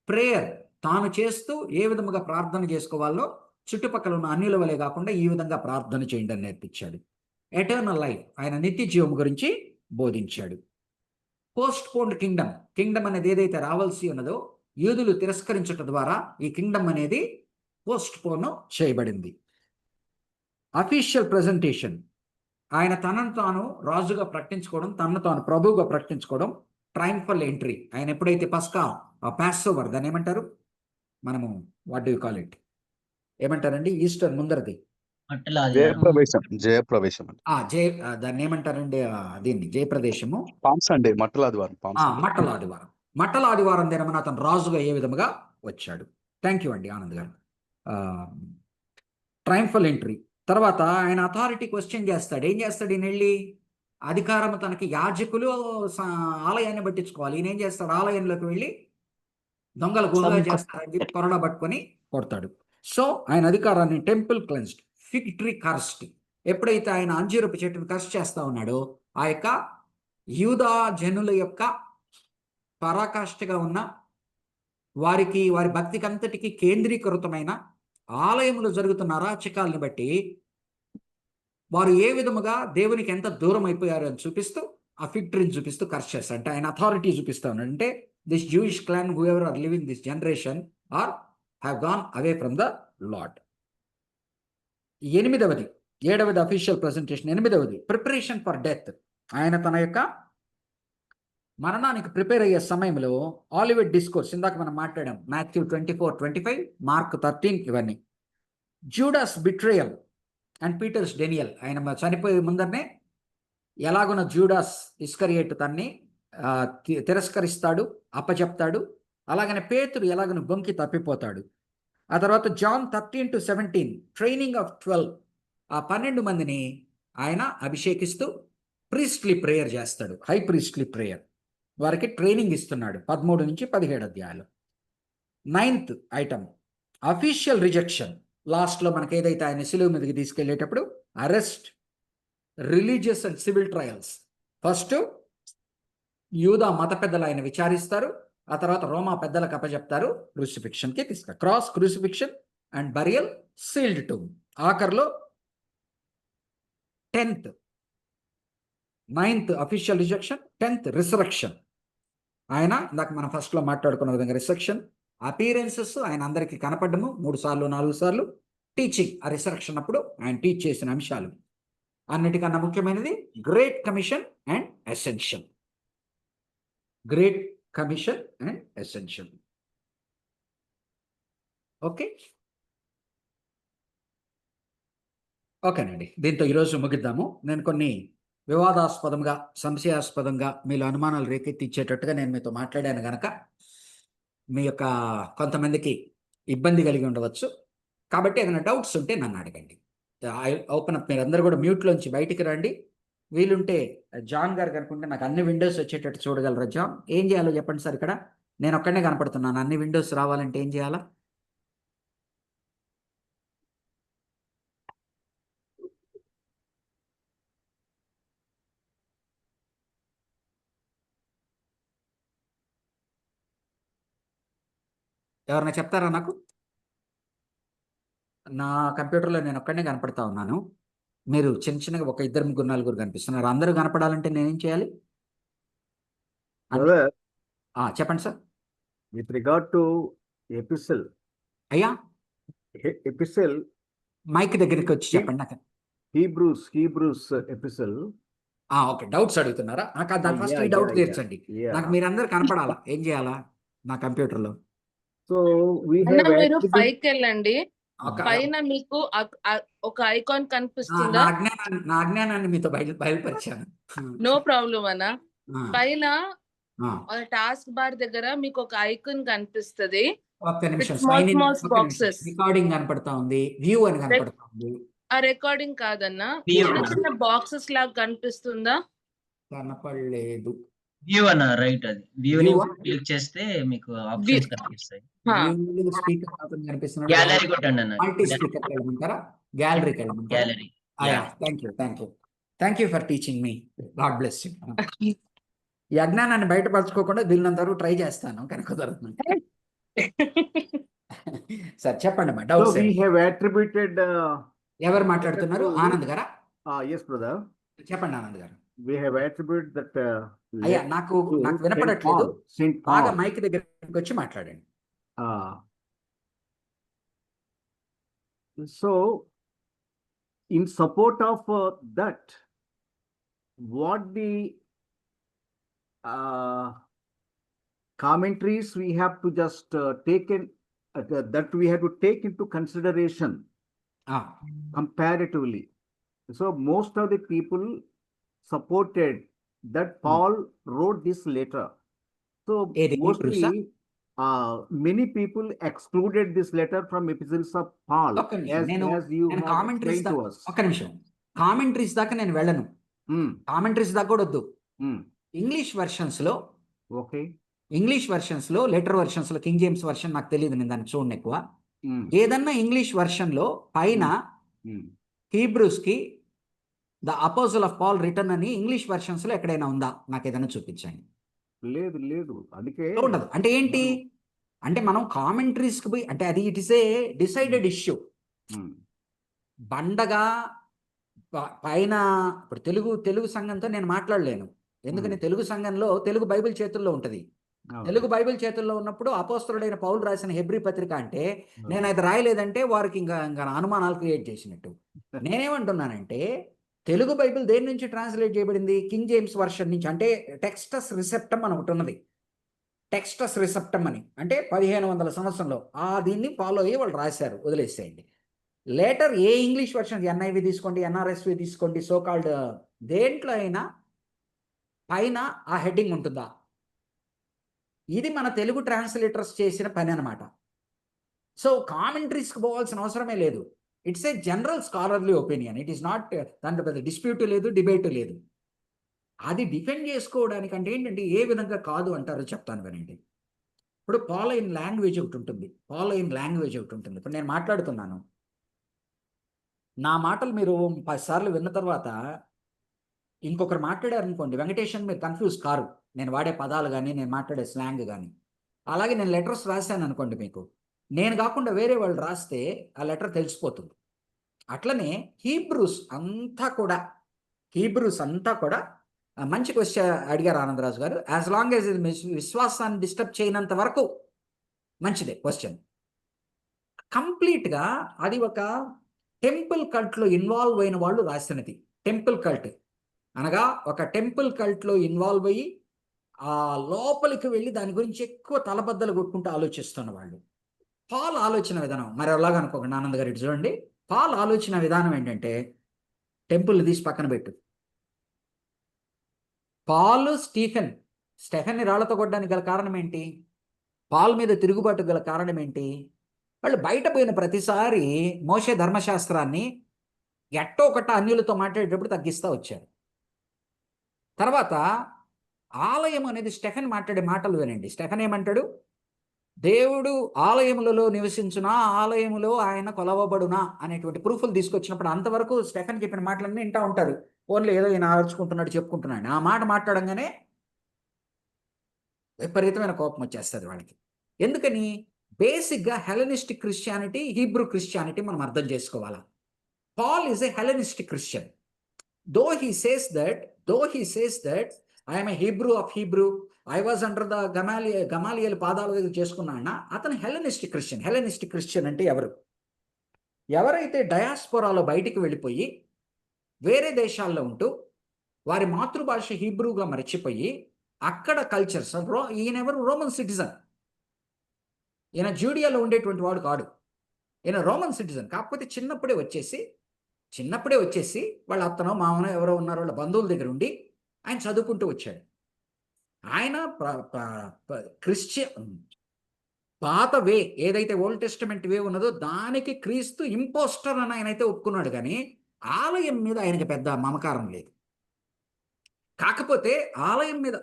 ప్రేయర్, తాను చేస్తూ ఏ విధముగా ప్రార్థన చేసుకోవాలో చుట్టుపక్కల ఉన్న అన్యుల వలె కాకుండా ఈ విధంగా ప్రార్థన చేయండి అని నేర్పించాడు. ఎటర్నల్ లైఫ్, ఆయన నిత్య జీవం గురించి బోధించాడు. పోస్ట్ పోన్డ్ కింగ్డమ్ అనేది ఏదైతే రావాల్సి ఉన్నదో యూదులు తిరస్కరించడం ద్వారా ఈ కింగ్డమ్ అనేది పోస్ట్ పోన్ చేయబడింది. అఫీషియల్ ప్రెజెంటేషన్, ఆయన తనను తాను రాజుగా ప్రకటించుకోవడం, తనను తాను ప్రభువుగా ప్రకటించుకోవడం. ట్రయంఫల్ ఎంట్రీ, ఆయన ఎప్పుడైతే పస్కా పాస్ ఓవర్, దాన్ని ఏమంటారు మనము, what do you call it, ఏమంటారండి, ఈస్టర్ ముందరది జయప్రవేశం దాన్ని ఏమంటారండి, దీన్ని జయప్రదేశము, మట్టల ఆదివారం దినమున అతను రాజుగా ఏ విధముగా వచ్చాడు. థ్యాంక్ యూ అండి ఆనంద్ గారు. ట్రయంఫల్ ఎంట్రీ తర్వాత ఆయన అథారిటీ క్వశ్చన్ చేస్తాడు. ఏం చేస్తాడు ఈయన వెళ్ళి? అధికారం తనకి, యాజకులు ఆలయాన్ని పట్టించుకోవాలి, ఈయన ఏం చేస్తాడు? ఆలయంలోకి వెళ్ళి దొంగలు గోగా చేస్తారని చెప్పి కొరడా పట్టుకొని కొడతాడు. సో ఆయన అధికారాన్ని, temple cleansed, fig tree cursed. ఎప్పుడైతే ఆయన అంజూరపు చెట్టును కర్స్ చేస్తా ఉన్నాడో ఆ యొక్క యూదా జనుల యొక్క పరాకాష్ఠగా ఉన్న వారికి, వారి భక్తికి అంతటికి కేంద్రీకృతమైన ఆలయంలో జరుగుతున్న అరాచకాలను బట్టి వారు ఏ విధముగా దేవునికి ఎంత దూరం అయిపోయారు అని చూపిస్తూ, ఆ ఫిగ్ ట్రీని చూపిస్తూ కర్స్ చేస్తారు. అంటే ఆయన అథారిటీ చూపిస్తా ఉన్నాడు. అంటే this Jewish clan whoever are living this generation are have gone away from the Lord. 7వది అఫీషియల్ ప్రెజెంటేషన్. 8వది ప్రిపరేషన్ ఫర్ డెత్. ఆయన తన యొక్క మరణానికి ప్రిపేర్ అయ్యే సమయంలో ఆలివెట్ డిస్కోర్స్, ఇందాక మనం మాట్లాడాం, మాథ్యూ 24-25, మార్క్ 13, ఇవన్నీ. Judas betrayal and Peter's denial. ఆయన చనిపోయే ముందరనే ఎలాగున్న జూడాస్ ఇస్కరియేట్ తన్ని తిరస్కరిస్తాడు, అప్పచెప్తాడు. అలాగనే పేతురు ఎలాగను బొంకి తప్పిపోతాడు. ఆ తర్వాత జాన్ 13-17 ట్రైనింగ్ ఆఫ్ 12. ఆ 12 మందిని ఆయన అభిషేకిస్తూ ప్రీస్ట్లీ ప్రేయర్ చేస్తాడు, హై ప్రీస్ట్లీ ప్రేయర్. వారికి ట్రైనింగ్ ఇస్తున్నాడు 13-17 అధ్యాయాలు. 9th item official rejection. లాస్ట్లో మనకి ఏదైతే ఆయన సిలువ మీదకి తీసుకెళ్లేటప్పుడు arrest, religious and civil trials. First యూదా మత పెద్దలు ఆయన విచారిస్తారు, ఆ తర్వాత రోమా పెద్దలకు అప్పచెప్తారు, క్రూసిఫిక్షన్కి తీసుకు cross, crucifixion and burial, sealed tomb. ఆఖర్లో 10th 9th official rejection, 10th resurrection. ఆయన ఇందాక మనం ఫస్ట్లో మాట్లాడుకున్న విధంగా రిసరెక్షన్, అపీరెన్సెస్, ఆయన అందరికీ కనపడము 3 సార్లు 4 సార్లు, టీచింగ్ ఆ రిసరెక్షన్ అప్పుడు ఆయన టీచ్ చేసిన అంశాలు. అన్నిటికన్నా ముఖ్యమైనది great commission and essential. Great commission and essential. Okay, ఓకేనండి. దీంతో ఈరోజు ముగిద్దాము. నేను కొన్ని వివాదాస్పదంగా, సంశయాస్పదంగా, మీలో అనుమానాలు రేకెత్తిచ్చేటట్టుగా నేను మీతో మాట్లాడాను గనక మీ యొక్క కొంతమందికి ఇబ్బంది కలిగి ఉండవచ్చు. కాబట్టి ఏదైనా డౌట్స్ ఉంటే నన్ను అడగండి. Open up. మీరందరూ కూడా మ్యూట్లోంచి బయటికి రండి. వీలుంటే జాన్ గారు కనుకుంటే నాకు అన్ని విండోస్ వచ్చేటట్టు చూడగలరా జాన్? ఏం చేయాలో చెప్పండి సార్. ఇక్కడ నేను ఒక్కడే కనపడుతున్నాను, అన్ని విండోస్ రావాలంటే ఏం చేయాలా? ఎవరైనా చెప్తారా నాకు? నా కంప్యూటర్లో నేను ఒక్కడే కనపడతా ఉన్నాను. మీరు చిన్న చిన్నగా ఒక 2, 3, 4 కనిపిస్తున్నారు. అందరూ కనపడాలంటే నేనేం చేయాలి? Brother, చెప్పండి sir. with regard to epistle, అయ్యా epistle, మైక్ దగ్గరికి వచ్చి చెప్పండి నాకు. Hebrews epistle. ఓకే, డౌట్స్ అడుగుతున్నారా? నాకు దాని ఫస్ట్ ఈ Yeah, డౌట్ yeah, తీర్చండి. yeah. నాకు మీరందరూ కనపడాలా? ఏం చేయాలా నా కంప్యూటర్లో? So we అన్న have మీరు attributed- పైకి వెళ్ళండి. ఒక- పైన మీకు ఒక ఐకాన్ నా కనిపిస్తుందా? అజ్ఞానాన్ని మీతో బయలుపరిచాను. నో ప్రాబ్లం అన్న. ఆ, పైన ఆ, టాస్క్ బార్ దగ్గర మీకు ఒక ఐకాన్ కనిపిస్తది. ఒక్క నిమిషం. small, small boxes. రికార్డింగ్ కనపడతా ఉంది, వ్యూ అని కనపడతా ఉంది. ఆ రికార్డింగ్ కాదన్న, View. చిన్న చిన్న బాక్సెస్ లాగా కనిపిస్తుందా? కనపడలేదు. వ్యూ అన్న, రైట్. అది వ్యూ ని View ఆ? క్లిక్ చేస్తే మీకు ఆప్షన్స్ కనిపిస్తాయి. హా. స్పీకర్ కనిపిస్తున్నాడు. గ్యాలరీ కొట్టండి అన్న. మల్టీ స్పీకర్ వెళ్ళమంటారా? గ్యాలరీకి వెళ్ళమంటారా? Gallery. Thank you for teaching me. God bless you. ఈ అజ్ఞానాన్ని బయటపరచుకోకుండా వీళ్ళంత వరకు ట్రై చేస్తాను, కానీ కుదరదు. సార్ చెప్పండి మా So doubts. we have attributed, ఎవరు మాట్లాడుతున్నారు? ఆనంద్ గారా? yes, brother, చెప్పండి ఆనంద్ గారు. we have attributed that. అయ్యా letter నాకు to వినపడట్లేదు. Saint బాగా Paul. మైక్ దగ్గరికి వచ్చి మాట్లాడండి. So in support of that, what the commentaries we have to just taken that we have to take into consideration ఆ, comparatively. So most of the people supported that Paul wrote this letter. So ఏది Hebrews ఆ? mostly many people excluded this letter from epistles of Paul, ఒక్క నిమిషం. నేను as you have commentaries explained to us. ఒక్క నిమిషం. Commentaries దాకా నేను వెళ్ళను. Hmm, కామెంటరీస్ దాకా కూడా వద్దు. hmm, ఇంగ్లీష్ వెర్షన్స్ లో okay. లెటర్ వెర్షన్స్ లో కింగ్ జేమ్స్ వెర్షన్ నాకు తెలియదు, నేను దాన్ని చూడండి ఎక్కువ. Hmm, ఏదన్నా ఇంగ్లీష్ వెర్షన్ లో పైన hmm. హీబ్రూస్ కి the apostle of Paul written అని ఇంగ్లీష్ వెర్షన్స్ లో ఎక్కడైనా ఉందా? నాకు ఏదైనా చూపించండి. లేదు అందుకే ఉండదు. అంటే ఏంటి? అంటే మనం కామెంటరీస్ కి పోయి, అంటే అది it is a decided issue. Hmm, బండగా పైన ఇప్పుడు తెలుగు సంఘంతో నేను మాట్లాడలేను. ఎందుకని తెలుగు సంఘంలో తెలుగు బైబిల్ చేతుల్లో ఉంటది. అవును. తెలుగు బైబిల్ చేతుల్లో ఉన్నప్పుడు అపోస్తలుడైన పౌలు రాసిన హెబ్రీ పత్రిక అంటే నేను అది రాయలేదంటే వారికి ఇంకా అనుమానాలు క్రియేట్ చేసినట్టు. నేనేమంటున్నానంటే తెలుగు బైబిల్ దేని నుంచి ట్రాన్స్లేట్ చేయబడింది? కింగ్ జేమ్స్ వర్షన్ నుంచి. అంటే టెక్స్టస్ రిసెప్టమ్ అని ఒకటి ఉన్నది. టెక్స్టస్ రిసెప్టమ్ అని అంటే 1500 సంవత్సరంలో దీన్ని ఫాలో అయ్యి వాళ్ళు రాశారు, వదిలేసేయండి. లేటర్ ఏ ఇంగ్లీష్ వర్షన్, ఎన్ఐవి తీసుకోండి, ఎన్ఆర్ఎస్వి తీసుకోండి, సోకాల్డ్ దేంట్లో అయినా పైన ఆ హెడ్డింగ్ ఉంటుందా? ఇది మన తెలుగు ట్రాన్స్లేటర్స్ చేసిన పని అనమాట. సో కామెంటరీస్కి పోవాల్సిన అవసరమే లేదు. It's a general scholarly opinion. It is not, దాంట్లో పెద్ద డిస్ప్యూట్ లేదు, డిబేట్ లేదు. అది డిఫెండ్ చేసుకోవడానికి అంటే ఏంటంటే ఏ విధంగా కాదు అంటారో చెప్తాను వినండి. ఇప్పుడు పాలైన్ లాంగ్వేజ్ ఒకటి ఉంటుంది. ఇప్పుడు నేను మాట్లాడుతున్నాను, నా మాటలు మీరు 10 సార్లు విన్న తర్వాత ఇంకొకరు మాట్లాడారు అనుకోండి, వెంకటేషన్ మీరు కన్ఫ్యూజ్ కారు, నేను వాడే పదాలు కానీ నేను మాట్లాడే స్లాంగ్ కానీ. అలాగే నేను లెటర్స్ రాశాను అనుకోండి, మీకు నేను కాకుండా వేరే వాళ్ళు రాస్తే ఆ లెటర్ తెలిసిపోతుంది. అట్లనే హీబ్రూస్ అంతా కూడా మంచి క్వశ్చన్ అడిగారు ఆనందరాజు గారు. యాజ్ లాంగ్ యాజ్ విశ్వాసాన్ని డిస్టర్బ్ చేయనంత వరకు మంచిదే క్వశ్చన్. కంప్లీట్గా అది ఒక టెంపుల్ కల్ట్లో ఇన్వాల్వ్ అయిన వాళ్ళు రాసినది. టెంపుల్ కల్ట్ అనగా ఒక టెంపుల్ కల్ట్లో ఇన్వాల్వ్ అయ్యి ఆ లోపలికి వెళ్ళి దాని గురించి ఎక్కువ తలబద్దలు కొట్టుకుంటూ ఆలోచిస్తున్న వాళ్ళు. పాల్ ఆలోచన విధానం మరి అలాగా అనుకోకండి. ఆనంద్ గారు ఇటు చూడండి, పాల్ ఆలోచన విధానం ఏంటంటే టెంపుల్ తీసి పక్కన పెట్టు. పాల్ స్టెఫెన్ని రాళ్లతో కొట్టడానికి గల కారణం ఏంటి? పాల్ మీద తిరుగుబాటు గల కారణం ఏంటి? వాళ్ళు బయట పోయిన ప్రతిసారి మోషే ధర్మశాస్త్రాన్ని ఎట్టో ఒకట అన్యులతో మాట్లాడేటప్పుడు తగ్గిస్తూ వచ్చారు. తర్వాత ఆలయం అనేది స్టెఫెన్ మాట్లాడే మాటలు వినండి. స్టెఫెన్ ఏమంటాడు? దేవుడు ఆలయములలో నివసించునా, ఆలయములో ఆయన కొలవబడునా అనేటువంటి ప్రూఫ్లు తీసుకొచ్చినప్పుడు అంతవరకు స్టెఫెన్ చెప్పిన మాటలన్నీ వింటూ ఉంటారు. ఓన్లీ ఏదో ఈయన ఆర్చుకుంటున్నాడు, చెప్పుకుంటున్నాడు. ఆ మాట మాట్లాడంగానే విపరీతమైన కోపం వచ్చేస్తుంది వాళ్ళకి. ఎందుకని? బేసిక్గా హెలెనిస్టిక్ క్రిస్టియానిటీ, హీబ్రూ క్రిస్టియానిటీ మనం అర్థం చేసుకోవాలా. Paul is a Hellenistic Christian. Though he says that I'm a Hebrew of Hebrew, I was under the Gamaliel పాదాల దగ్గర చేసుకున్నాడన్నా, అతను హెలెనిస్టిక్ క్రిస్టియన్. హెలెనిస్టిక్ క్రిస్టియన్ అంటే ఎవరైతే డయాస్పోరాలో బయటికి వెళ్ళిపోయి వేరే దేశాల్లో ఉంటూ వారి మాతృభాష హీబ్రూగా మర్చిపోయి అక్కడ కల్చర్స్, ఈయనెవరు? Roman citizen. ఈయన జూడియాలో ఉండేటువంటి వాడు కాడు, ఈయన రోమన్ సిటిజన్. కాకపోతే చిన్నప్పుడే వచ్చేసి వాళ్ళ అత్తనో మామనో ఎవరో ఉన్నారో వాళ్ళ బంధువుల దగ్గర ఉండి ఆయన చదువుకుంటూ వచ్చాడు. ఆయన క్రిస్టియన్ పాత వే ఏదైతే ఓల్డ్ టెస్టమెంట్ వే ఉన్నదో దానికి క్రీస్తు ఇంపోస్టర్ అని ఆయన అయితే ఒప్పుకున్నాడు, కానీ ఆలయం మీద ఆయనకి పెద్ద మమకారం లేదు. కాకపోతే ఆలయం మీద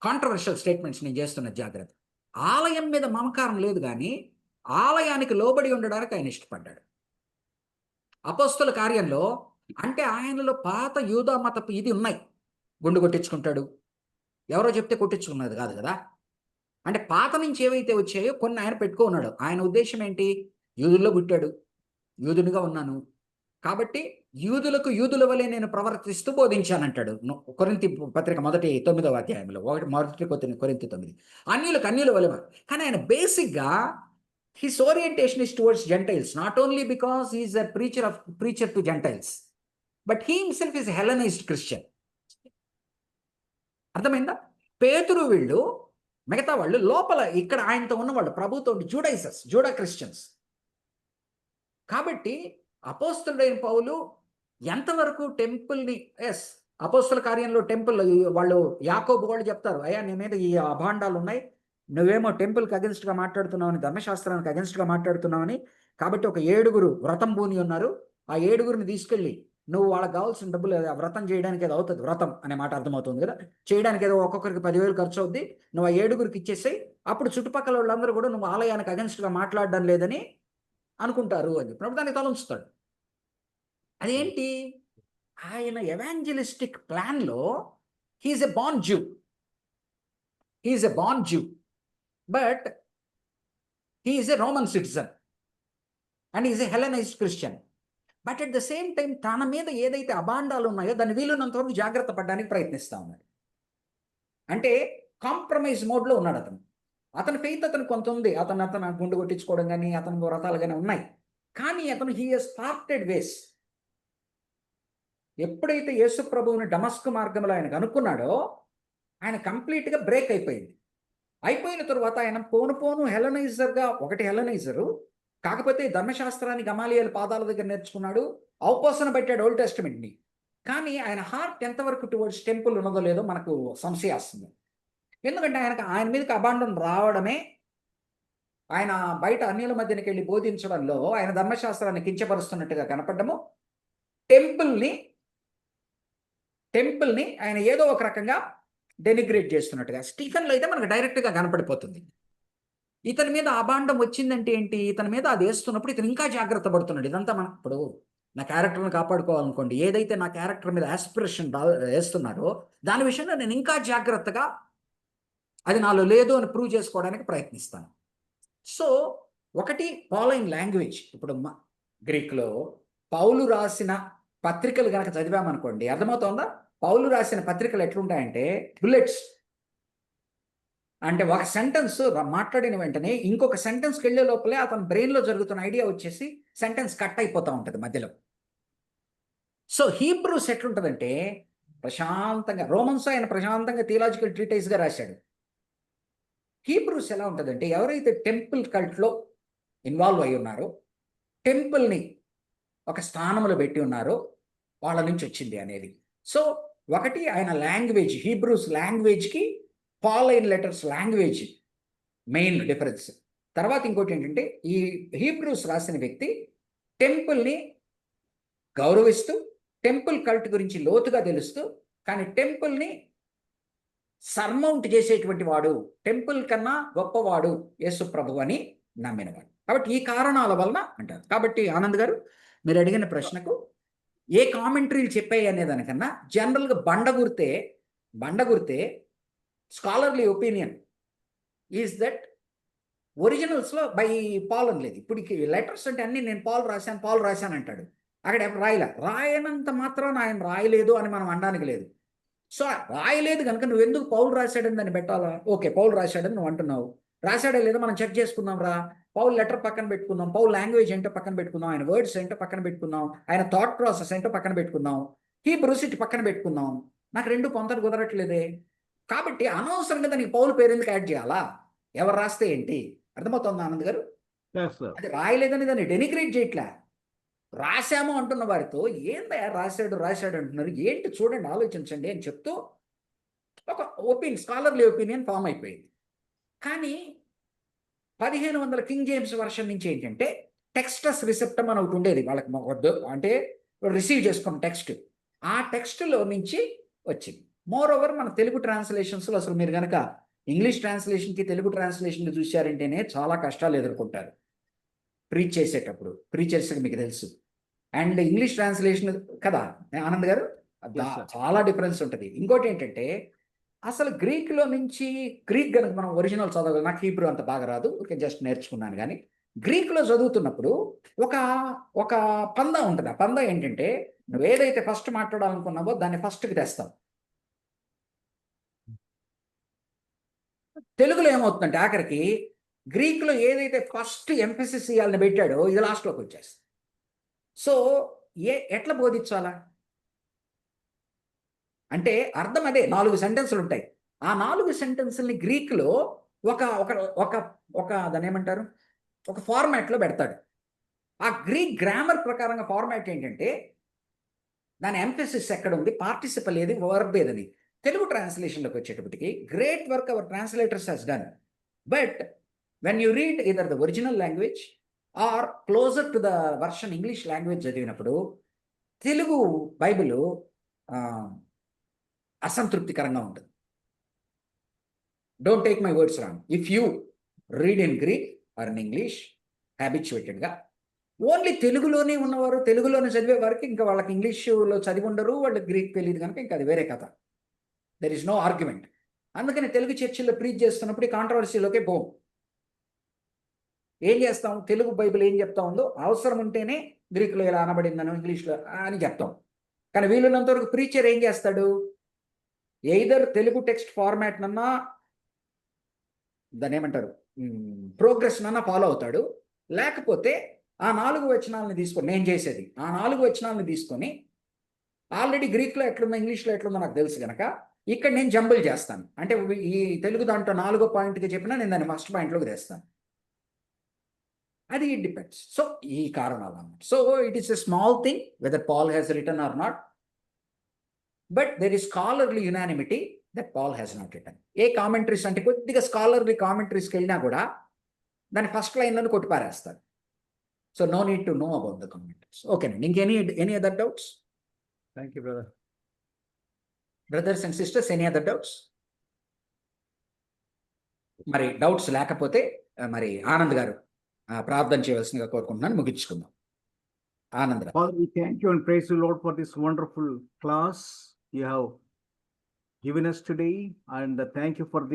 కాంట్రవర్షియల్ స్టేట్మెంట్స్ నేను చేస్తున్న జాగ్రత్త. ఆలయం మీద మమకారం లేదు, కానీ ఆలయానికి లోబడి ఉండడానికి ఆయన ఇష్టపడ్డాడు. అపోస్తల కార్యంలో అంటే ఆయనలో పాత యూదా మతపు ఇది ఉన్నాయి. గుండు కొట్టించుకుంటాడు, ఎవరో చెప్తే కొట్టించుకున్నది కాదు కదా. అంటే పాత నుంచి ఏవైతే వచ్చాయో కొన్ని ఆయన పెట్టుకున్నాడు. ఆయన ఉద్దేశం ఏంటి? యూదుల్లో పుట్టాడు, యూదునిగా ఉన్నాను కాబట్టి యూదులకు యూదుల వలె నేను ప్రవర్తిస్తూ బోధించానంటాడు. కొరింథీ పత్రిక 9వ అధ్యాయంలో 1 అన్యులకు అన్యుల వలె. కానీ ఆయన బేసిక్గా his orientation is towards gentiles, not only because he is a preacher to gentiles, but he himself is Hellenized Christian. అర్థమైందా? పేతురు వీళ్ళు మిగతా వాళ్ళు లోపల ఇక్కడ ఆయనతో ఉన్నవాళ్ళు ప్రభుతో జూడా క్రిస్టియన్స్. కాబట్టి అపోస్తలుడైన పౌలు ఎంతవరకు టెంపుల్ని అపోస్తల కార్యంలో టెంపుల్ వాళ్ళు యాకోబు వాళ్ళు చెప్తారు, అయ్యా నీ మీద ఈ అభాండాలు ఉన్నాయి, నువ్వేమో టెంపుల్కి అగెన్స్ట్గా మాట్లాడుతున్నావని, ధర్మశాస్త్రానికి అగెన్స్ట్గా మాట్లాడుతున్నావని. కాబట్టి ఒక 7 వ్రతం భూని ఉన్నారు, ఆ 7 తీసుకెళ్ళి నువ్వు వాళ్ళకి కావాల్సిన డబ్బులు వ్రతం చేయడానికి ఏదో అవుతుంది, వ్రతం అనే మాట అర్థమవుతుంది కదా, చేయడానికి ఏదో ఒక్కొక్కరికి 10,000 ఖర్చు అవుద్ది, నువ్వు ఆ 7 ఇచ్చేసాయి, అప్పుడు చుట్టుపక్కల వాళ్ళందరూ కూడా నువ్వు ఆలయానికి అగెన్స్ట్గా మాట్లాడడం లేదని అనుకుంటారు అని చెప్పినప్పుడు దాన్ని తలంచుతాడు. అదేంటి? ఆయన ఎవాంజలిస్టిక్ ప్లాన్లో he is a born Jew, but he is a Roman citizen and is a Hellenized Christian. But at the same time తన మీద ఏదైతే అభాండాలు ఉన్నాయో దాన్ని వీలున్నంతవరకు జాగ్రత్త పడడానికి ప్రయత్నిస్తూ ఉన్నాడు. అంటే కాంప్రమైజ్ మోడ్లో ఉన్నాడు అతని ఫెయిత్ అతను కొంత ఉంది, అతను గుండు కొట్టించుకోవడం కానీ అతను వ్రతాలు కానీ ఉన్నాయి, కానీ అతను హీ హస్ పార్టెడ్ వేస్. ఎప్పుడైతే యేసు ప్రభువుని డమస్కు మార్గంలో ఆయన కనుక్కున్నాడో ఆయన కంప్లీట్గా బ్రేక్ అయిపోయిన తరువాత ఆయన పోను హెలనైజర్గా, ఒకటి హెలనైజరు కాకపోతే ధర్మశాస్త్రాన్ని గమాలియల్ పాదాల దగ్గర నేర్చుకున్నాడు, అవపోసన పెట్టాడు ఓల్డ్ టెస్టమెంట్ని. కానీ ఆయన హార్ట్ ఎంతవరకు టువర్డ్స్ టెంపుల్ ఉన్నదో లేదో మనకు సంశయం వస్తుంది. ఎందుకంటే ఆయన మీదకి అబాండం రావడమే, ఆయన బయట అన్యుల మధ్యనికి వెళ్ళి బోధించడంలో ఆయన ధర్మశాస్త్రాన్ని కించపరుస్తున్నట్టుగా కనపడము, టెంపుల్ని ఆయన ఏదో ఒక రకంగా డెనిగ్రేట్ చేస్తున్నట్టుగా స్టీఫెన్లో అయితే మనకు డైరెక్ట్గా కనపడిపోతుంది. ఇతని మీద అభాండం వచ్చిందంటే ఏంటి, ఇతని మీద అది వేస్తున్నప్పుడు ఇతను ఇంకా జాగ్రత్త పడుతున్నాడు. ఇదంతా మనం ఇప్పుడు నా క్యారెక్టర్ని కాపాడుకోవాలనుకోండి, ఏదైతే నా క్యారెక్టర్ మీద ఆస్పిరేషన్ వేస్తున్నారో దాని విషయంలో నేను ఇంకా జాగ్రత్తగా అది నాలో లేదు అని ప్రూవ్ చేసుకోవడానికి ప్రయత్నిస్తాను. సో ఒకటి పాలైన్ లాంగ్వేజ్. ఇప్పుడు గ్రీక్లో పౌలు రాసిన పత్రికలు కనుక చదివామనుకోండి, అర్థమవుతోందా? పౌలు రాసిన పత్రికలు ఎట్లుంటాయంటే బుల్లెట్స్. అంటే ఒక సెంటెన్స్ మాట్లాడిన వెంటనే ఇంకొక సెంటెన్స్కి వెళ్ళే లోపలే అతని బ్రెయిన్లో జరుగుతున్న ఐడియా వచ్చేసి సెంటెన్స్ కట్ అయిపోతూ ఉంటుంది మధ్యలో. సో హీబ్రూస్ ఎట్లుంటుందంటే ప్రశాంతంగా, రోమన్స్ ఆయన ప్రశాంతంగా థియలాజికల్ ట్రీటైజ్గా రాశాడు. హీబ్రూస్ ఎలా ఉంటుందంటే ఎవరైతే టెంపుల్ కల్ట్లో ఇన్వాల్వ్ అయి ఉన్నారో, టెంపుల్ని ఒక స్థానంలో పెట్టి ఉన్నారో వాళ్ళ నుంచి వచ్చింది అనేది. సో ఒకటి ఆయన లాంగ్వేజ్, హీబ్రూస్ లాంగ్వేజ్కి Pauline letters language main difference. తర్వాత ఇంకోటి ఏంటంటే ఈ హీబ్రూస్ రాసిన వ్యక్తి టెంపుల్ని గౌరవిస్తూ, టెంపుల్ కల్ట్ గురించి లోతుగా తెలుస్తూ, కానీ టెంపుల్ని సర్మౌంట్ చేసేటువంటి వాడు, టెంపుల్ కన్నా గొప్పవాడు యేసు ప్రభు అని నమ్మినవాడు. కాబట్టి ఈ కారణాల వలన అంటారు. కాబట్టి ఆనంద్ గారు మీరు అడిగిన ప్రశ్నకు ఏ కామెంటరీలు చెప్పాయి అనే దానికన్నా జనరల్గా బండగుర్తే స్కాలర్లీ ఒపీనియన్ ఈజ్ దట్ ఒరిజినల్స్లో బై పాల్ అని లేదు. ఇప్పుడు లెటర్స్ అంటే అన్నీ నేను పాల్ రాశాను అంటాడు. అక్కడ ఎప్పుడు రాయనంత మాత్రం ఆయన రాయలేదు అని మనం అనడానికి లేదు. సో రాయలేదు కనుక నువ్వు ఎందుకు పౌలు రాశాడని దాన్ని పెట్టాలా? ఓకే, పౌలు రాశాడని నువ్వు అంటున్నావు, రాశాడో లేదో మనం చెక్ చేసుకుందాం రా. పౌల్ లెటర్ పక్కన పెట్టుకుందాం, పౌల్ లాంగ్వేజ్ ఏంటో పక్కన పెట్టుకుందాం, ఆయన వర్డ్స్ ఏంటో పక్కన పెట్టుకుందాం, ఆయన థాట్ ప్రాసెస్ ఏంటో పక్కన పెట్టుకుందాం, హీబ్రూస్ ఇటు పక్కన పెట్టుకుందాం. నాకు రెండు పొంతలు కుదరట్లేదే. కాబట్టి అనవసరంగా దానికి పౌలు పేరు ఎందుకు యాడ్ చేయాలా? ఎవరు రాస్తే ఏంటి? అర్థమవుతుందా ఆనంద్ గారు? అది రాయలేదని దాన్ని డెనిగ్రేట్ చేయట్లే. రాశాము అంటున్న వారితో ఏందయ్యా రాశాడు అంటున్నారు, ఏంటి చూడండి, ఆలోచించండి అని చెప్తూ ఒక స్కాలర్లీ ఒపీనియన్ ఫామ్ అయిపోయింది. కానీ 1500 కింగ్ జేమ్స్ వర్షన్ నుంచి ఏంటంటే టెక్స్టస్ రిసెప్టమ్ అని ఒకటి ఉండేది వాళ్ళకి, అంటే రిసీవ్ చేసుకున్న టెక్స్ట్, ఆ టెక్స్ట్లో నుంచి వచ్చింది. మోర్ ఓవర్ మన తెలుగు ట్రాన్స్లేషన్స్లో అసలు మీరు కనుక ఇంగ్లీష్ ట్రాన్స్లేషన్కి తెలుగు ట్రాన్స్లేషన్ చూశారంటేనే చాలా కష్టాలు ఎదుర్కొంటారు ప్రీచ్ చేసేటప్పుడు. ప్రీచర్స్కి మీకు తెలుసు. అండ్ ఇంగ్లీష్ ట్రాన్స్లేషన్ కదా ఆనంద్ గారు, చాలా డిఫరెన్స్ ఉంటుంది. ఇంకోటి ఏంటంటే అసలు గ్రీక్లో నుంచి గ్రీక్ కనుక మనం ఒరిజినల్ చదవాలి, నాకు హీబ్రూ అంత బాగా రాదు, ఓకే జస్ట్ నేర్చుకున్నాను. కానీ గ్రీక్లో చదువుతున్నప్పుడు ఒక పందా ఉంటుంది. ఆ పందా ఏంటంటే నువ్వు ఏదైతే ఫస్ట్ మాట్లాడాలనుకున్నావో దాన్ని ఫస్ట్కి తెస్తావు. తెలుగులో ఏమవుతుందంటే ఆఖరికి గ్రీక్లో ఏదైతే ఫస్ట్ ఎంఫసిస్ ఇవ్వాలని పెట్టాడో ఇది లాస్ట్లోకి వచ్చేస్తుంది. సో ఎట్లా బోధించాలా అంటే అర్థం అదే, 4 సెంటెన్సులు ఉంటాయి. ఆ 4 సెంటెన్సుల్ని గ్రీక్లో ఒక దాన్ని ఏమంటారు, ఒక ఫార్మాట్లో పెడతాడు. ఆ గ్రీక్ గ్రామర్ ప్రకారంగా ఫార్మాట్ ఏంటంటే దాని ఎంఫసిస్ ఎక్కడ ఉంది, పార్టిసిపల్ ఏది, వర్బ్ ఏదని. తెలుగు ట్రాన్స్లేషన్లోకి వచ్చేటప్పటికి great work our translators has done, but when you read either the original language or closer to the version English language చదివినప్పుడు తెలుగు బైబిల్ అసంతృప్తికరంగా ఉంటుంది. Don't take my words wrong. If you read in Greek or in English హ్యాబిచువేటెడ్గా, only తెలుగులోనే ఉన్నవారు, తెలుగులోనే చదివే వారికి ఇంకా వాళ్ళకి ఇంగ్లీష్లో చదివి ఉండరు, వాళ్ళకి గ్రీక్ తెలియదు కనుక ఇంకా అది వేరే కథ. There is no argument. అందుకని తెలుగు చర్చిల్లో ప్రీచ్ చేస్తున్నప్పుడు ఈ కాంట్రవర్సీలోకే పోం. ఏం చేస్తాం, తెలుగు బైబిల్ ఏం చెప్తా ఉందో అవసరం ఉంటేనే గ్రీక్లో ఇలా అనబడిందనో ఇంగ్లీష్లో అని చెప్తాం. కానీ వీళ్ళున్నంత వరకు ప్రీచర్ ఏం చేస్తాడు, ఎయిదర్ తెలుగు టెక్స్ట్ ఫార్మాట్ నన్నా దాన్ని ఏమంటారు ప్రోగ్రెస్ నన్నా ఫాలో అవుతాడు, లేకపోతే ఆ 4 వచనాలను తీసుకొని, నేను చేసేది ఆ 4 వచనాలను తీసుకొని ఆల్రెడీ గ్రీక్లో ఎట్లుందో ఇంగ్లీష్లో ఎట్లుందో నాకు తెలుసు కనుక ఇక్కడ నేను జంబుల్ చేస్తాను. అంటే ఈ తెలుగు దాంట్లో 4వ పాయింట్కి చెప్పినా నేను దాన్ని ఫస్ట్ పాయింట్లోకి తెస్తాను. అది ఇట్ డిపెండ్స్. సో ఈ కారణాలు అన్నమాట. So it is a small thing whether Paul has return or not, but there is scholarly unanimity that Paul has not return. ఏ కామెంటరీస్ అంటే కొద్దిగా స్కాలర్లీ కామెంటరీస్కి వెళ్ళినా కూడా దాని ఫస్ట్ లైన్లను కొట్టిపారేస్తారు. So no need to know about the commentaries. ఓకేనండి, ఇంకెనీ other doubts? Thank you brother. Brothers and sisters, any other doubts? మరి డౌట్స్ లేకపోతే మరి ఆనంద్ గారు ప్రార్థన చేయవలసిందిగా కోరుకుంటున్నాను. ముగించుకుందాం. ఆనంద్ రావు. Father, we thank you and praise you, Lord, for this wonderful class you have given us today, and thank you for the